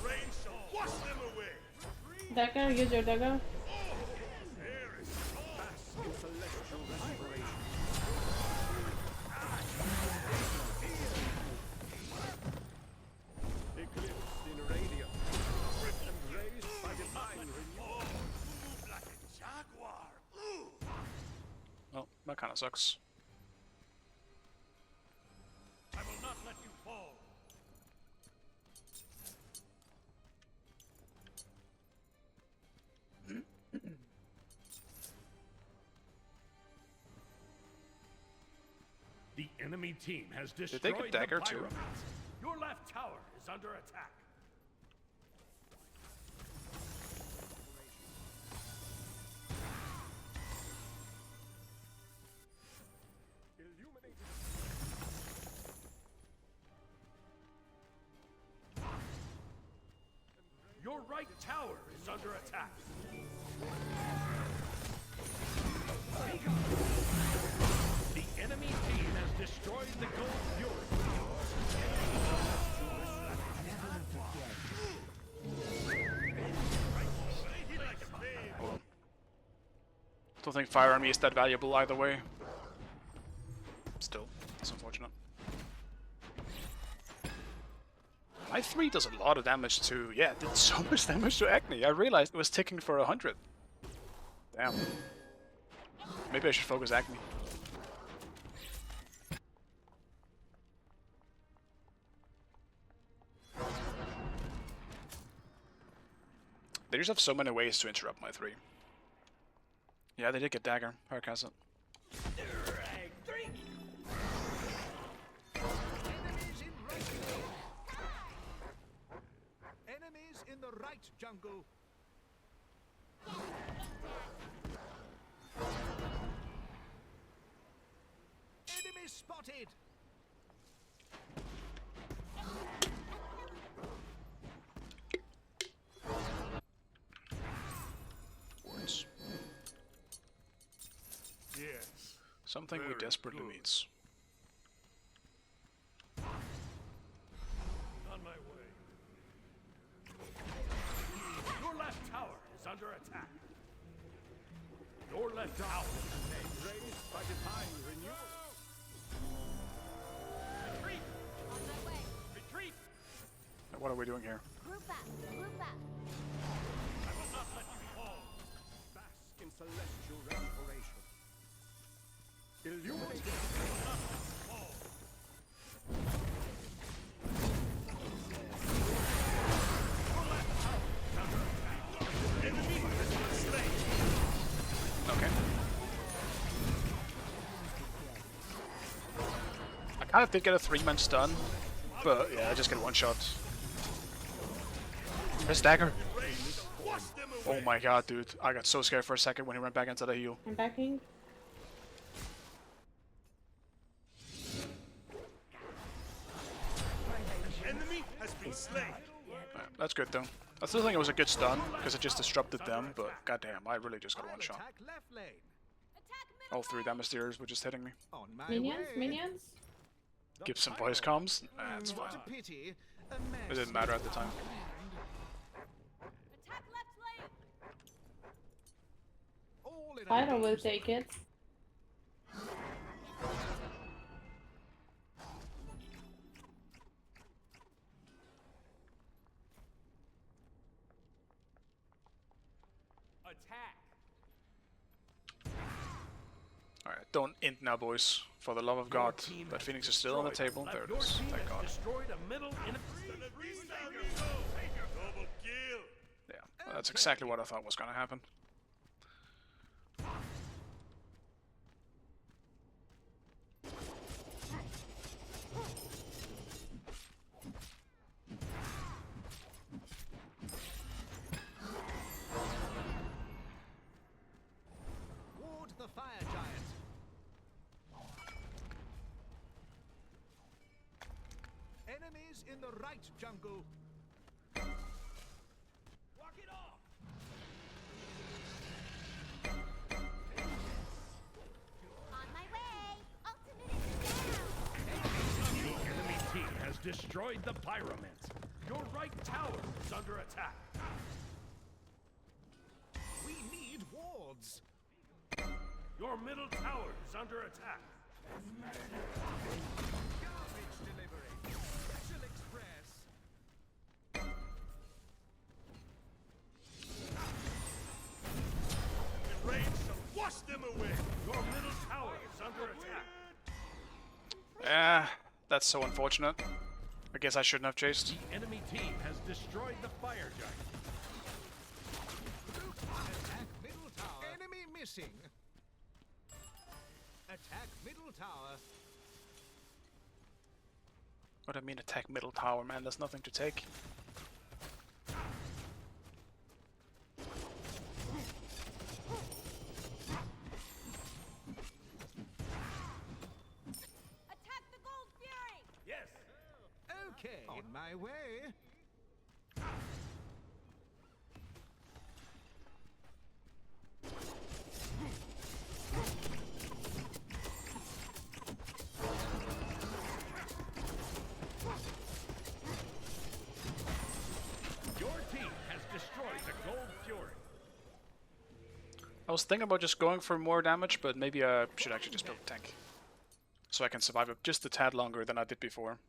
Rain shall wash them away. Dagger, use your dagger. There is vast in celestial respiration. Eclipsed in radiance and raised by divine renewal. Move like a jaguar. Ooh. Well, that kind of sucks. I will not let you fall. The enemy team has destroyed they get dagger the too? pyramids. Your left tower is under attack. Your right tower is under attack. The enemy team has destroyed the Gold Fury. Don't think fire on me is that valuable either way. Still, it's unfortunate. My 3 does a lot of damage to... yeah, it did so much damage to Acne. I realized it was ticking for 100. Damn. Maybe I should focus Acne. They just have so many ways to interrupt my 3. Yeah, they did get dagger. Herc has it. Enemies in the right jungle. Enemy spotted. Words. Yes. Something we Very desperately good. needs. On my way. Your left tower is under attack. Your left tower is raised by divine renewal. Retreat! On my way. Retreat! What are we doing here? Group up. Group up. I will not let you fall. Bask in celestial respiration. Illuminate it. I will not let you fall. Your left tower is under attack. kind of did get a 3-man stun, but yeah, I just get one shot. There's dagger. Oh my god, dude. I got so scared for a second when he went back into the heal. I'm backing. Enemy has been slain. That's good though. I still think it was a good stun because it just disrupted them, but goddamn, I really just got one shot. Attack left lane. All 3 damage steers were just hitting me. On my Minions? way. Minions? Give some voice comms. That's fine. What a pity. A It mess didn't matter at the time. Attack left lane. all in Pyro a will take it. Attack. Alright, don't int now, boys. For the love of God. That Phoenix is still on the table. There it is. Thank God. Destroyed a middle enemy. Double kill. Yeah, well, that's exactly what I thought was gonna happen. Ward the fire giant. Enemies in the right jungle. Walk it off. On my way. Ultimate is down. The enemy team has destroyed the Pyromint. Your right tower is under attack. We need wards. Your middle tower is under attack. Garbage delivery. Special express. The rain shall wash them away. Your middle tower is under attack. That's so unfortunate. I guess I shouldn't have chased. The enemy team has destroyed the fire giant. Attack middle tower. Enemy missing. Attack middle tower. What do I mean attack middle tower, man? There's nothing to take. Attack the Gold Fury. Yes. Okay. On my way. Your team has destroyed the Gold Fury. I was thinking about just going for more damage, but maybe I should actually just build a tank. So I can survive it just a tad longer than I did before.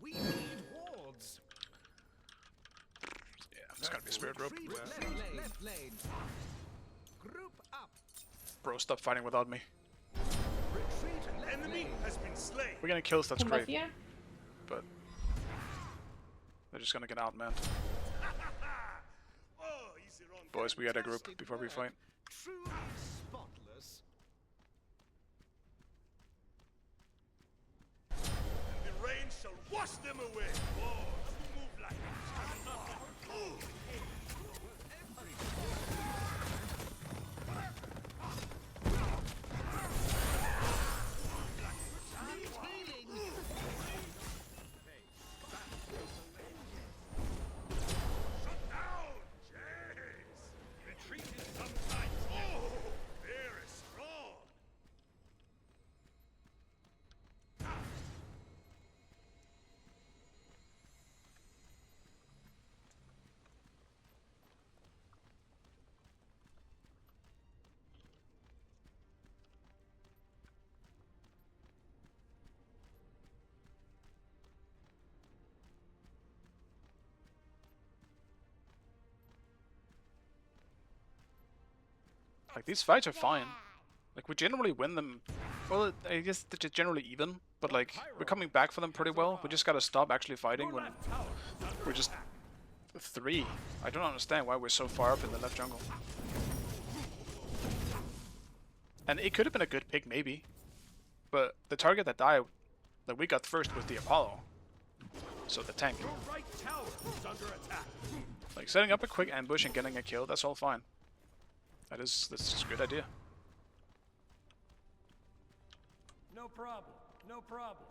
We need wards. Yeah, it's gotta be Spirit Rope. Retreat left lane. Left lane. Group up. Bro, stop fighting without me. Retreat left Enemy lane. has been slain. We're getting kills, that's Combat great. here. But they're just gonna get out, man. Oh, easy run. Boys, we gotta group Fantastic before we work. fight. Truly spotless. The rain shall wash them away. Oh, move like down. Jeez. Retreat is sometimes very strong. Like, these fights are fine. Like, we generally win them. Well, I guess they're just generally even, but like, we're coming back for them pretty well. We just gotta stop actually fighting when we're just 3. I don't understand why we're so far up in the left jungle. And it could have been a good pick, maybe. But the target that died, that we got first was the Apollo. So the tank. Your right tower is under attack. Like setting up a quick ambush and getting a kill, that's all fine. That's a good idea. No problem. No problem.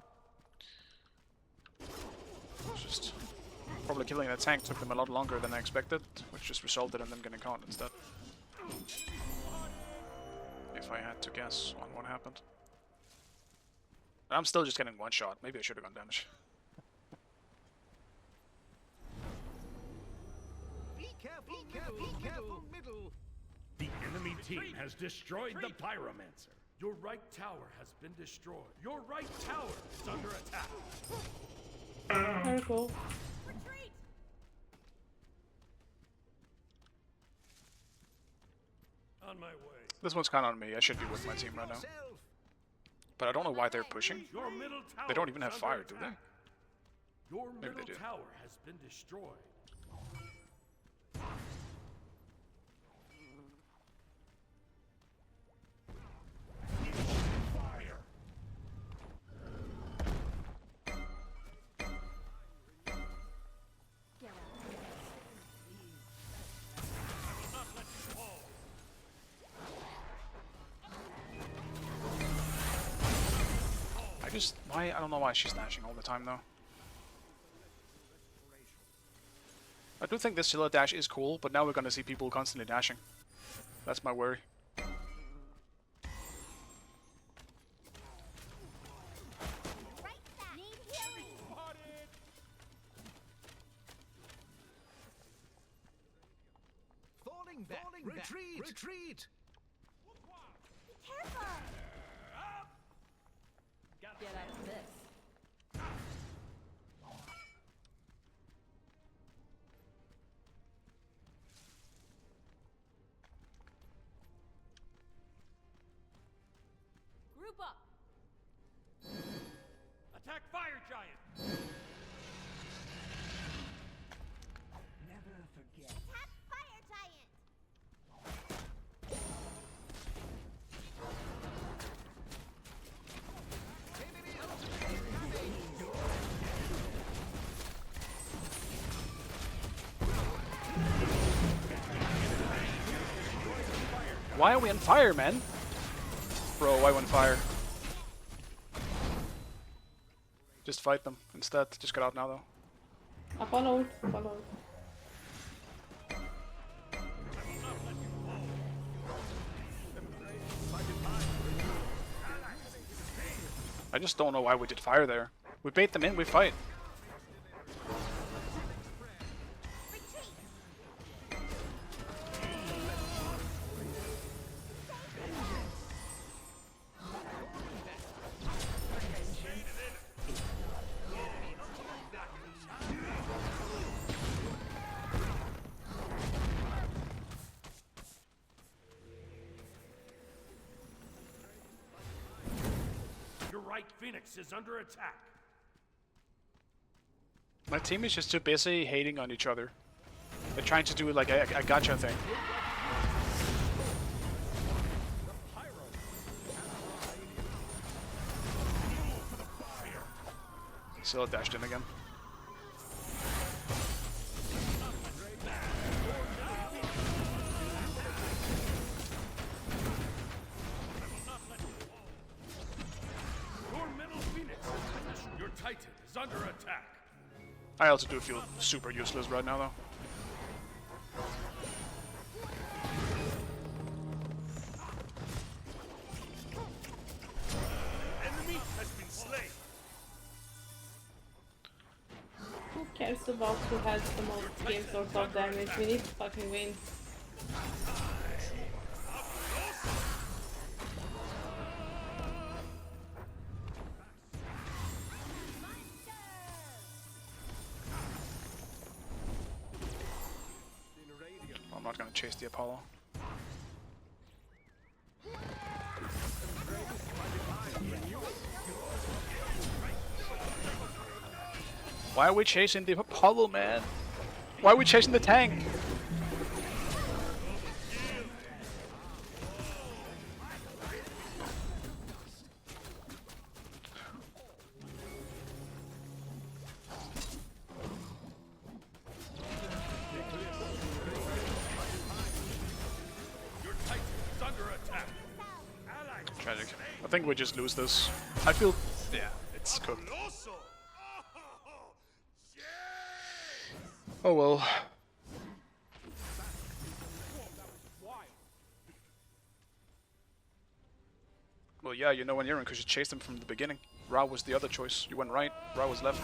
Just probably killing that tank took them a lot longer than I expected, which just resulted in them getting caught instead. If I had to guess on what happened. I'm still just getting one shot. Maybe I should have gone damage. Be careful, middle. The enemy team has destroyed the Pyromancer. Your right tower has been destroyed. Your right tower is under attack. Very cool. Retreat! On my way. This one's kind of on me. I should be with my team right now. But I don't know why they're pushing. Your middle tower They don't even have is fire, under do attack. Your Maybe they middle do. tower has been destroyed. Fire. Get out. I don't know why she's dashing all the time though. I do think this Scylla dash is cool, but now we're gonna see people constantly dashing. That's my worry. Right back. Need healing. Falling back. Retreat. Be careful. Get out of this. Group up. Attack Fire Giant. Never forget. Attack fire giant. Why are we on fire, man? Bro, why on fire? Just fight them instead. Just get out now though. Apollo. Apollo. I just don't know why we did fire there. We bait them in, we fight. Your right Phoenix is under attack. My team is just too busy hating on each other. They're trying to do like a gacha thing. Scylla dashed in again. Your middle Phoenix has been destroyed. Your Titan is under attack. I also do feel super useless right now though. Enemy has been slain. Who cares about who has the most game source of damage? We need to fucking win. I'm not gonna chase the Apollo. Why are we chasing the Apollo, man? Why are we chasing the tank? Tragic. I think we just lose this. I feel... yeah, it's cooked. Oh well. Well, yeah, you know when you're in because you chased him from the beginning. Ra was the other choice. You went right, Ra was left.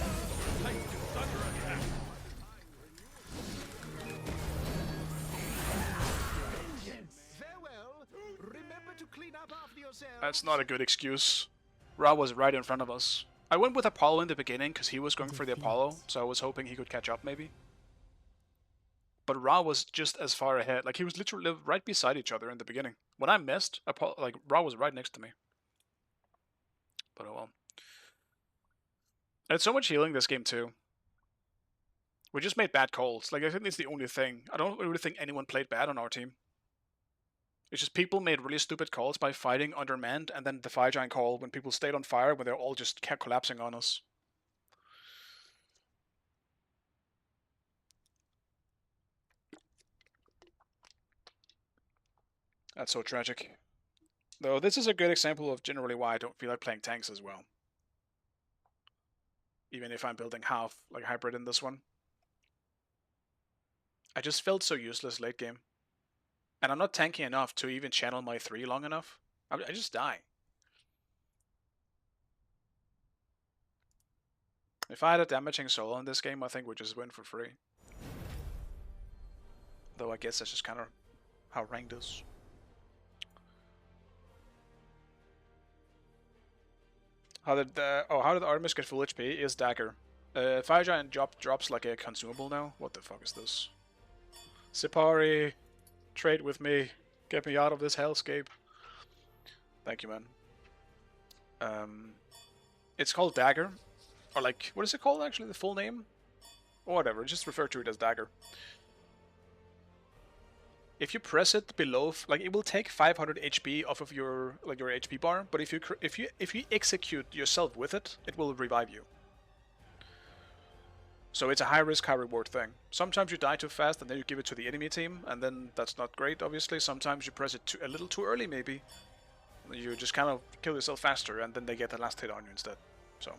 Farewell. Remember to clean up after yourself. That's not a good excuse. Ra was right in front of us. I went with Apollo in the beginning because he was going for the Apollo, so I was hoping he could catch up maybe. But Ra was just as far ahead. Like, he was literally right beside each other in the beginning. When I missed, Apollo, like, Ra was right next to me. But oh well. And it's so much healing this game too. We just made bad calls. Like, I think it's the only thing. I don't really think anyone played bad on our team. It's just people made really stupid calls by fighting undermanned, and then the fire giant call when people stayed on fire when they're all just kept collapsing on us. That's so tragic. Though this is a good example of generally why I don't feel like playing tanks as well. Even if I'm building half, like, hybrid in this one. I just felt so useless late game. And I'm not tanky enough to even channel my 3 long enough. I just die. If I had a damaging solo in this game, I think we'd just win for free. Though I guess that's just kind of how ranked is. How did Artemis get full HP? Is dagger. Fire Giant drops like a consumable now. What the fuck is this? Sipari, trade with me. Get me out of this hellscape. Thank you, man. It's called dagger. Or like, what is it called actually, the full name? Or whatever, just refer to it as dagger. If you press it below, like, it will take 500 HP off of your HP bar, but if you execute yourself with it, it will revive you. So it's a high risk, high reward thing. Sometimes you die too fast and then you give it to the enemy team, and then that's not great, obviously. Sometimes you press it a little too early, maybe. You just kind of kill yourself faster, and then they get the last hit on you instead. So.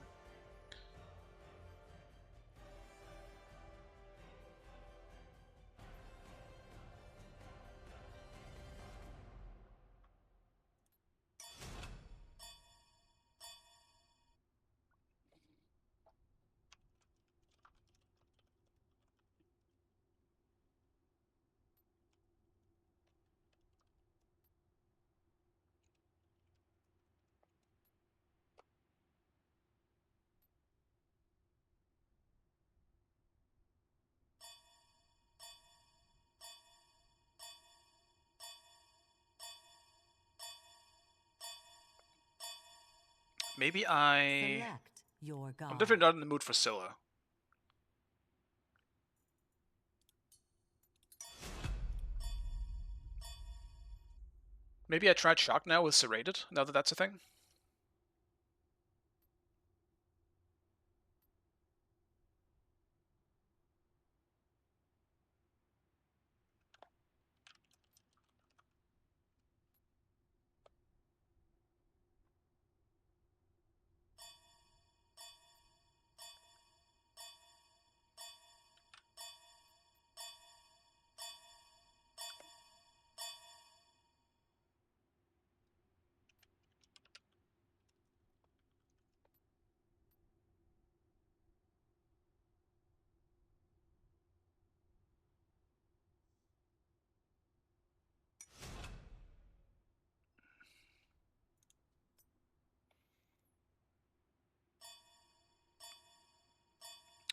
Maybe I'm definitely not in the mood for Scylla. Maybe I tried Shock now with Serrated, now that that's a thing.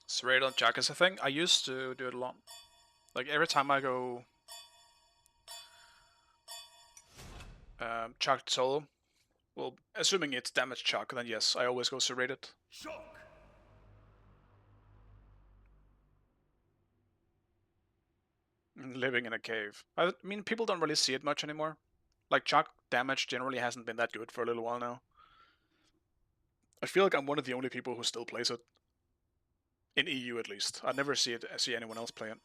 Serrated on Jack is a thing. I used to do it a lot. Like, every time I go Chuck solo, well, assuming it's damage Chuck, then yes, I always go Serrated. Shock. Living in a cave. I mean, people don't really see it much anymore. Like, Chuck damage generally hasn't been that good for a little while now. I feel like I'm one of the only people who still plays it. In EU, at least. I never see anyone else play it.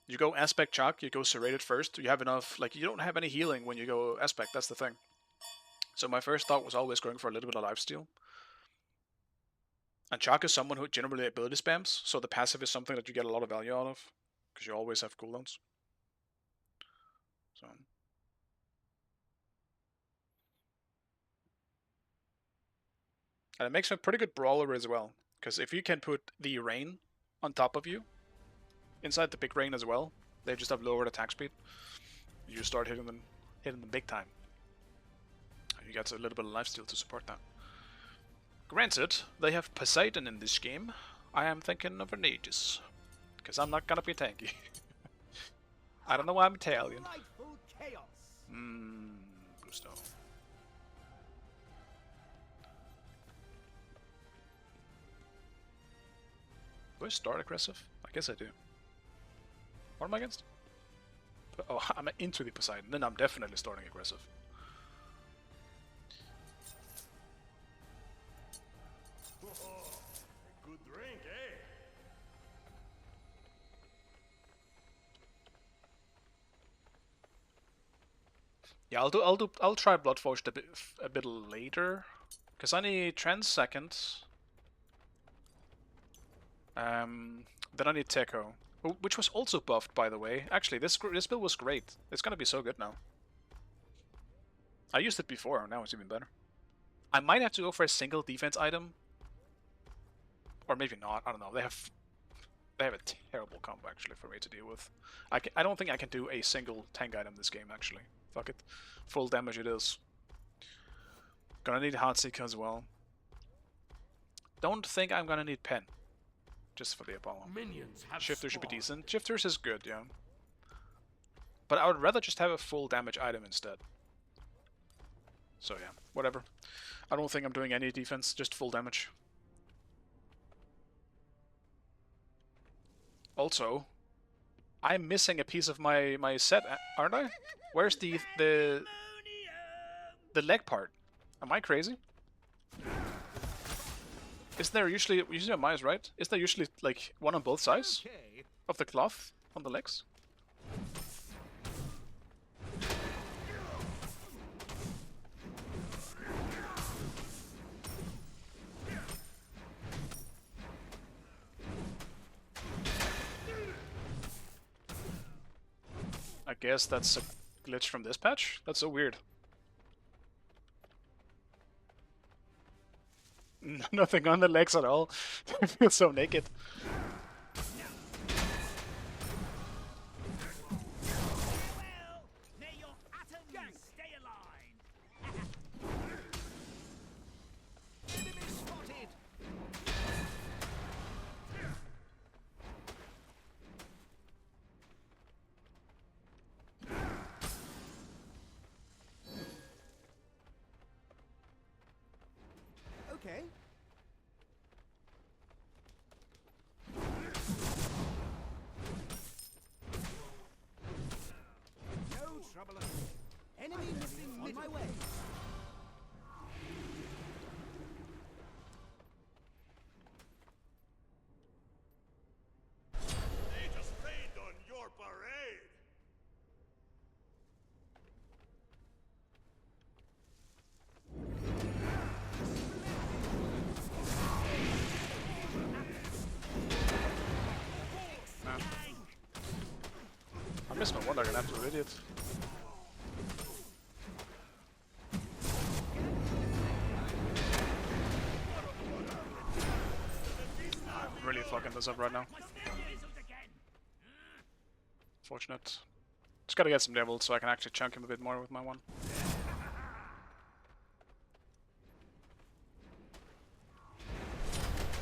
You go Aspect Chuck, you go Serrated first, you have enough, like, you don't have any healing when you go Aspect, that's the thing. So my first thought was always going for a little bit of lifesteal. And Chak is someone who generally ability spams, so the passive is something that you get a lot of value out of, because you always have cooldowns. So. And it makes a pretty good brawler as well, because if you can put the rain on top of you, inside the big rain as well, they just have lowered attack speed. You start hitting them big time. You get a little bit of lifesteal to support that. Granted, they have Poseidon in this game. I am thinking of an Aegis, because I'm not gonna be tanky. I don't know why I'm Italian. Blue stone. Do I start aggressive? I guess I do. What am I against? Oh, I'm into the Poseidon. Then I'm definitely starting aggressive. Good drink, eh? Yeah, I'll try Bloodforged a bit later, because I need Trans second. Then I need Techo, which was also buffed, by the way. Actually, this build was great. It's gonna be so good now. I used it before, now it's even better. I might have to go for a single defense item, or maybe not. I don't know. They have a terrible combo actually for me to deal with. I don't think I can do a single tank item this game actually. Fuck it, full damage it is. Gonna need Heartseeker as well. Don't think I'm gonna need Pen. Just for the Apollo. Shifter should be decent. Shifters is good, yeah. But I would rather just have a full damage item instead. So yeah, whatever. I don't think I'm doing any defense, just full damage. Also, I'm missing a piece of my set, aren't I? Where's the leg part? Am I crazy? Isn't there usually on Myers, right? Isn't there usually like one on both sides of the cloth on the legs? I guess that's a glitch from this patch? That's so weird. Nothing on the legs at all. I feel so naked. May your atoms stay aligned. Enemy spotted. Okay. No trouble at all. Enemy missing on my way. They just rained on your parade. I miss my one like an absolute idiot. I'm really fucking this up right now. Fortunate. Just gotta get some levels so I can actually chunk him a bit more with my one.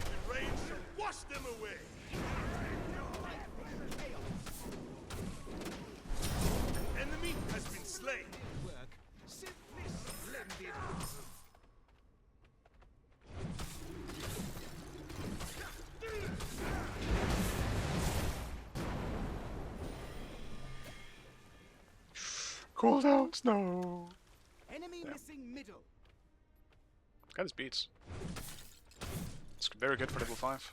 The rain shall wash them away. An enemy has been slain. Work. Simply splendid. Cooldowns, no. Enemy missing middle. Got his beats. It's very good for level 5.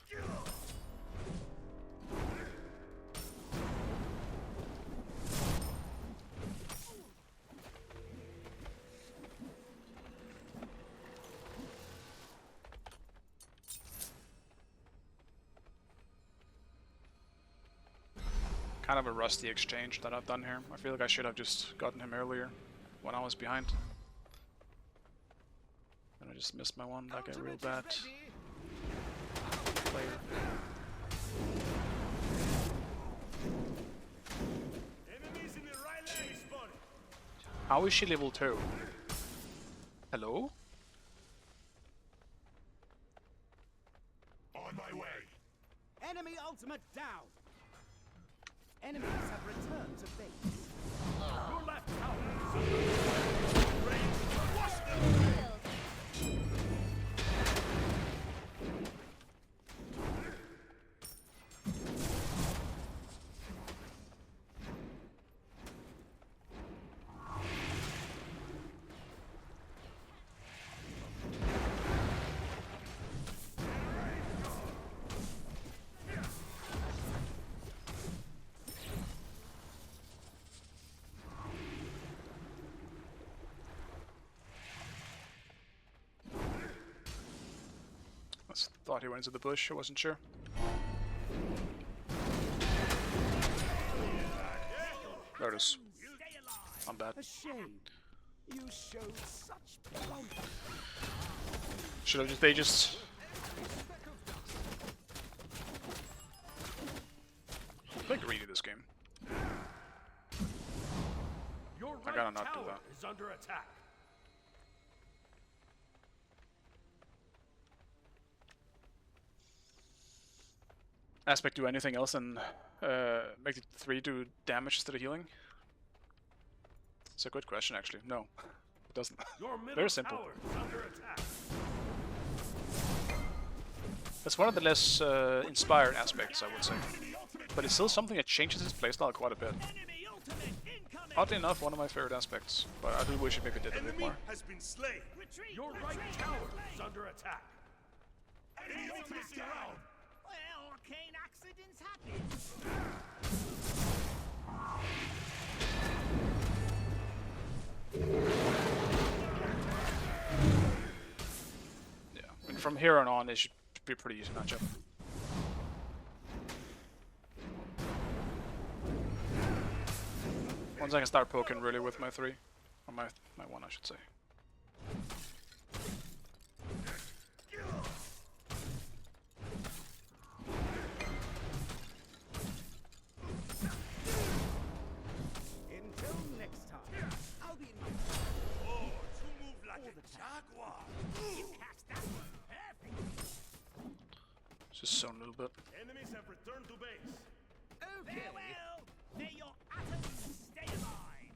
Kind of a rusty exchange that I've done here. I feel like I should have just gotten him earlier when I was behind. And I just missed my one like a real bad player. Enemies in the right lane spotted. How is she level 2? Hello? On my way. Enemy ultimate down. Enemies have returned to base. Your left tower is under attack. Range. Wash them. I thought he went into the bush, I wasn't sure. There it is. I'm bad. A shame. You showed such promise. Should have just play greedy this game. Your I gotta right not do tower that. is under attack. Aspect do anything else and make the 3 do damage instead of healing? It's a good question actually. No, it doesn't. Your middle Very simple. tower is under attack. That's one of the less inspired aspects, I would say. But it's still something that changes his playstyle quite a bit. Enemy ultimate incoming. Oddly enough, one of my favorite aspects, but I do wish it maybe did a bit Enemy more. has been slain. Retreat. Your right retreat, tower retreat. is under attack. Enemy ultimate down. Well, arcane accidents happen. Yeah, I mean, from here on, it should be a pretty easy matchup. Once I can start poking really with my 3, or my 1, I should say. Until next time, I'll be in my Oh, you move like a jaguar. You catch that one. Perfect. Just zone a little bit. Enemies have returned to base. Okay. Farewell. May your atoms stay alive.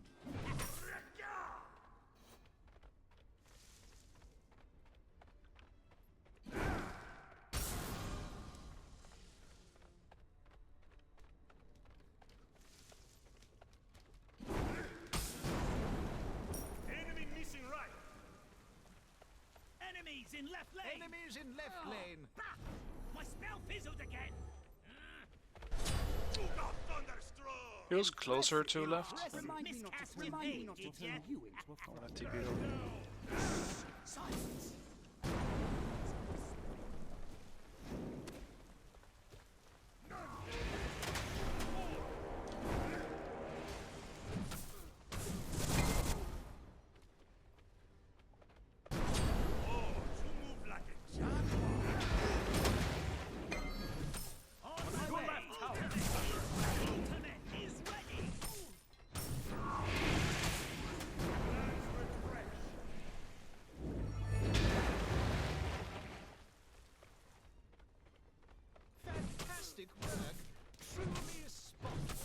Enemy missing right. Enemies in left lane. Enemies in left lane. Bah! My spell fizzled again. You got thunderstruck. He was closer to left. Remind me not to turn you into a I'm gonna TP over. silence. Oh, you move like a jaguar. On my Your way. left tower Ultimate is ready. Fantastic work. Truly spotless.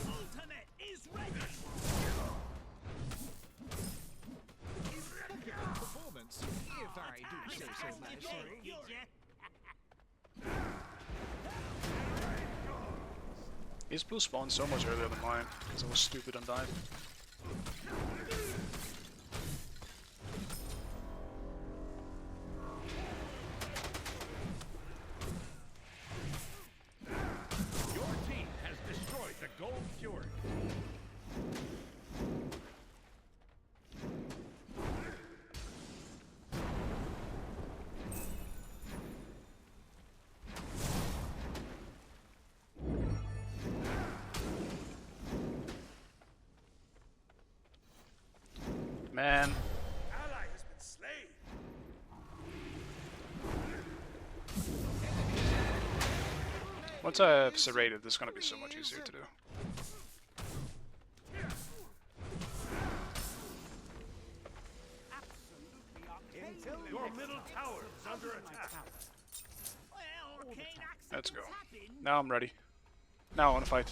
Ultimate is ready. Impeccable performance, if I do say so myself. His blue spawned so much earlier than mine, because I was stupid and died. Your team has destroyed the Gold Fury. Man. Ally has been slain. Once I've serrated, this is gonna be so much easier to do. Your middle tower is under attack. Well, arcane accidents Let's go. happen. Now I'm ready. Now I wanna fight.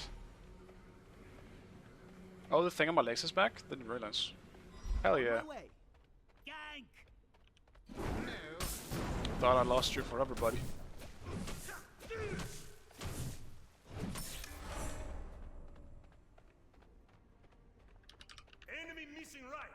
Oh, the thing on my legs is back? Didn't realize. Hell yeah. Gank. Thought I lost you forever, buddy. Enemy missing right.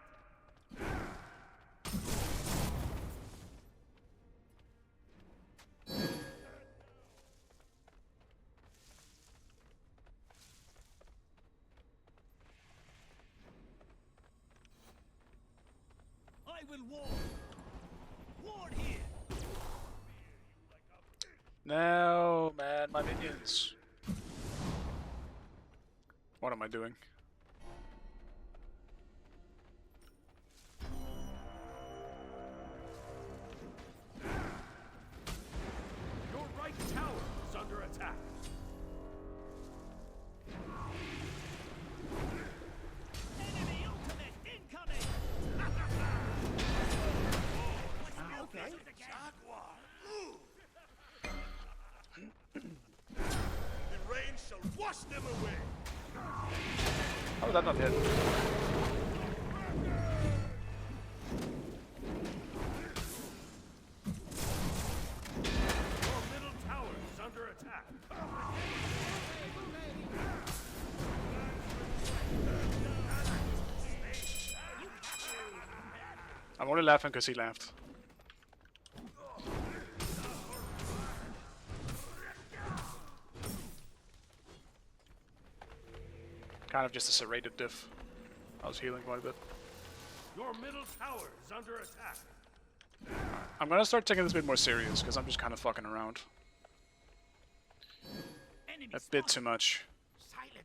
I will ward. Ward here. No, man, my minions. What am I doing? Your right tower is under attack. Enemy ultimate incoming. Okay. Jaguar, move. The rain shall wash them away. How did that not hit? Your middle tower is under attack. I'm only laughing because he laughed. Kind of just a serrated diff. I was healing quite a bit. Your middle tower is under attack. I'm gonna start taking this a bit more serious because I'm just kind of fucking around. A bit too much.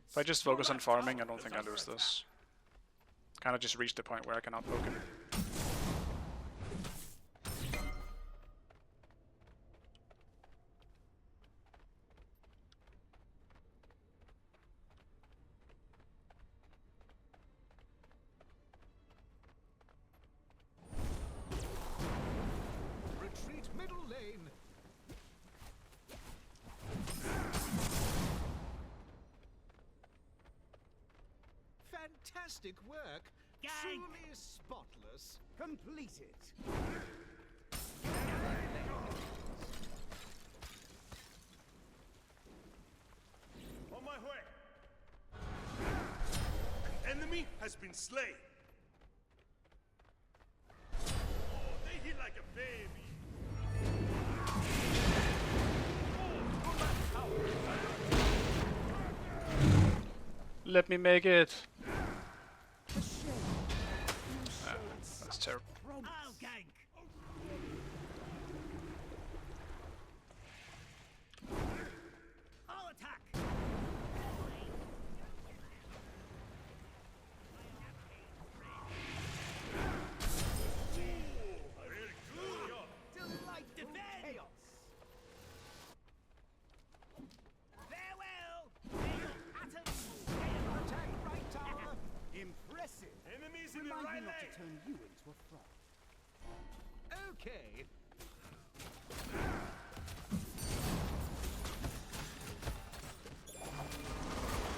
If I just focus on farming, I don't think I lose this. Kind of just reached the point where I cannot poke him. Retreat middle lane. Fantastic work. Gang. Truly spotless. Complete it. On my way. An enemy has been slain. Oh, they hit like a baby. Let me make it. That's terrible. I'll gank. I'll attack. Very good. Delightful chaos. Farewell. May your atoms Attack right tower. Impressive. Enemies in the Remind me right not lane. to turn you into a frog. Okay.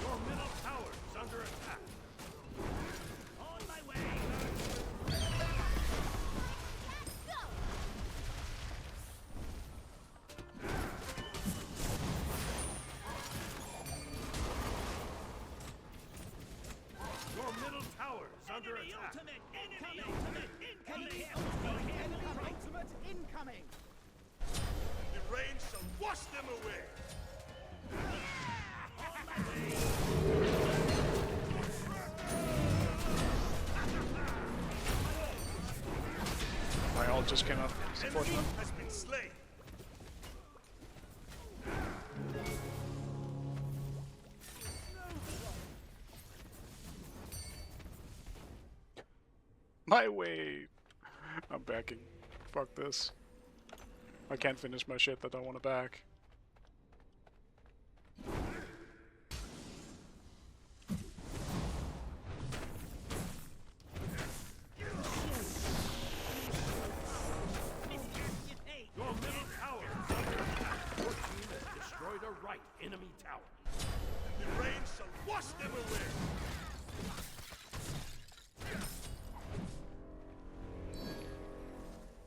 Your middle tower is under attack. on my way. Your middle tower is under Enemy attack. ultimate incoming. Enemy ultimate incoming. The rain shall wash them away. My ult just came up. It's Enemy unfortunate. has been slain. My way! I'm backing. Fuck this. I can't finish my shit that I want to back. Your middle tower is under attack. Your team has destroyed a right enemy tower. And the rain shall wash them away.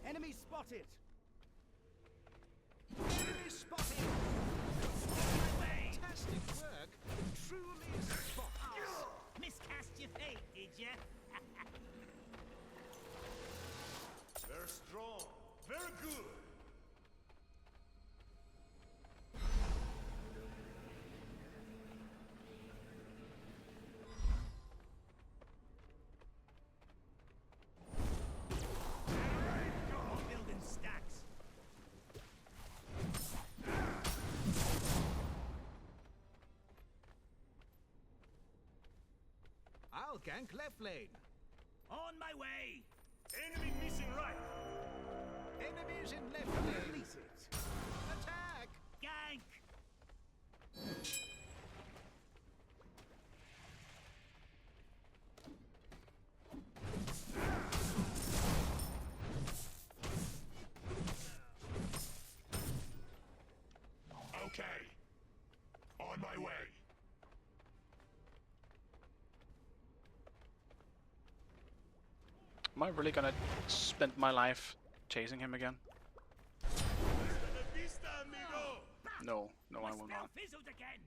Enemy spotted. Enemy spotted. Fantastic work. Truly spotless. Miscast your fate, did ya? Very strong. Very good. Building stacks. I'll gank left lane. On my way. Enemy missing right. Enemies in left lane. Release it. Attack. Gank. Okay. On my way. Am I really gonna spend my life chasing him again? Hasta la vista, amigo. No, no, I will Spell not. fizzled again.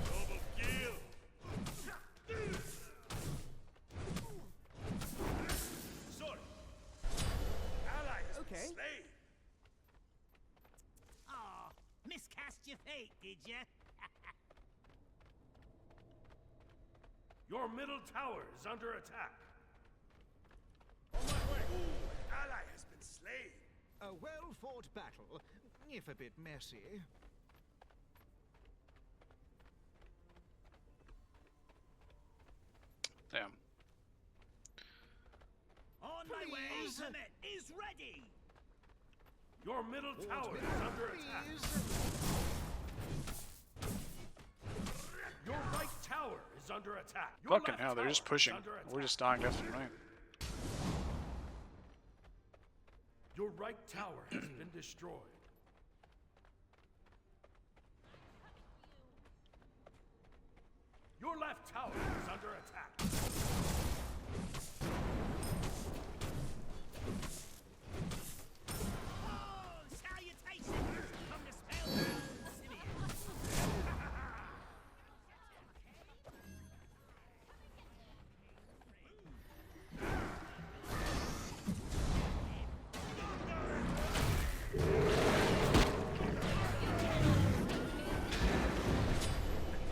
Double kill. Sorry. Ally has been slain. Aw, miscast your fate, did ya? Your middle tower is under attack. On my way. Ooh, an ally has been slain. A well-fought battle, if a bit messy. Damn. On my way. Please. Ultimate is ready. Your middle tower is under attack. Your right tower is under attack. Your Fucking left hell, they're just tower is pushing. under We're attack. just dying left and right. Your right tower has been destroyed. Your left tower is under attack. Oh, salutations from the spellbound Simeon.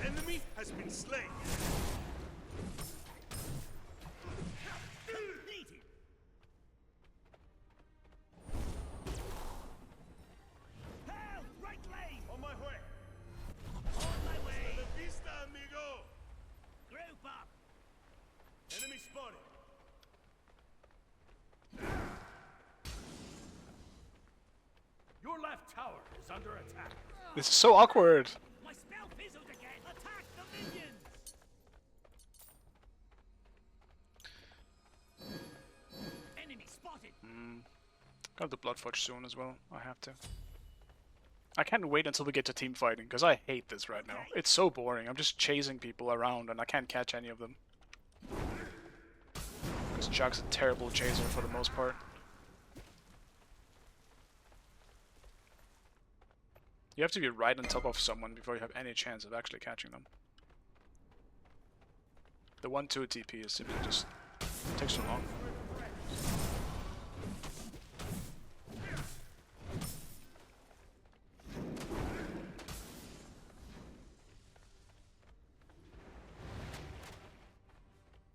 Enemy has been slain. Needed. Help! Right lane. On my way. On my way. Hasta la vista, amigo. Group up. Enemy spotted. Your left tower is under attack. This is so awkward. My spell fizzled again. Attack the minions. Enemy spotted. Got the blood fudge soon as well. I have to. I can't wait until we get to team fighting because I hate this right now. It's so boring. I'm just chasing people around and I can't catch any of them. Because Chuck's a terrible chaser for the most part. You have to be right on top of someone before you have any chance of actually catching them. The 1-2 TP is simply just takes too long.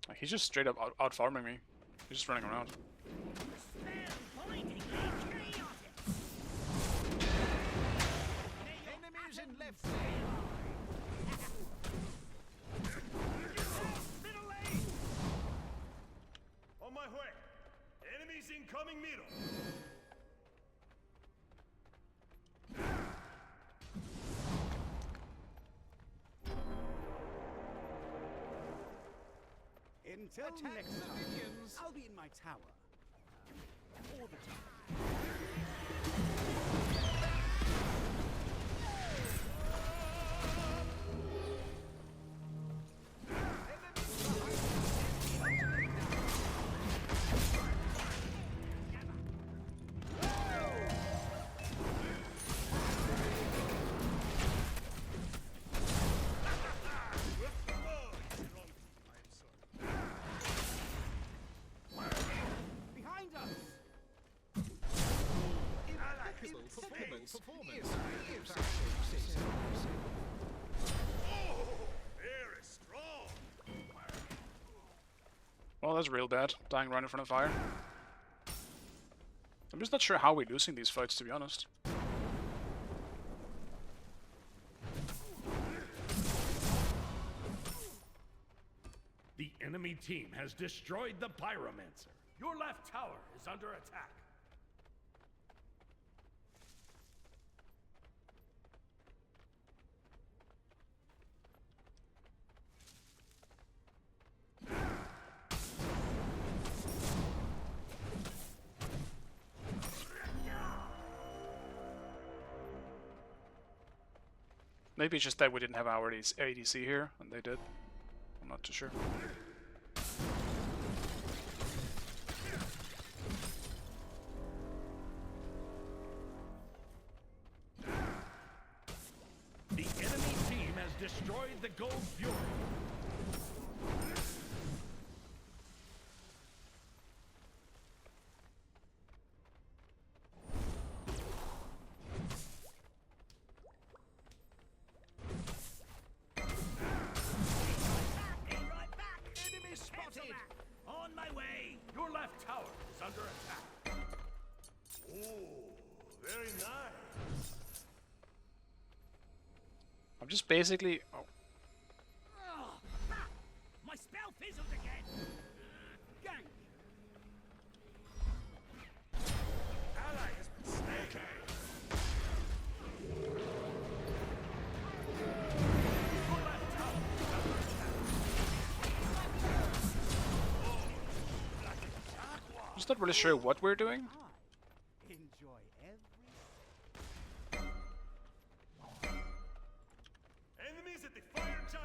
Like, he's just straight up out farming me. He's just running around. Enemies in left lane. Incoming middle. Until next time, I'll be in my tower. All the time. Performance. Oh, very strong. Well, that's real bad. Dying right in front of fire. I'm just not sure how we're losing these fights, to be honest. The enemy team has destroyed the Pyromancer. Your left tower is under attack. Maybe it's just that we didn't have our ADC here, and they did. I'm not too sure. The enemy team has destroyed the Gold Fury. On my way! Your left tower is under attack. Oh, very nice. I'm just basically... Oh. My spell fizzled again! Gank! Ally has been slain. Your left tower is under attack. I'm just not really sure what we're doing. Enjoy every... Enemies at the fire giant.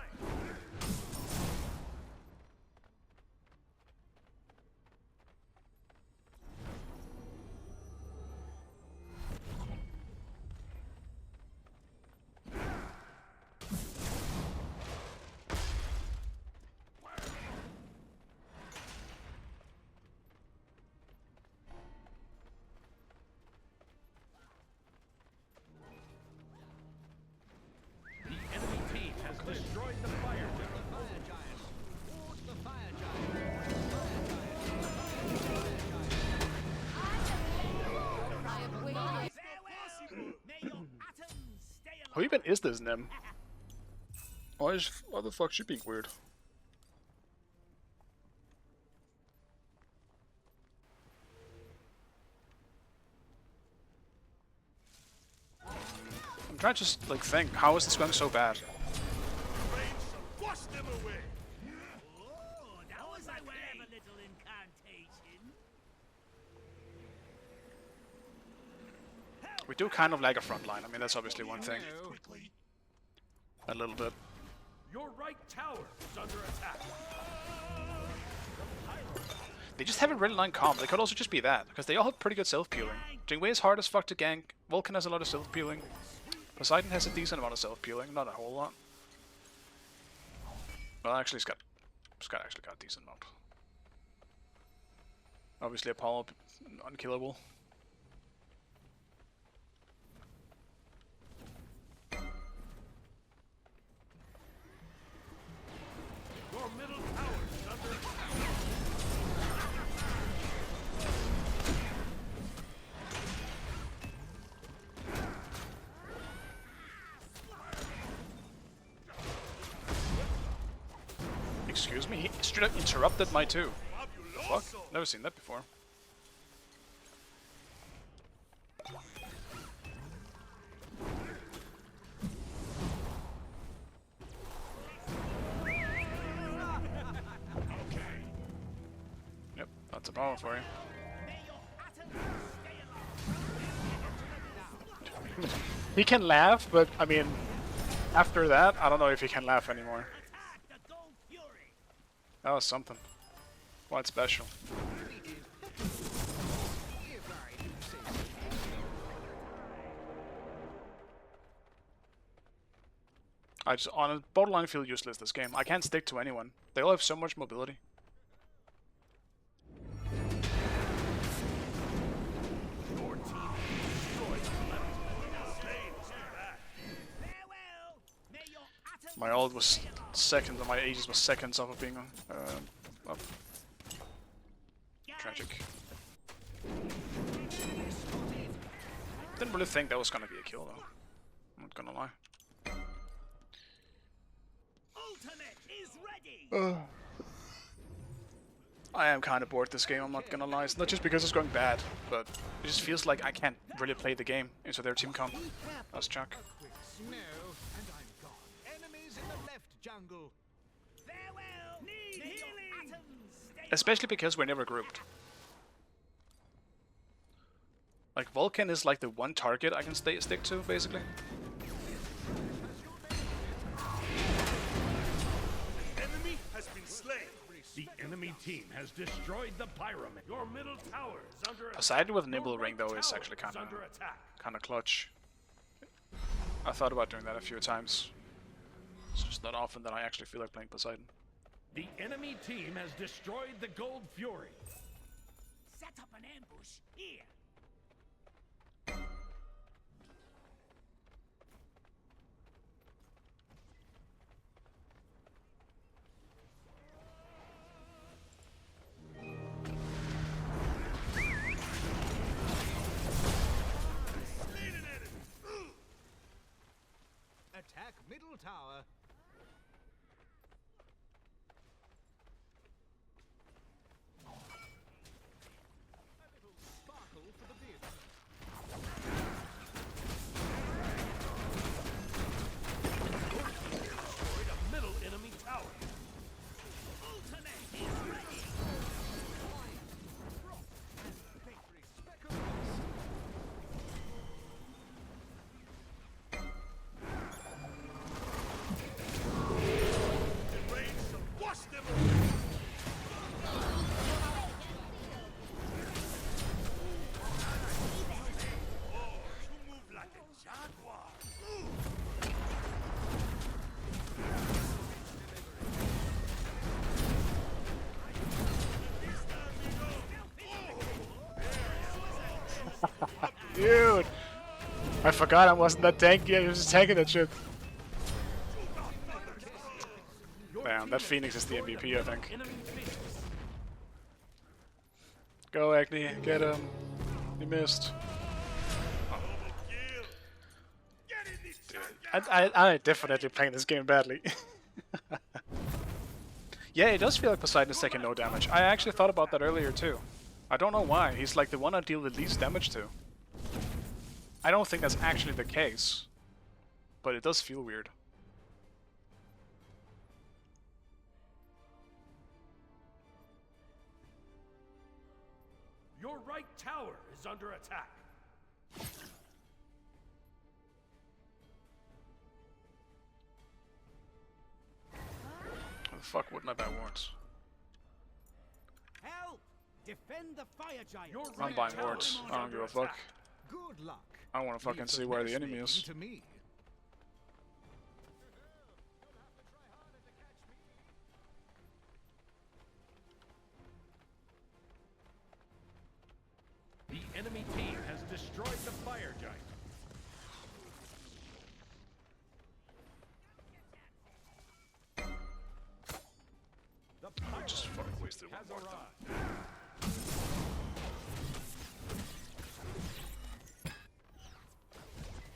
The enemy team has destroyed the fire giant. I have waited. Farewell! May your atoms stay alive! Who even is this Nim? Why the fuck is she being weird? I'm trying to just like think, how is this going so bad? Rain shall wash them away. Oh, that was a clever little incantation. We do kind of like a front line. I mean, that's obviously one thing. A little bit. Your right tower is under attack. They just haven't really line calm. They could also just be that, because they all have pretty good self-peeling. Jingwei is hard as fuck to gank. Vulcan has a lot of self-peeling. Poseidon has a decent amount of self-peeling, not a whole lot. Well, actually, Scott actually got a decent amount. Obviously, Apollo, unkillable. Your middle tower is under attack. Excuse me, he straight up interrupted my two. Fuck, never seen that before. Yep, that's a problem for you. He can laugh, but I mean, after that, I don't know if he can laugh anymore. That was something. Quite special. I just on a borderline feel useless this game. I can't stick to anyone. They all have so much mobility. My ult was seconds, and my Aegis was seconds off of being up. Tragic. Didn't really think that was gonna be a kill though. I'm not gonna lie. I am kind of bored this game, I'm not gonna lie. It's not just because it's going bad, but it just feels like I can't really play the game into their team comp. That's Chuck. Snow, and I'm gone. Enemies in the left jungle. Farewell. Need healing. Especially because we're never grouped. Like, Vulcan is like the one target I can stick to, basically. Enemy has been slain. The enemy team has destroyed the pyramid. Your middle tower is under attack. Poseidon with Nibble Ring though is actually kind of clutch. I thought about doing that a few times. It's just not often that I actually feel like playing Poseidon. The enemy team has destroyed the Gold Fury. Set up an ambush here. Attack middle tower. A little sparkle for the beard. Destroyed a middle enemy tower. Ultimate is ready. Victory speckles. The rain shall wash them away. Oh, you move like a jaguar. Dude! I forgot I wasn't that tanky, I was just tanking that shit. Damn, that Phoenix is the MVP, I think. Go, Agni, get him. You missed. Dude, I definitely playing this game badly. Yeah, it does feel like Poseidon is taking no damage. I actually thought about that earlier too. I don't know why. He's like the one I deal the least damage to. I don't think that's actually the case, but it does feel weird. Your right tower is under attack. How the fuck wouldn't I buy wards? Help! Defend the fire giant. Your I'm right buying tower wards. is I don't under give a fuck. attack. Good luck. I want to fucking Leave see where the matchmaking enemy is. to me. The enemy team has destroyed the fire giant. The I just fucking wasted one has more time. arrived.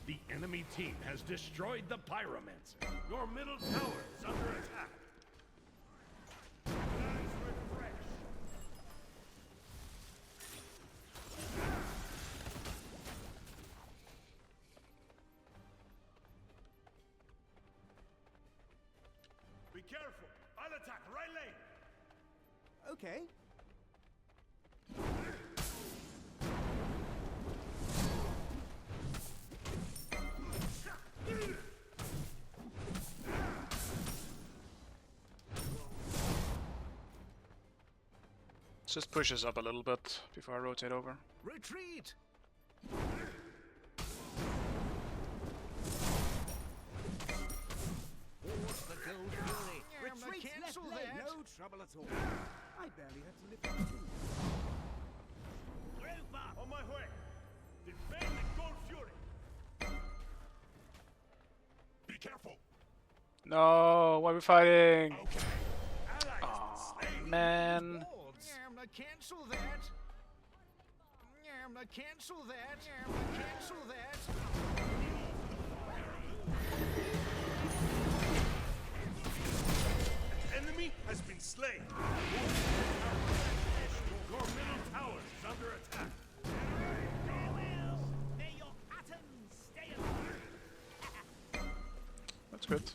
The enemy team has destroyed the pyromancer. Your middle tower is under attack. Guys, refresh. careful. I'll attack right lane. Okay. Just push us up a little bit before I rotate over. Retreat! The Gold Fury! Retreat Cancel left lane! that. No trouble at all. I barely had to lift my feet. Group up! On my way. Defend the Gold Fury. Be careful. No, why are we fighting? Okay. Oh, man. Cancel that. Cancel that. Cancel that. An enemy has been slain. Your middle tower is under attack. Farewell! May your atoms stay alive! That's good.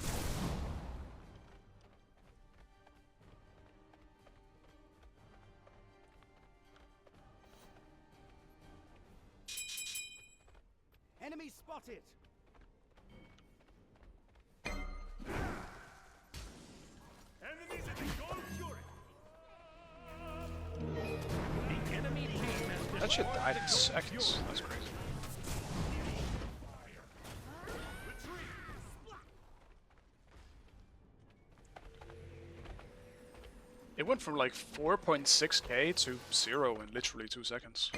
Enemy spotted. Enemies at the Gold Fury. The enemy team has That shit died in seconds. That's crazy. It went from like 4.6k to 0 in literally 2 seconds.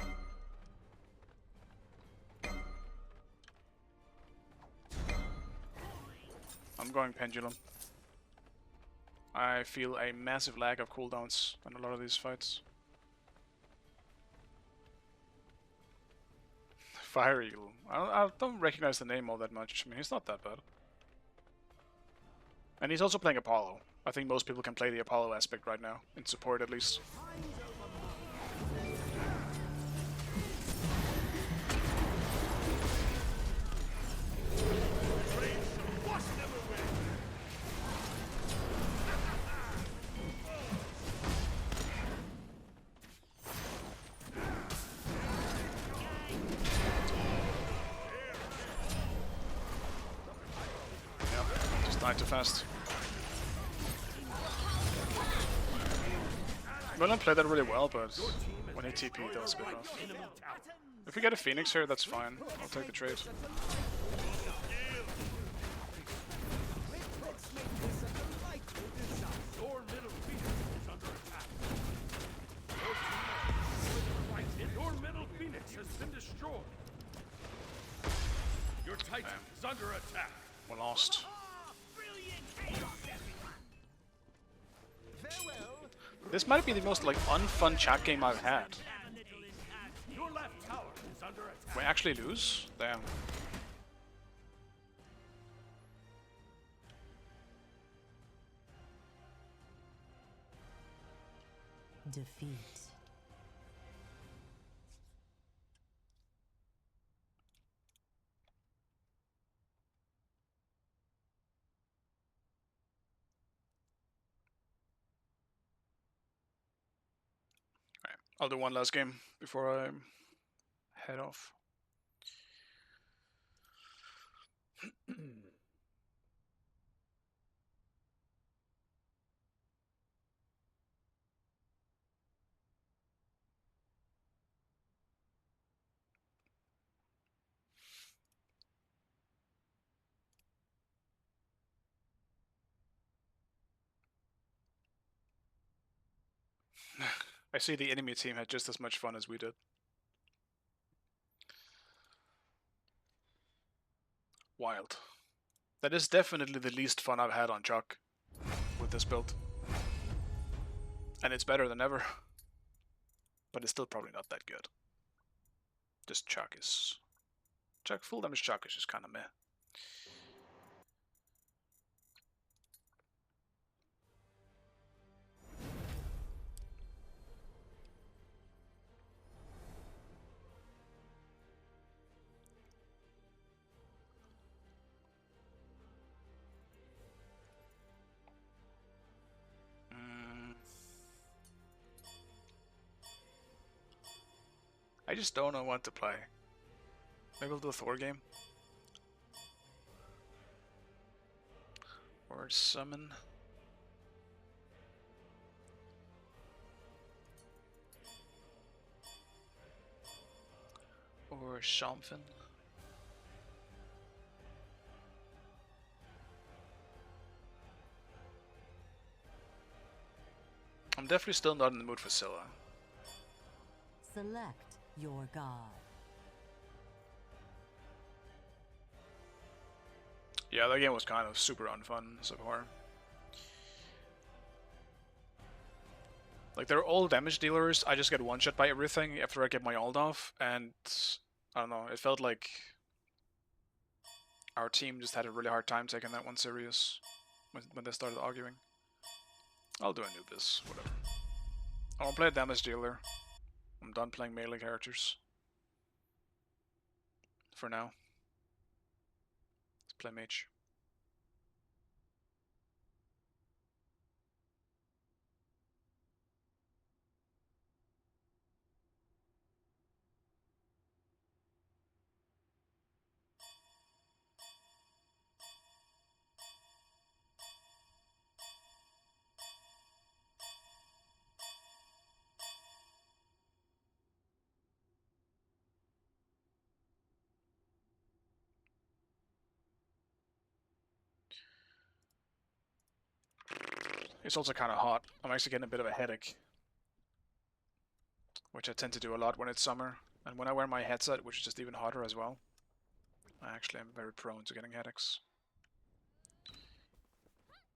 I'm going Pendulum. I feel a massive lack of cooldowns in a lot of these fights. Fire Eagle. I don't recognize the name all that much. I mean, he's not that bad. And he's also playing Apollo. I think most people can play the Apollo aspect right now, in support at least. Yep, just died too fast. Merlin played that really well, but when he TP'd, that was good enough. If we get a Phoenix here, that's fine. I'll take the trade. Your middle Phoenix is under attack. Your middle Phoenix has been destroyed. Your Titan is under attack. We're lost. This might be the most like unfun chat game I've had. Your left tower is under attack. We actually lose? Damn. Defeat. I'll do one last game before I head off. I see the enemy team had just as much fun as we did. Wild. That is definitely the least fun I've had on Chuck with this build. And it's better than ever. But it's still probably not that good. Just Chuck is... Chuck, full damage Chuck is just kinda meh. I just don't know what to play. Maybe we'll do a Thor game. Or summon. Or Shamfin. I'm definitely still not in the mood for Scylla. Select your god. Yeah, that game was kind of super unfun so far. Like, they're all damage dealers, I just get one-shot by everything after I get my ult off, and I don't know, it felt like our team just had a really hard time taking that one serious when they started arguing. I'll do Anubis, whatever. I won't play a damage dealer. I'm done playing melee characters. For now. Let's play mage. It's also kind of hot. I'm actually getting a bit of a headache. Which I tend to do a lot when it's summer. And when I wear my headset, which is just even hotter as well, I actually am very prone to getting headaches.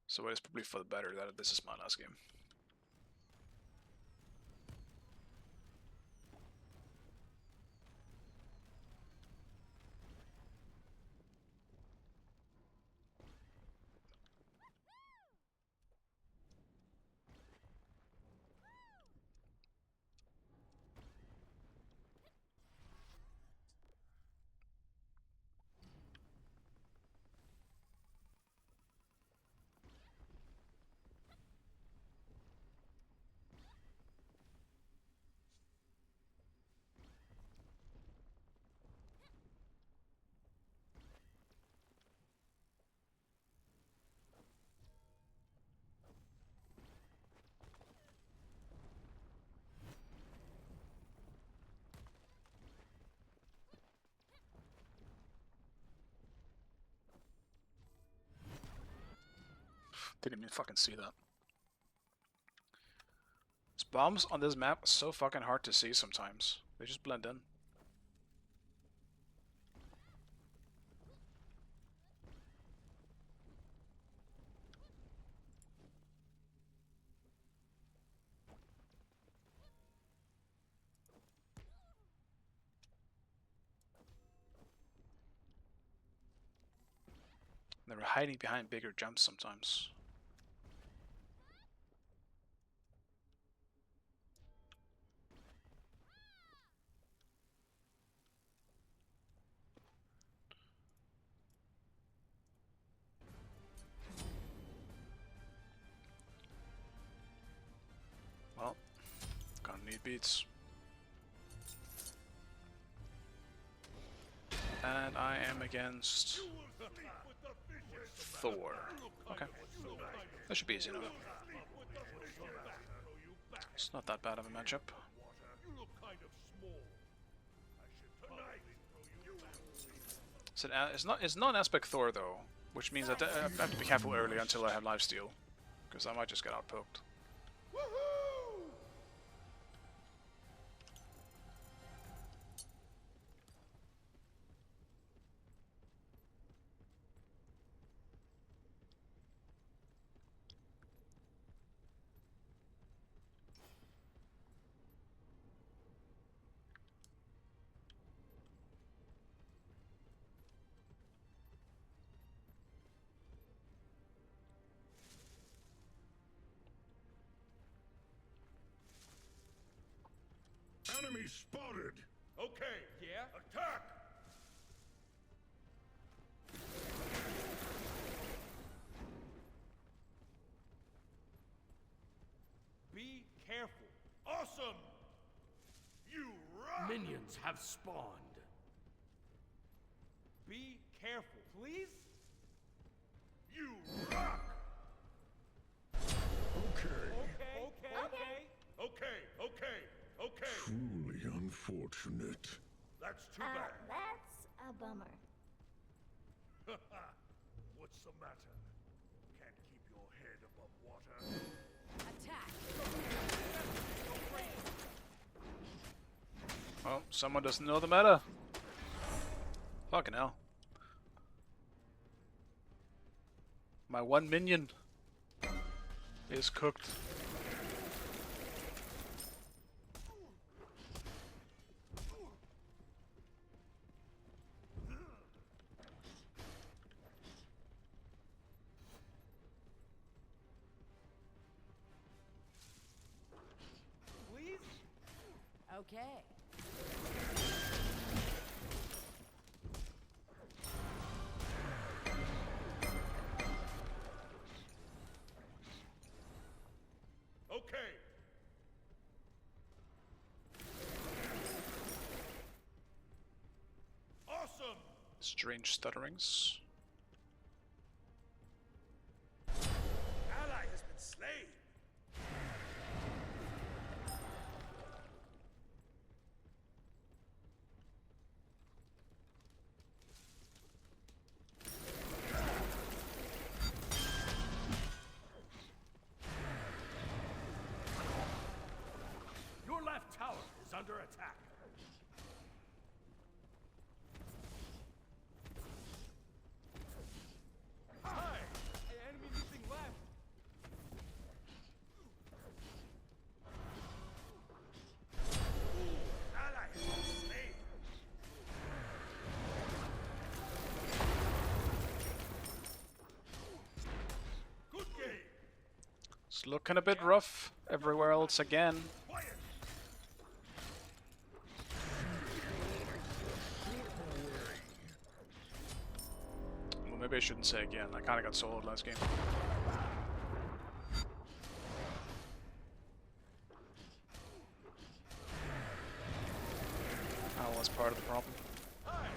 So it is probably for the better that this is my last game. Didn't even fucking see that. These bombs on this map are so fucking hard to see sometimes. They just blend in. They were hiding behind bigger jumps sometimes. Well, gonna need beats. And I am against Thor. Okay. That should be easy enough. It's not that bad of a matchup. It's not an aspect Thor though, which means that I have to be careful early until I have lifesteal, because I might just get outpoked. Enemy spotted! Okay, yeah? Attack! Be careful. Awesome! You rock! Minions have spawned. Be careful, please. You rock. Okay. Truly unfortunate. That's too bad. That's a bummer. What's the matter? Can't keep your head above water. Attack. Well, someone doesn't know the meta. Fucking hell. My one minion is cooked. Please? Okay. Okay. Awesome. Strange stutterings. Ally has been slain. Your left tower is under attack. Hi! Enemy missing left. Ally has been slain. Good game. It's looking a bit rough everywhere else again. Quiet. Well, maybe I shouldn't say again. I kinda got soloed last game. That was part of the problem. Hi.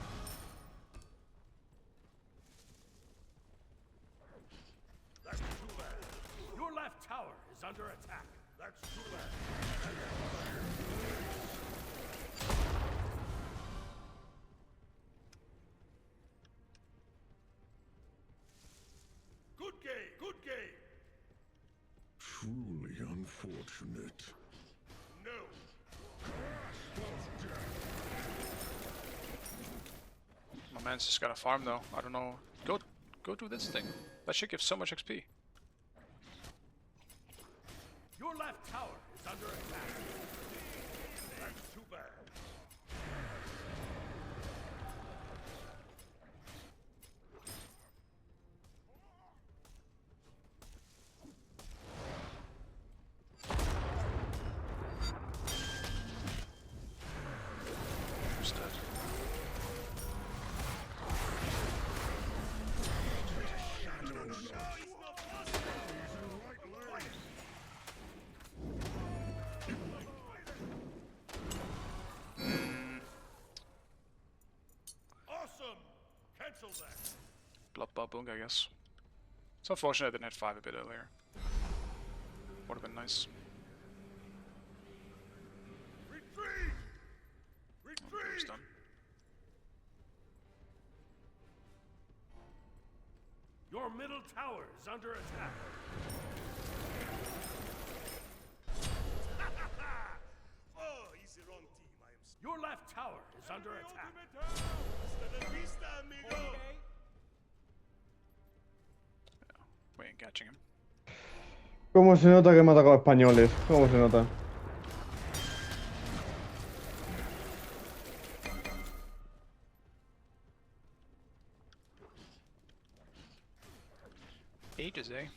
That's too bad. Your left tower is under attack. That's too bad. Good game. Good game. Truly unfortunate. No. My man's just gotta farm though. I don't know. Go do this thing. That should give so much XP. Your left tower is under attack. That's too bad. Who's dead? Awesome. Cancel that. Blood Boom, I guess. It's unfortunate I didn't hit 5 a bit earlier. Would have been nice. Retreat. He's Retreat. done. Your middle tower is under attack. Oh, he's the wrong team. I am. Your left tower is under attack. Hasta la vista, amigo. We ain't catching him. ¿Cómo se nota que me ha atacado españoles? ¿Cómo se nota? Ages, eh?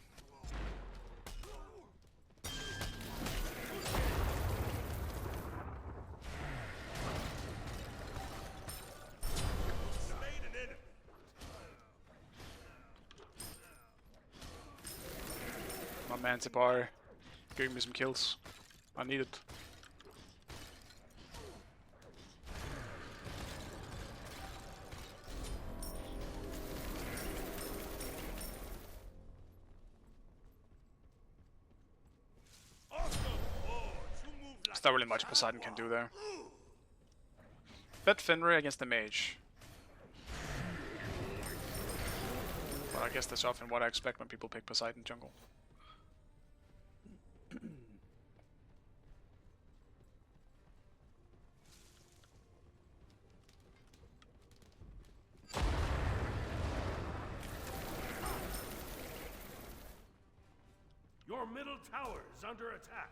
Slain an enemy. My man's a bar. Giving me some kills. I need it. not really much Poseidon can do there. Bet Fenrir against the mage. Well, I guess that's often what I expect when people pick Poseidon jungle. Your middle tower is under attack.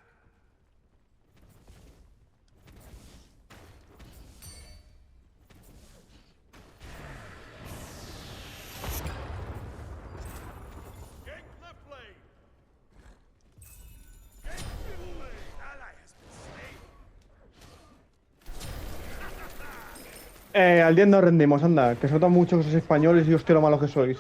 Gank left lane. Gank middle lane. Ally has been slain. Al 10 no rendimos, anda. Que se nota mucho que sois españoles y hostia lo malos que sois.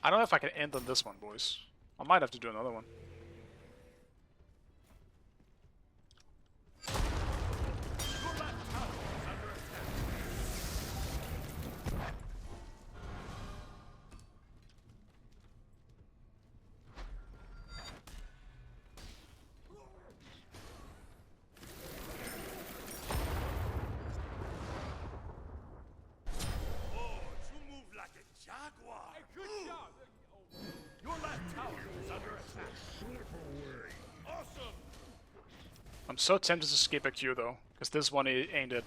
I don't know if I can end on this one, boys. I might have to do another one. I'm so tempted to skip a Q though, because this one ain't it.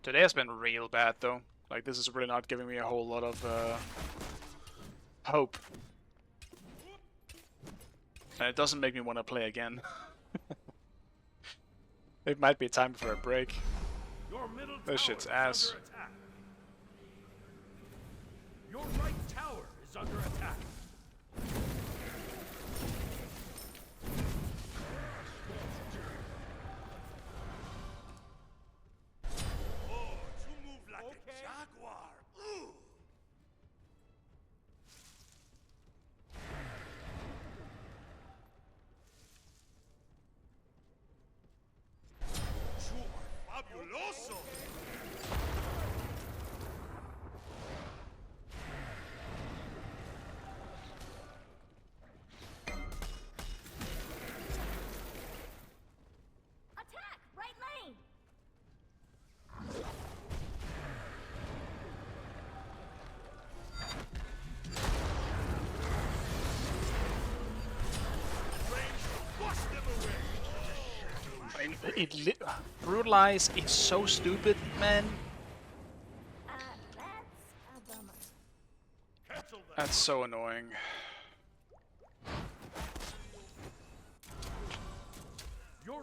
Today has been real bad though. Like, this is really not giving me a whole lot of hope. And it doesn't make me want to play again. It might be time for a break. This shit's ass. Your right tower is under attack. Fabuloso! Attack! Right lane! Brutalize, it's so stupid, man. That's a bummer. That's so annoying.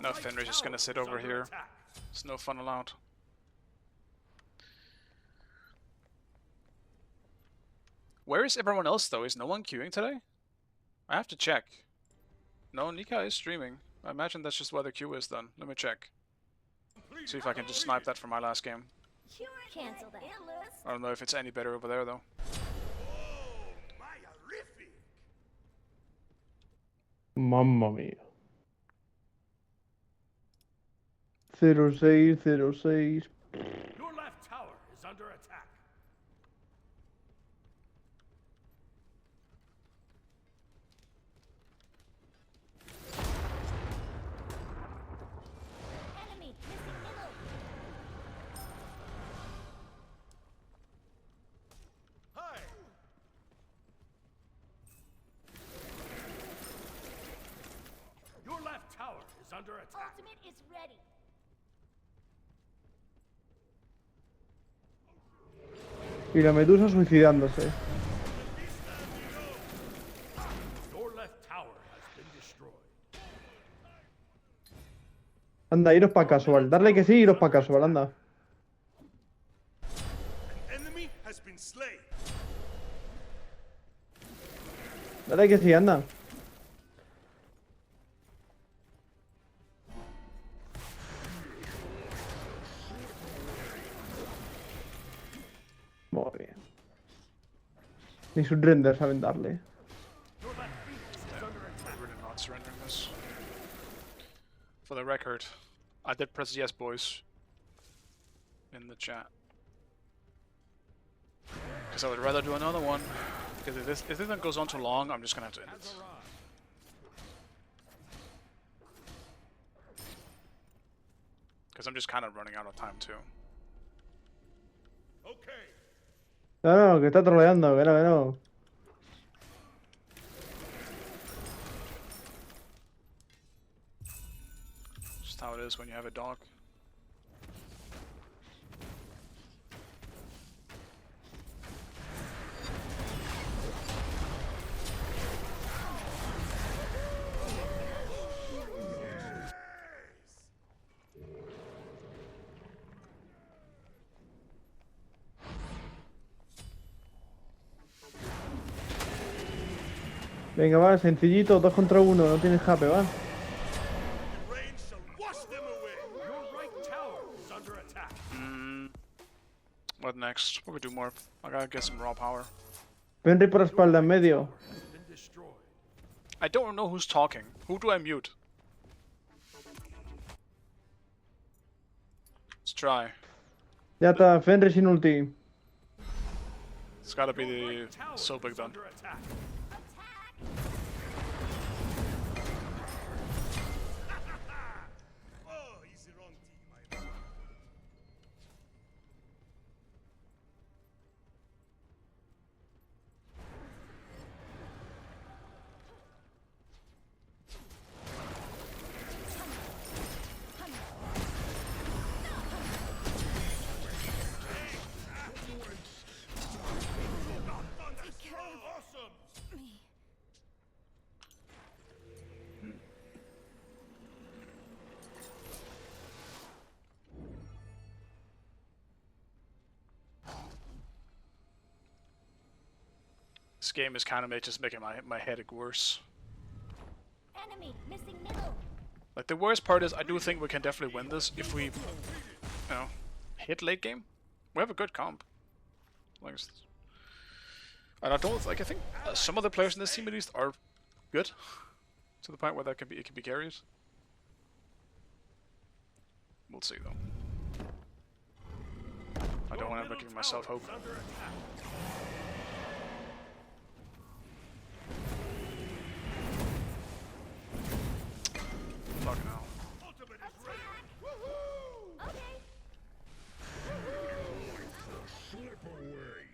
No, Fenrir's just gonna sit over here. There's no fun allowed. Where is everyone else though? Is no one queuing today? I have to check. No, Nika is streaming. I imagine that's just where the queue is then. Let me check. See if I can just snipe that from my last game. Cancel that. I don't know if it's any better over there though. Mamma mia. 06, 06. Your left tower is under attack. Enemy missing middle. Hi. Your left tower is under attack. Ultimate is ready. Y la medusa suicidándose. Your left tower has been destroyed. Anda, iros para casual. Darle que sí, iros para casual, anda. slay. Dale que sí, anda. Muy bien. Ni sus renders saben darle. I'm really not surrendering this. For the record, I did press yes, boys. In the chat. Because I would rather do another one. Because if this one goes on too long, I'm just gonna have to end it. Because I'm just kind of running out of time too. Okay. No, no, que está troleando, que no, que no. Just how it is when you have a dog. Venga, va, sencillito, 2 contra 1, no tienes HP, va. Rain shall wash them away. Your right tower is under attack. What next? What we do more? I gotta get some raw power. Henry por espalda en medio. Been destroyed. I don't know who's talking. Who do I mute? Let's try. Ya está, Fenrir sin ulti. It's gotta be the so big done. Under attack. Oh, he's the wrong team. I'm sorry. Awesome. This game is kind of just making my headache worse. Enemy missing middle. Like, the worst part is I do think we can definitely win this if we, hit late game. We have a good comp. Like, and I don't like. I think some of the players in this team at least are good, to the point where it can be carried. We'll see though. I don't want to give myself hope. Fucking hell. Ultimate is ready. Okay. Slip away.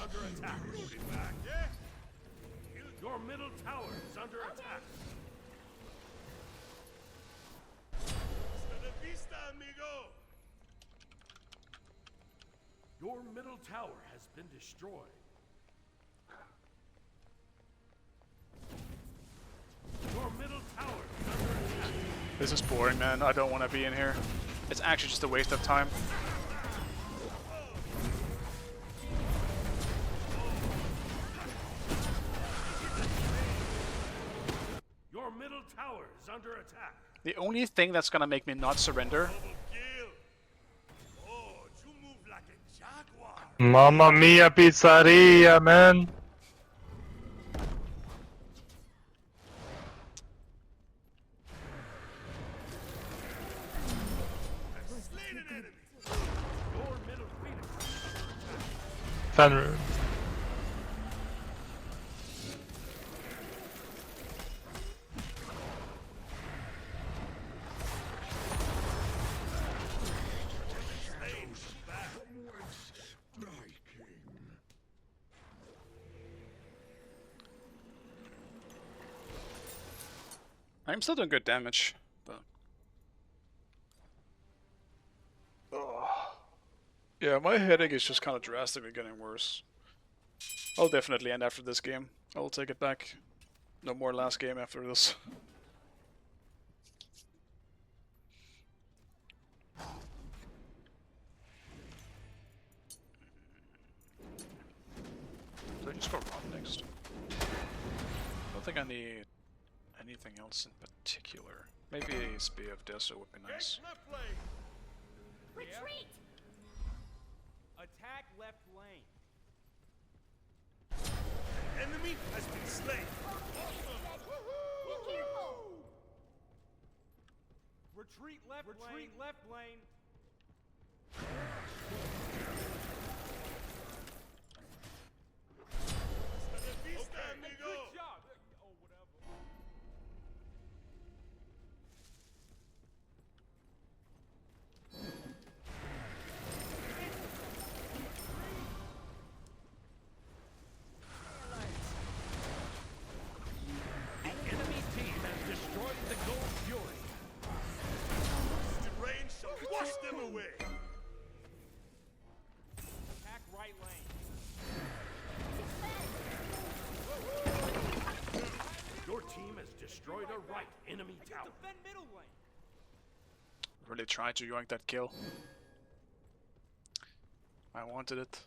Under attack. Moving back. Yeah. Your middle tower is under attack. Hasta la vista, amigo. Your middle tower has been destroyed. Your middle tower is under attack. This is boring, man. I don't want to be in here. It's actually just a waste of time. Your middle tower is under attack. The only thing that's gonna make me not surrender. Double kill. Oh, you move like a jaguar. Mamma mia pizzeria, man. Slain an enemy. Your middle phoenix is under attack. Fenrir. I'm still doing good damage, but yeah, my headache is just kind of drastically getting worse. I'll definitely end after this game. I'll take it back. No more last game after this. So I just go Ron next. I don't think I need anything else in particular. Maybe a Spear of Desert would be nice. Retreat! Attack left lane. Enemy has been slain. Be careful! Retreat left lane. Left lane. Okay, Good job. Oh, whatever. The enemy team has destroyed the Gold Fury. The rain shall wash them away. Attack right lane. Your team has destroyed a right enemy tower. Defend middle lane. Really tried to yoink that kill. I wanted it.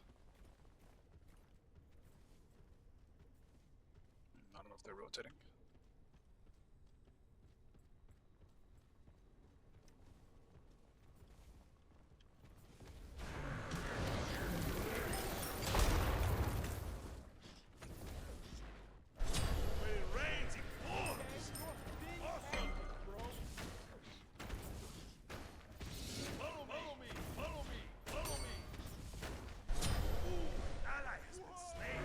I don't know if they're rotating. When it rains, it pours. Awesome, bro. Follow me. Follow me. Follow me. Ooh, ally has been slain.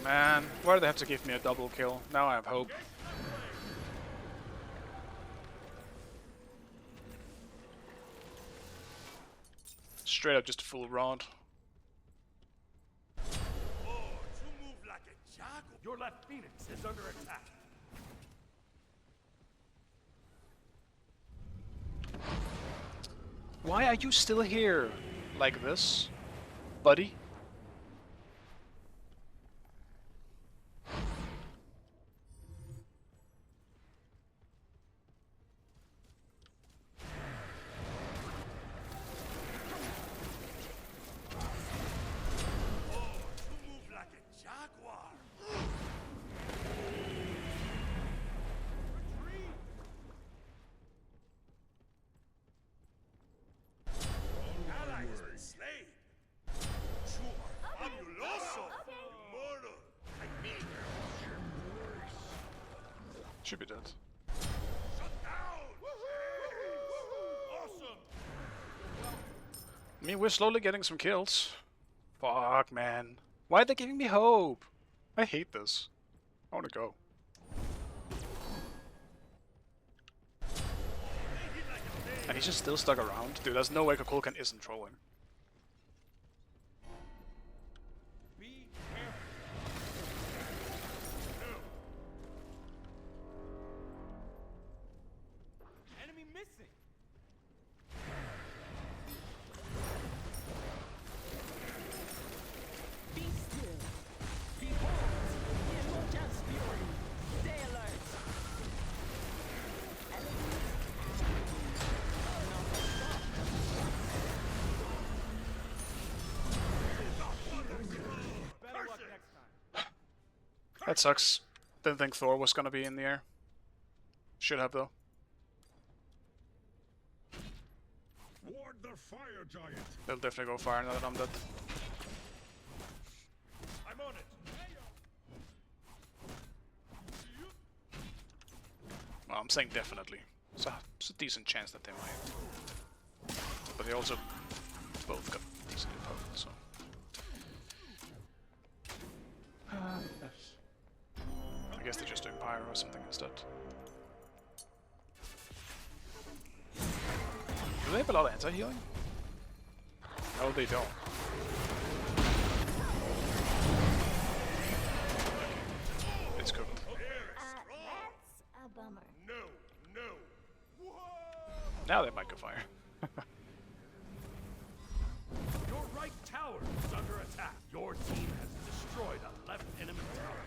Man, why do they have to give me a double kill? Now I have hope. Straight up just a full rod. Oh, you move like a jackal. Your left phoenix is under attack. Why are you still here? Like this? Buddy? Should be dead. I mean, we're slowly getting some kills. Fuck, man. Why are they giving me hope? I hate this. I wanna go. And he's just still stuck around. Dude, there's no way Kukulkan isn't trolling. Be careful. Enemy missing. Be still. Behold, Imoja's fury. Stay alert. Better luck next time. That sucks. Didn't think Thor was gonna be in the air. Should have, though. Ward the fire giant. They'll definitely go fire now that I'm dead. I'm on it. Well, I'm saying definitely. It's a decent chance that they might. But they also both got decently poked, so. I guess they're just doing pyro or something instead. Do they have a lot of anti-healing? No, they don't. It's cooked. That's a bummer. Now they might go fire. Your right tower is under attack. Your team has destroyed a left enemy tower.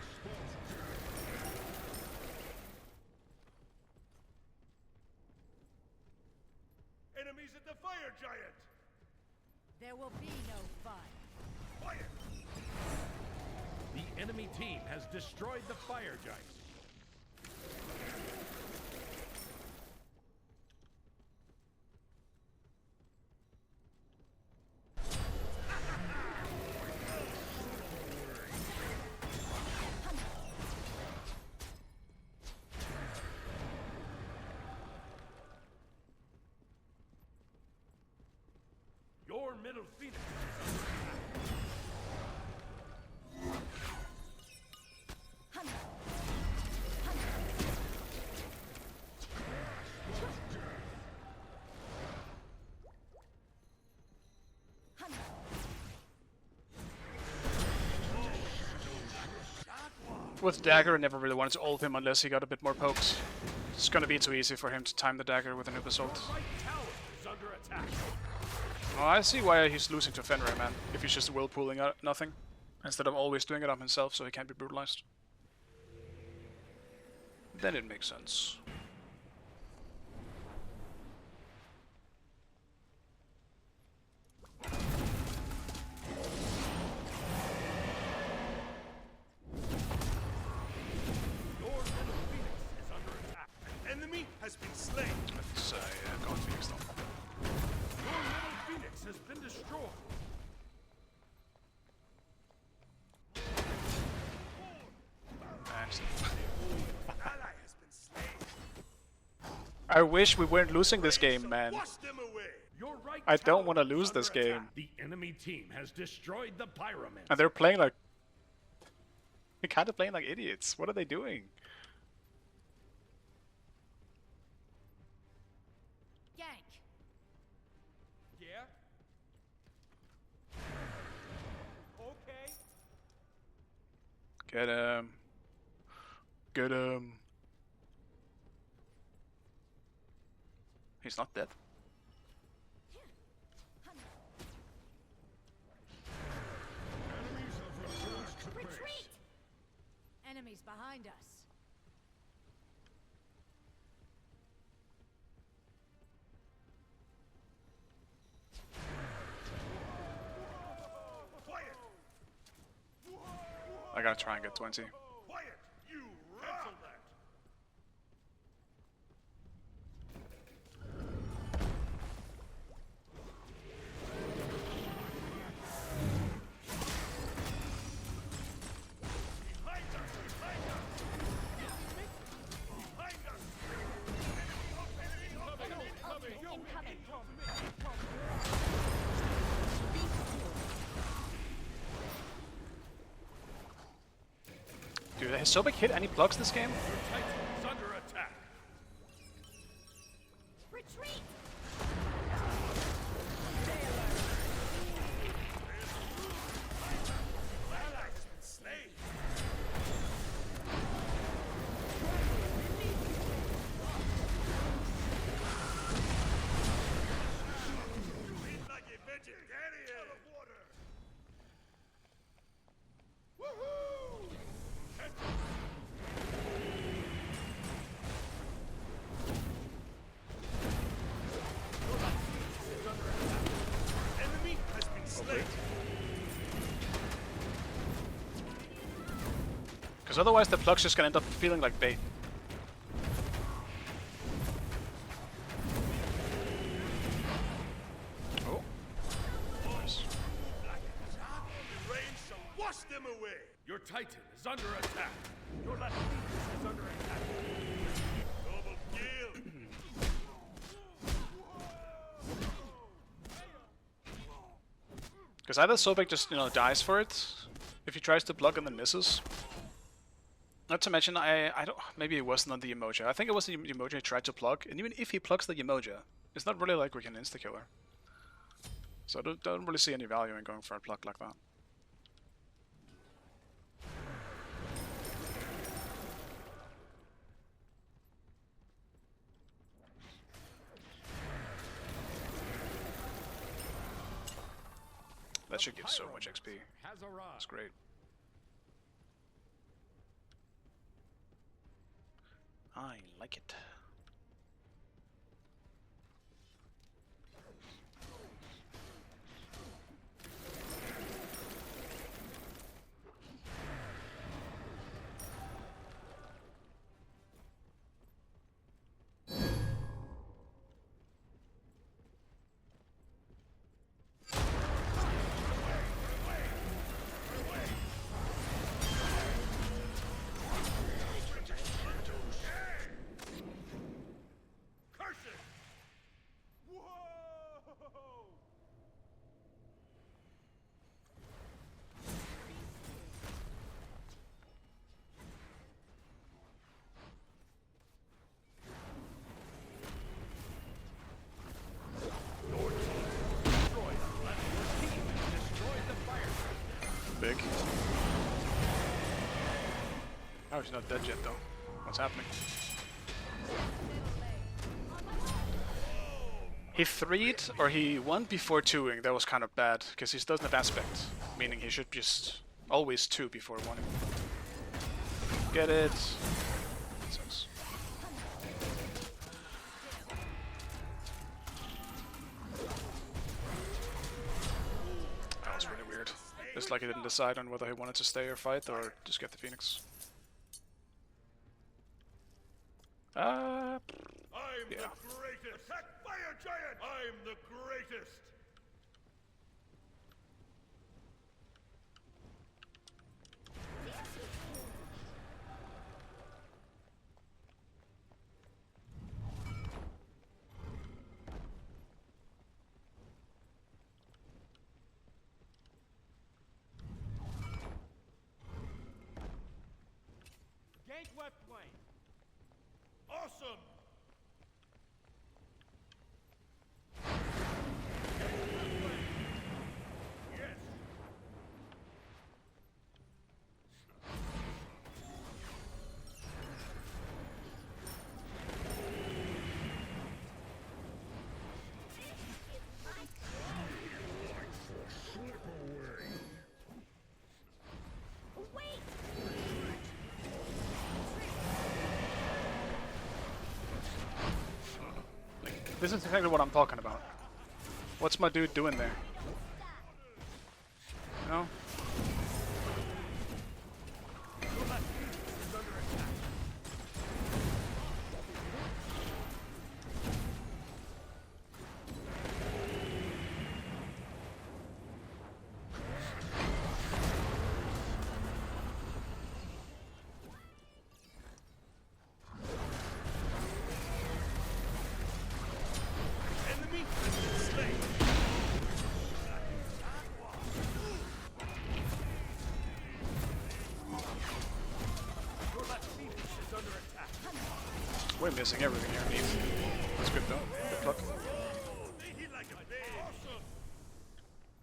Enemies at the fire giant! There will be no fun. Fire! The enemy team has destroyed the fire giant. Your middle phoenix is under With dagger, I never really wanted to ult him unless he got a bit more pokes. It's gonna be too easy for him to time the dagger with a noob assault. right tower is under attack. Oh, I see why he's losing to Fenrir, man. If he's just will-pooling out nothing, instead of always doing it on himself so he can't be brutalized. Then it makes sense. Your middle phoenix is under attack. An enemy has been slain. Let's go on Phoenix though. Your middle phoenix has been destroyed. Ally has been slain. I wish we weren't losing this game, man. Wash them away. Your right I don't tower want to is lose this under game. attack. The enemy team has destroyed the pyramid. And they're playing like... They're kind of playing like idiots. What are they doing? Gank. Yeah? Okay. Get him. Get him. He's not dead. Retreat! Enemies behind us. I gotta try and get 20. Quiet! You cancel that! Behind us! Behind us! Behind us! Incoming. Dude, has Sobek hit any plugs this game? Titan is under attack. Retreat! Ally has been slain. Breathe like a vegetarian. Of water. Woohoo! Enemy has been slain. Because otherwise the plug's just gonna end up feeling like bait. Oh. Nice. The rain shall wash them away. Your Titan is under attack. Your left Phoenix is under attack. Double kill. Because either Sobek just, dies for it, if he tries to block and then misses. Not to mention, I don't, maybe it wasn't on the Emoja. I think it was the Emoja he tried to plug, and even if he plugs the Emoja, it's not really like we can insta-kill her. So I don't really see any value in going for a plug like that. That should give so much XP. That's great. I like it. Big. Oh, he's not dead yet though. What's happening? He 3'd, or he 1 before 2ing. That was kind of bad, because he doesn't have aspect. Meaning he should just always 2 before 1ing. Get it? That sucks. That was really weird. It's like he didn't decide on whether he wanted to stay or fight, or just get the Phoenix. I'm yeah. the greatest! Attack Fire Giant! I'm the greatest! Gank left lane. Awesome! Yes! Wait! This is exactly what I'm talking about. What's my dude doing there? You know? Enemy slain! Your left Phoenix is under attack. We're missing everything here, neat. That's good though. Good pluck. They hit like a bear! Awesome!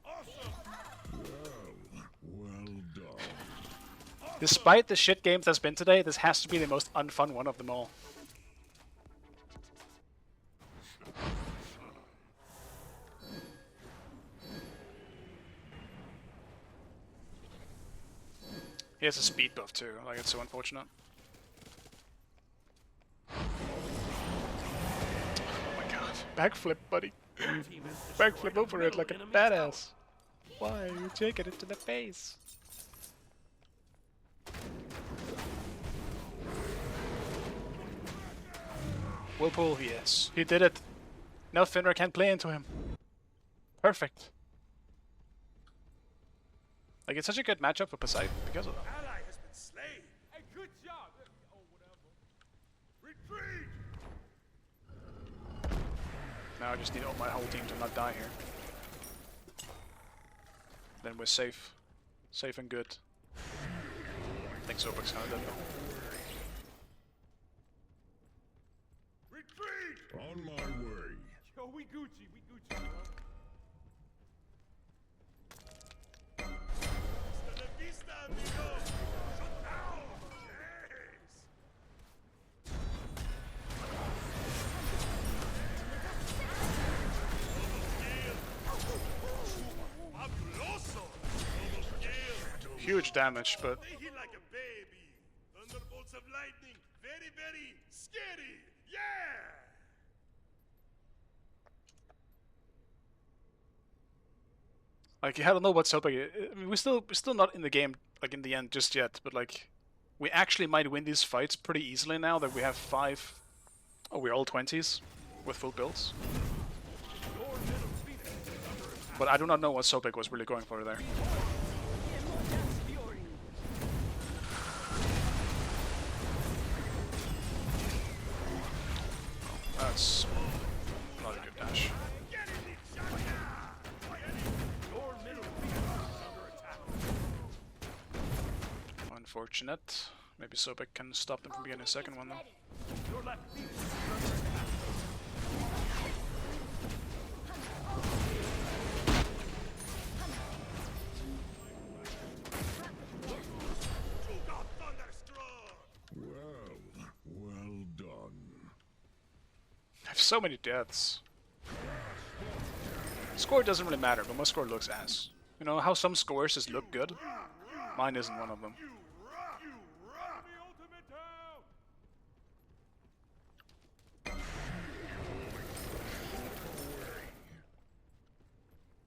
Awesome! Well done. Despite the shit games that's been today, this has to be the most unfun one of them all. He has a speed buff too, like it's so unfortunate. Oh my god. Backflip, buddy. Backflip over it like a badass. Why are you taking it to the face? Whirlpool, yes. He did it. Now Finra can't play into him. Perfect. Like, it's such a good matchup for Poseidon because of that. Ally has been slain! Hey, good job! Oh, whatever. Retreat! Now I just need my whole team to not die here. Then we're safe. Safe and good. I think Sobek's kind of dead though. Retreat! On my way. Yo, we Gucci, bro. Hasta la vista, amigo. Shut down. Yes. Fabuloso. Huge damage, but They hit like a baby. Thunderbolts of lightning. Very, very scary. Yeah. like I don't know what's up. I mean, we're still not in the game like in the end just yet, but like we actually might win these fights pretty easily now that we have 5. Oh, we're all 20s with full builds. But I do not know what Sobek was really going for there. That's not a good dash. Unfortunate. Maybe Sobek can stop them from getting a second one though. Well done. I have so many deaths. Score doesn't really matter, but my score looks ass. You know how some scores just look good? Mine isn't one of them.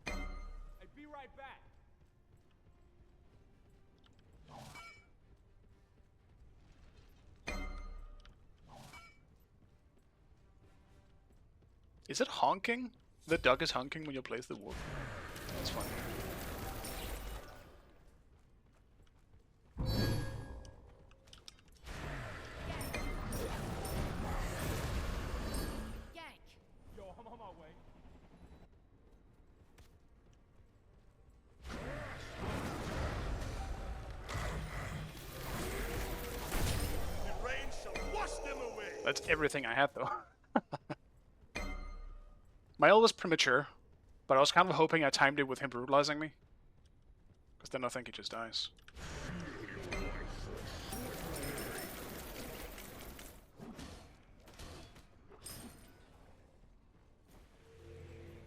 I'd be right back. Is it honking? The dog is honking when you place the wolf. That's funny. Yo, I'm on my way. The rain shall wash them away. That's everything I had though. My ult was premature, but I was kind of hoping I timed it with him brutalizing me. Because then I think he just dies.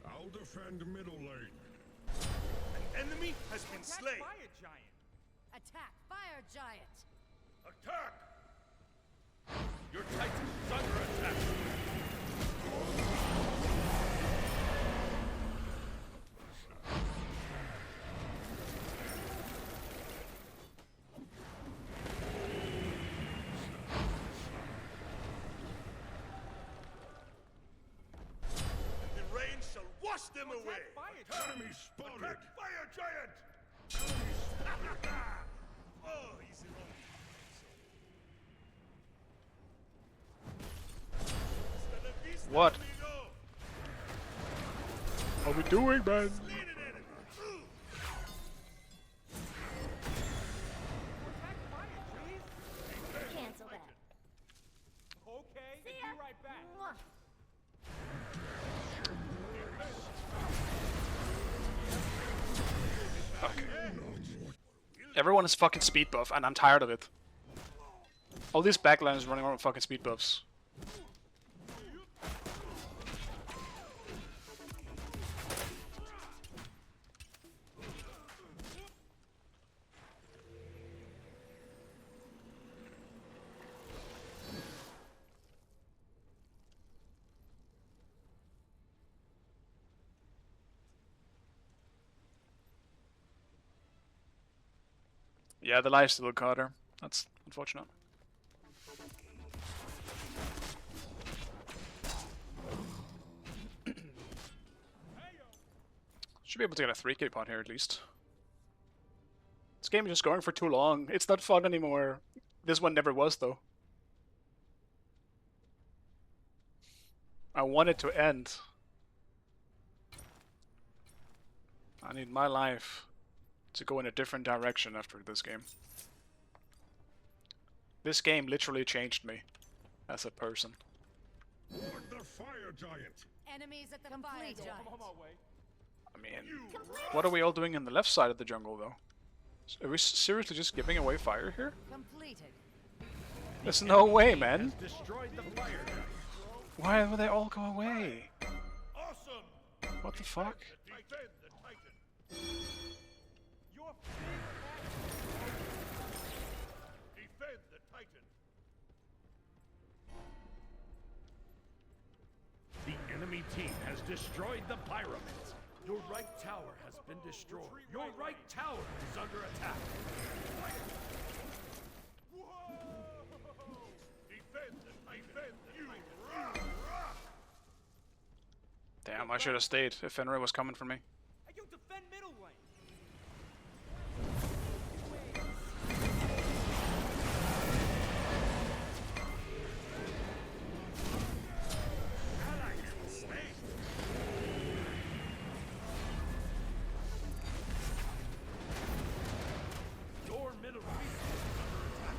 I'll defend middle lane. An enemy has been slain. Fire giant. Attack fire giant. Attack! Your Titan is under attack. The rain shall wash them away. Enemy spotted. Attack fire giant. Oh, easy roll. What? What are we doing, man? Cancel that. Okay, be right back. Okay. Everyone is fucking speed buff, and I'm tired of it. All these backlines running around with fucking speed buffs. Yeah, the lifesteal caught her. That's unfortunate. Should be able to get a 3k pot here at least. This game is just going for too long. It's not fun anymore. This one never was though. I want it to end. I need my life to go in a different direction after this game. This game literally changed me as a person. Ward the fire giant. Enemies at the fire giant. I mean, what are we all doing in the left side of the jungle, though? Are we seriously just giving away fire here? Completed. There's no way, man. Destroyed the fire giant. Why would they all go away? Awesome. What the fuck? Defend the Titan. Defend the Titan. The enemy team has destroyed the pyramids. Your right tower has been destroyed. Your right tower is under attack. Defend the Titan. You rock. Damn, I should have stayed if Fenrir was coming for me. You defend middle lane. Your middle region is under attack.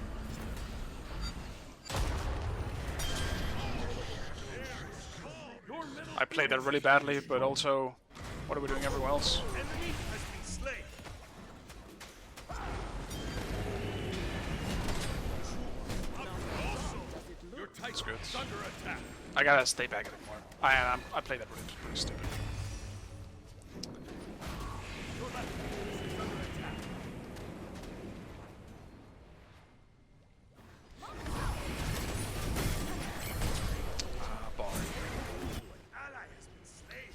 Your middle I played that really badly, but also, what are we doing everywhere else? enemy has been slain. Your Titan good. is under attack. I gotta stay back a bit more. I played that really stupid. Your left is under attack. Ball. Ally has been slain.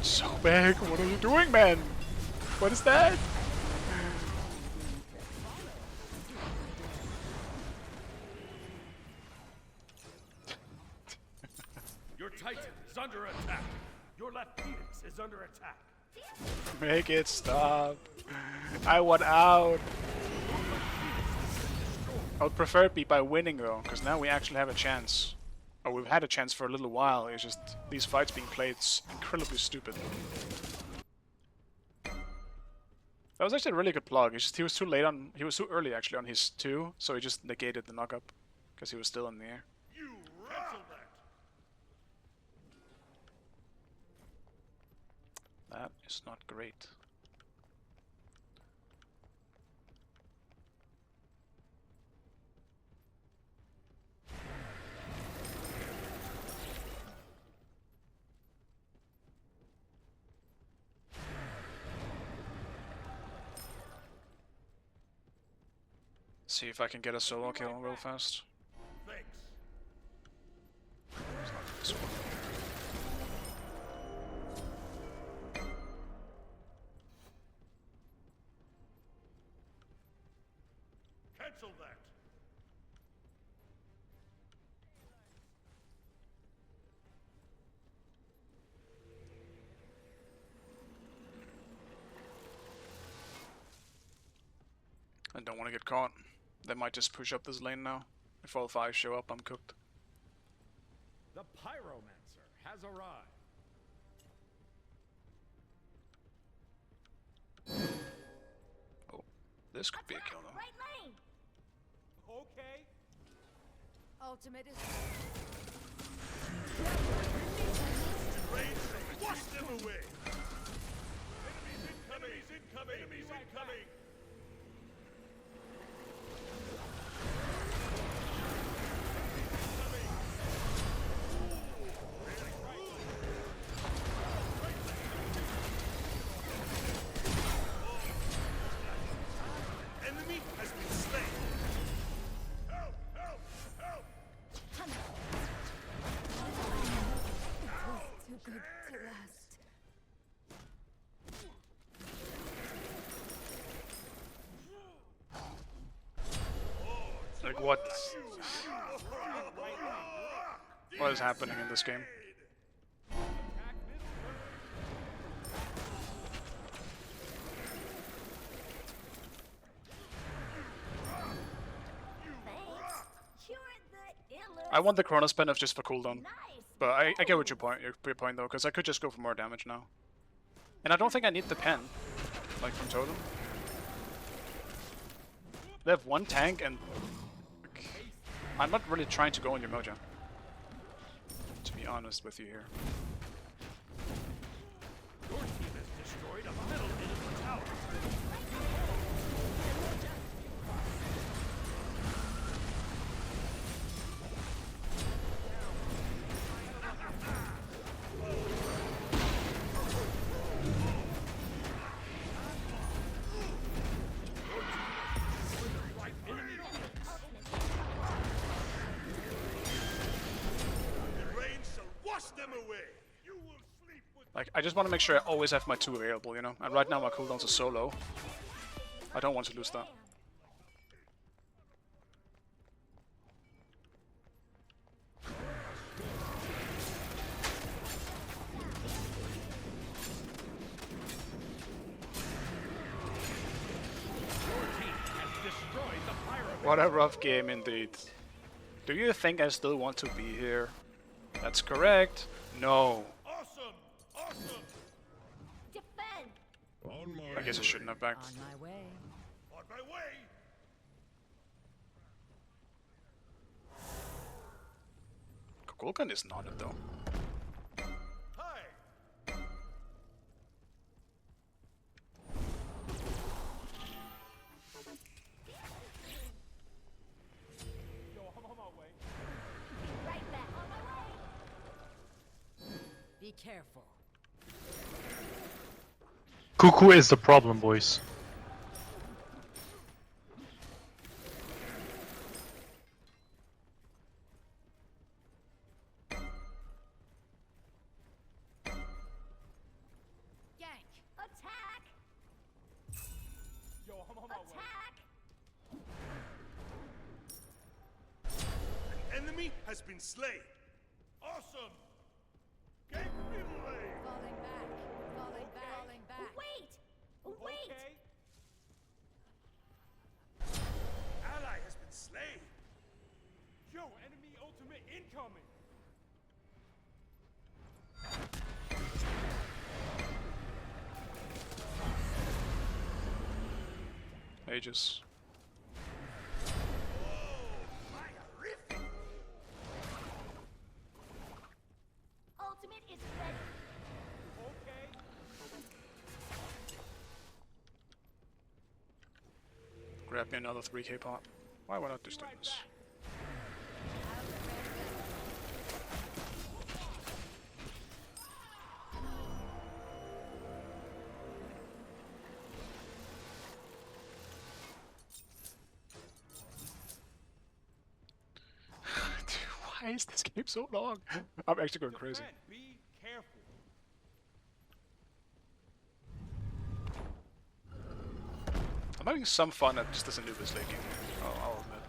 So big. What are you doing, man? What is that? Your Titan is under attack. Your left Phoenix is under attack. Make it stop. I want out. I would prefer it be by winning though, because now we actually have a chance. Or we've had a chance for a little while. It's just these fights being played is incredibly stupid. That was actually a really good plug. It's just he was too late on. He was too early actually on his 2, so he just negated the knock-up because he was still in the air. You cancel that. That is not great. See if I can get a solo kill real fast. Thanks. It's not this one. Cancel that. I don't want to get caught. They might just push up this lane now. If all 5 show up, I'm cooked. The Pyromancer has arrived. Oh, this could be a kill though. Right lane. Okay. Ultimate is Range, wash them away. Enemies incoming. Enemies incoming. Enemies incoming. Enemy has been slain. Help! Help! Help! too good to last. Like what? What is happening in this game? I want the Chrono spin of just for cooldown. But I get what your point though, because I could just go for more damage now. And I don't think I need the pen, like from Totem. They have one tank and I'm not really trying to go on your Mojo, to be honest with you here. Your team has destroyed a middle enemy tower. Like, I just want to make sure I always have my 2 available, you know? And right now my cooldowns are so low. I don't want to lose that. What a rough game indeed. Do you think I still want to be here? That's correct. No. I guess I shouldn't have backed. On my way. On my way. Kukulkan is not it though. Hi. Yo, I'm on my way. Right back. On my way. Be careful. Cuckoo is the problem, boys. Gank. Attack. Yo, I'm on my way. Attack. An enemy has been slain. Awesome. Gank middle lane. Falling back. Falling back. Falling back. Wait. Wait. Okay. Ally has been slain. Yo, enemy ultimate incoming. Ages. Ultimate is ready. Okay. Grab me another 3k pot. Why would I just do this? Dude, why is this game so long? I'm actually going crazy. Be careful. I'm having some fun at just this Anubis late game. I'll admit.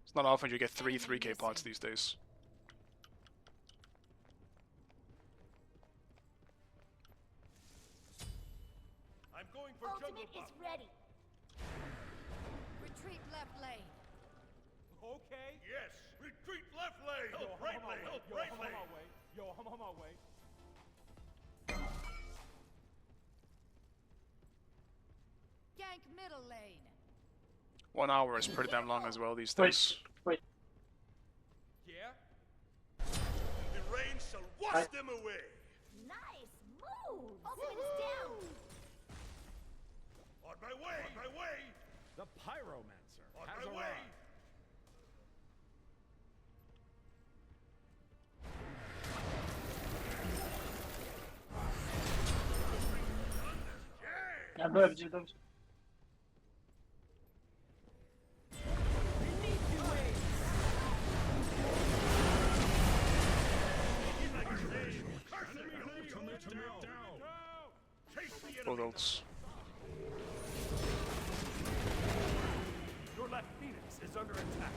It's not often you get 3k pots these days. I'm going for jungle Ultimate is buff. ready. Retreat left lane. Okay. Yes. Retreat left lane. Help right lane. Help right lane. Yo, I'm on my way. Gank middle lane. 1 hour is pretty damn long as well these days. Yeah. The rain shall wash them away. Nice move. Ultimate is down. On my way. On my way. The Pyromancer On has my way. arrived. Ja, dobrze, dobrze. Both ults. Your left Phoenix is under attack.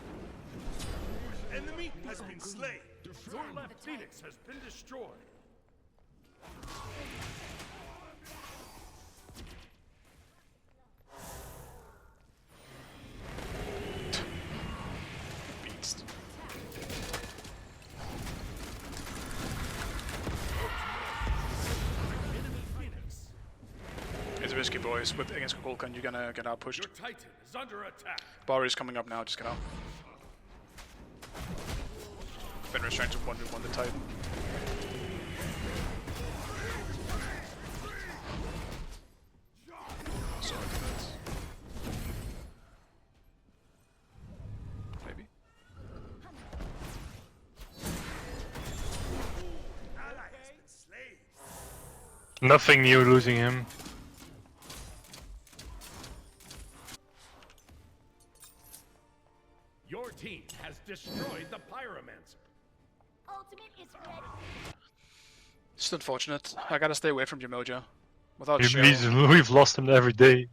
Enemy has been slain. Your left Phoenix has been destroyed. Beast. risky, boys. With against Kukulkan, you're gonna get outpushed. Your Titan is under attack. Bari's coming up now. Just get out. Fenrir's trying to 1v1 the Titan. Sorry for that. Maybe. Nothing new losing him. Your team has destroyed the Pyromancer. Ultimate is ready. It's unfortunate. I gotta stay away from Jamoja. Without Shell. We've lost him every day.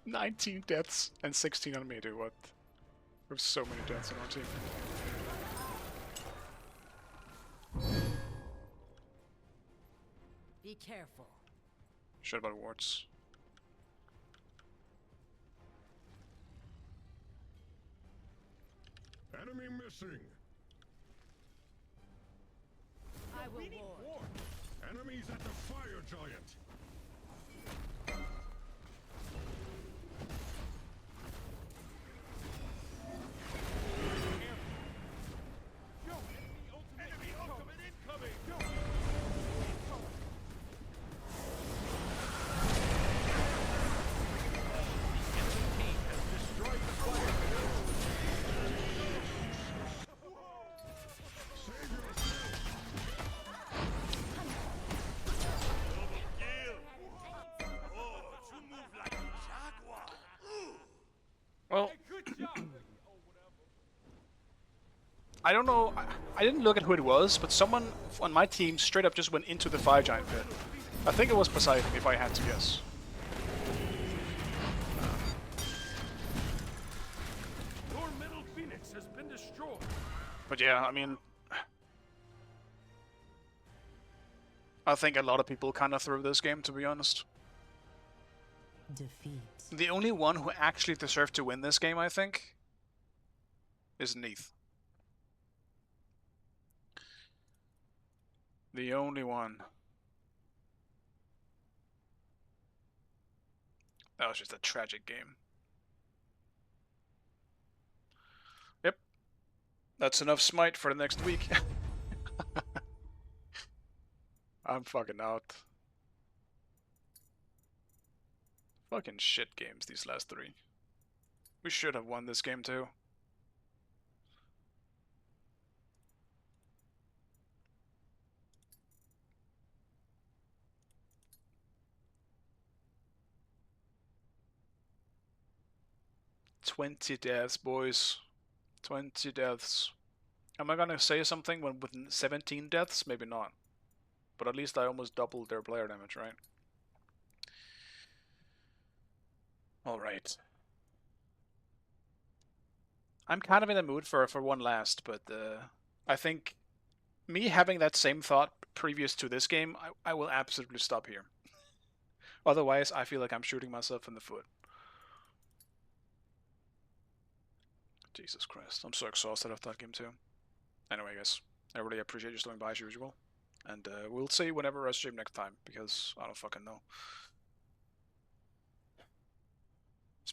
19 deaths and 16 on me, dude. What? There's so many deaths on our team. Be careful. Shit about wards. Enemy missing. I will ward. Enemies at the fire giant. Enemy ultimate incoming. Well, I don't know. I didn't look at who it was, but someone on my team straight up just went into the fire giant pit. I think it was Poseidon, if I had to guess. Your middle phoenix has been destroyed. But yeah, I mean, I think a lot of people kind of threw this game, to be honest. Defeat. The only one who actually deserved to win this game, I think, is Neath. The only one. That was just a tragic game. Yep. That's enough smite for the next week. I'm fucking out. Fucking shit games, these last three. We should have won this game too. "20 deaths, boys. 20 deaths. Am I gonna say something when with 17 deaths? Maybe not. But at least I almost doubled their player damage, right? Alright. I'm kind of in the mood for one last, but I think me having that same thought previous to this game, I will absolutely stop here. Otherwise, I feel like I'm shooting myself in the foot. Jesus Christ, I'm so exhausted after that game too. Anyway, guys, I really appreciate you stopping by as usual. And we'll see whenever I stream next time, because I don't fucking know.